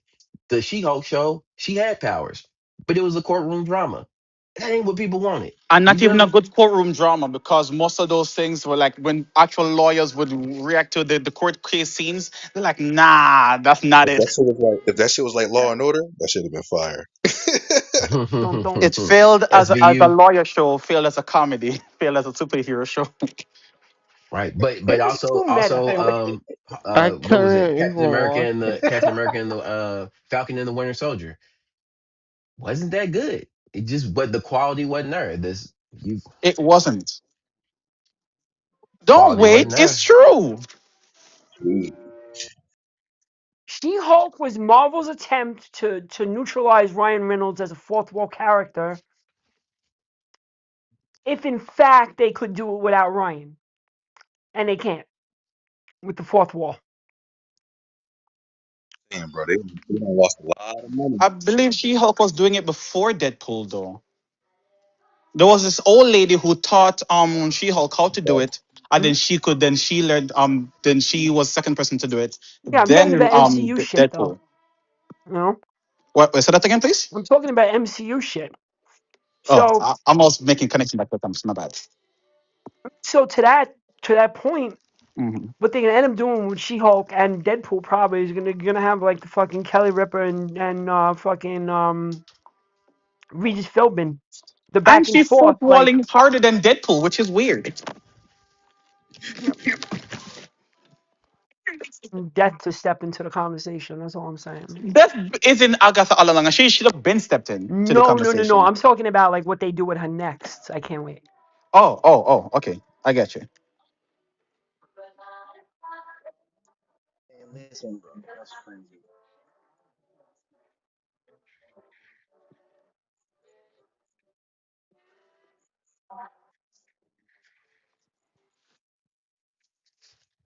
The She-Hulk show, she had powers, but it was a courtroom drama. That ain't what people wanted. And You not feel even a me? good courtroom drama because most of those things were like when actual lawyers would react to the court case scenes, they're like, nah, that's not If that it. shit was like if that shit was like Law and Order, that should have been fire. Don't It failed as a SVU, lawyer show, failed as a comedy, failed as a superhero show. right? But It's also too meta. I what was it? couldn't even watch it. Captain America and the Falcon and the Winter Soldier wasn't that good. It just, but the quality wasn't there. This you It wasn't. Don't quality wasn't wait, it's there. true. She-Hulk was Marvel's attempt to neutralize Ryan Reynolds as a fourth wall character, if in fact they could do it without Ryan. And they can't with the fourth wall. Damn, bro, they done lost a lot of money. I believe She-Hulk was doing it before Deadpool, though. There was this old lady who taught She-Hulk how to do it, and Hmm? then she learned then she was second person to do it. Yeah, I'm talking Then about MCU shit though. Deadpool. You know? What say that again, please? I'm talking about MCU shit. Oh, So I'm also making connection back to them. My bad. so to that point, Hmm. what they're gonna end up doing with She-Hulk and Deadpool probably is gonna have like the fucking Kelly Ripper and fucking Regis Philbin, the And back and she's forth like footballing harder than Deadpool, which is weird. death to step into the conversation. That's all I'm saying. That isn't Agatha all along. She should have been stepped in to the No. conversation. I'm talking about like what they do with her next. I can't wait. Oh. Okay, I get you. Man, listen, bro, that's crazy.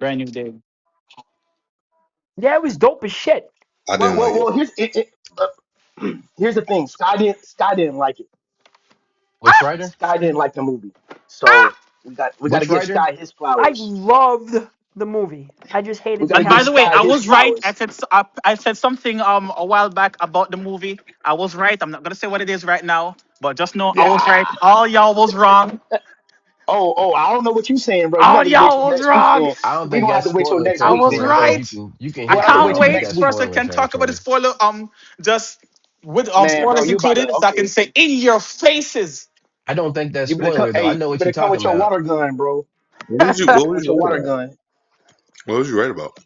Brand new day. Yeah, it was dope as shit. I didn't like it. Well. Here's the thing. Sky didn't like it. Which writer? Sky didn't like the movie. So we got to Which give writer? Sky his I flowers. loved the movie. I just We hated got the to And give by the character. way, Sky I his was right. flowers. I said something a while back about the movie. I was right. I'm not gonna say what it is right now, but just know I Yeah. was right. All y'all was wrong. Oh, I don't know what you saying, bro. You All got to wait till y'all was next week wrong. then. I don't We think gonna have that's to wait till spoiler next I week was then, territory because bro. right. you can I We'll hit have to that can't wait till wrong, but wait next that's for week. us to spoiler can talk about the territory. spoiler. Just with Man, bro, spoilers you about to included, so I can okay. say in your faces. I don't think that's spoiler though. I Hey, know you what you're better come talking with your about. water gun, bro. What was You better you come with your water looking at? gun. What was you right about?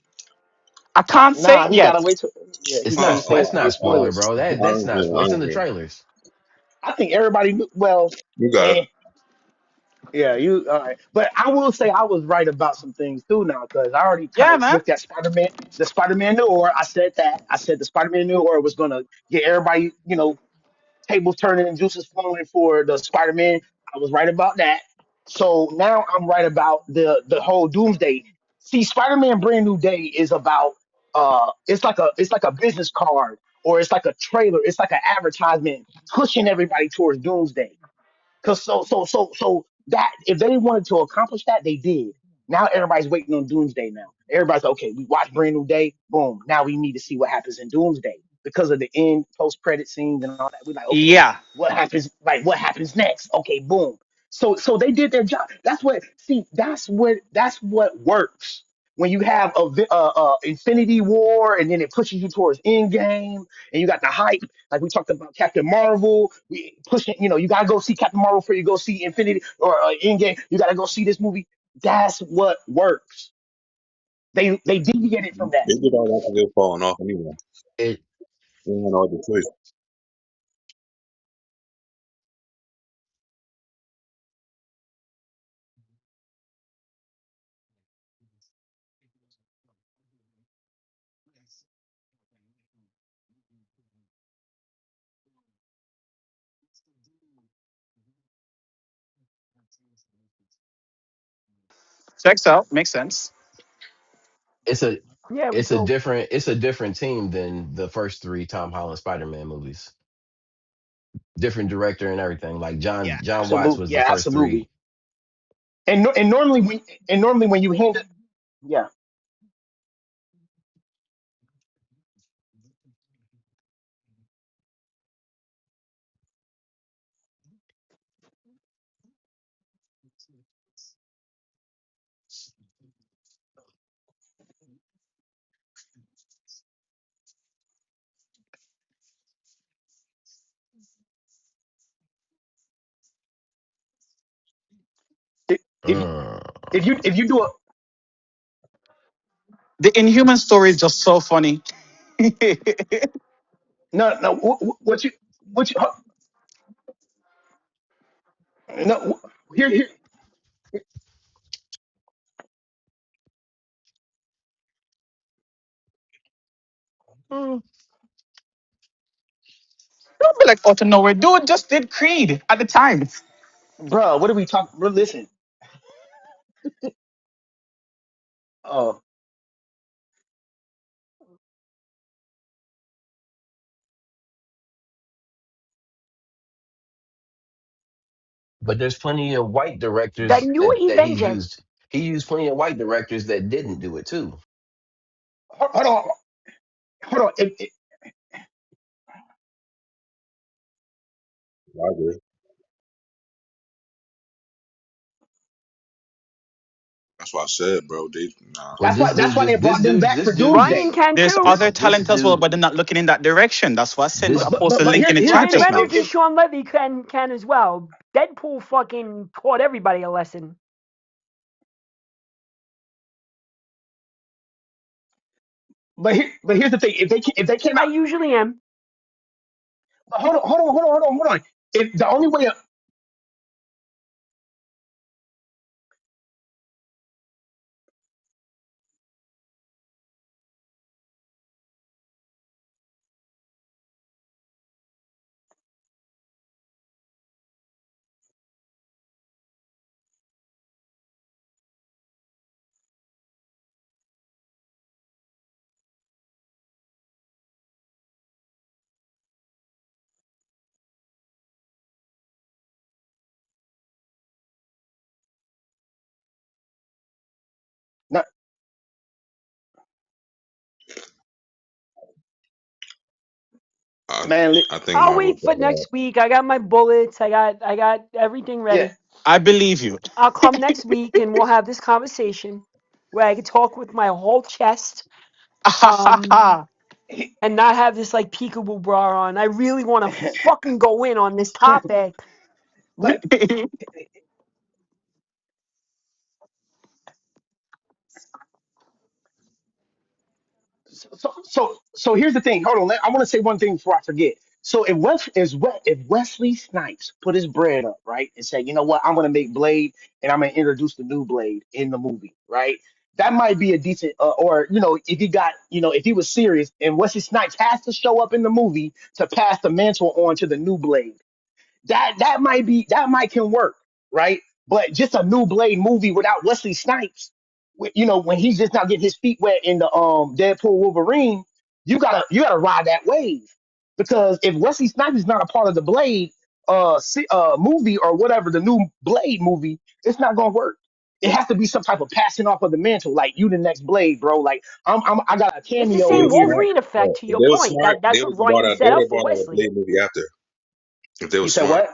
I can't say Nah, it he yet. gotta wait till yeah, It's he can't not. say That's it. They not spoil spoiler, it. bro. I That's don't not. care. I It's in don't the care. trailers. I think everybody knew well, You got it. eh, yeah, you all right. But I will say I was right about some things too now, because I already kind Yeah, of man. looked at Spider-Man, the Spider-Man New Order. I said that. I said the Spider-Man New Order was gonna get everybody, tables turning and juices flowing for the Spider-Man. I was right about that. So now I'm right about the whole Doomsday. See, Spider-Man Brand New Day is about it's like a business card, or it's like a trailer, it's like an advertisement pushing everybody towards Doomsday. Cause so that if they wanted to accomplish that, they did. Now everybody's waiting on Doomsday. Now everybody's okay. We watched Brand New Day. Boom. Now we need to see what happens in Doomsday because of the end post credit scenes and all that. We're like, okay, Yeah. what happens? Like, what happens next? Okay, boom. So they did their job. That's what. See, that's what works when you have a Infinity War, and then it pushes you towards Endgame, and you got the hype like we talked about Captain Marvel. We pushing, you gotta go see Captain Marvel before you go see Infinity or Endgame. You gotta go see this movie. That's what works. They deviated from that. They did all that because they were falling off anyway. It. They had no other choice. Checks out. Makes sense. It's a. Yeah, it was It's a dope. different. It's a different team than the first three Tom Holland Spider-Man movies. Different director and everything. Like Yeah, John Watts absolutely. was the Yeah, first absolutely. three. And normally when you hand it, yeah, if if Uh, if you do a The Inhuman story is just so funny. no no what you no here mm. Don't be like, oh, to nowhere. Dude just did Creed at the time. bro, what are we talking, bro? Listen, oh, But there's plenty of white The directors new that he Avenger. used. He used plenty of white directors that didn't do it too. hold on, hold on. I agree. That's what I said, bro. They nah. Well, That's why this that's dude why they just brought them back this for dude Ryan Doomsday. just can There's too. other this talent as well, dude but they're not looking in that direction. That's what I said. I this But posted but a but link here in the here's the chat thing. just Ryan now. Reynolds and Sean Levy can as well. Deadpool fucking taught everybody a lesson. But here's the thing. If they came I out, usually am. but hold on. If the only way, not, I man, I think I'll Marvel wait for better. next week. I got my bullets. I got everything yeah. ready. I believe you. I'll come next week and we'll have this conversation where I can talk with my whole chest. Um, and not have this like peekaboo bra on. I really want to fucking go in on this topic. but So here's the thing. Hold on. I want to say one thing before I forget. So if Wesley Snipes put his bread up, right, and say, you know what, I'm gonna make Blade and I'm gonna introduce the new Blade in the movie, right? That might be a decent, or if he got, if he was serious, and Wesley Snipes has to show up in the movie to pass the mantle on to the new Blade, that might can work, right? But just a new Blade movie without Wesley Snipes, when he's just not getting his feet wet in the Deadpool Wolverine, you gotta ride that wave, because if Wesley Snipes is not a part of the Blade movie or whatever, the new Blade movie, it's not gonna work. It has to be some type of passing off of the mantle, like you the next Blade, bro. Like I got a It's the They cameo same in were here. smart. Wolverine effect to If your they were point. smart, That's they what would have brought Ryan out. They set would up have for brought out a Wesley. Blade movie after. If they were You said smart, what?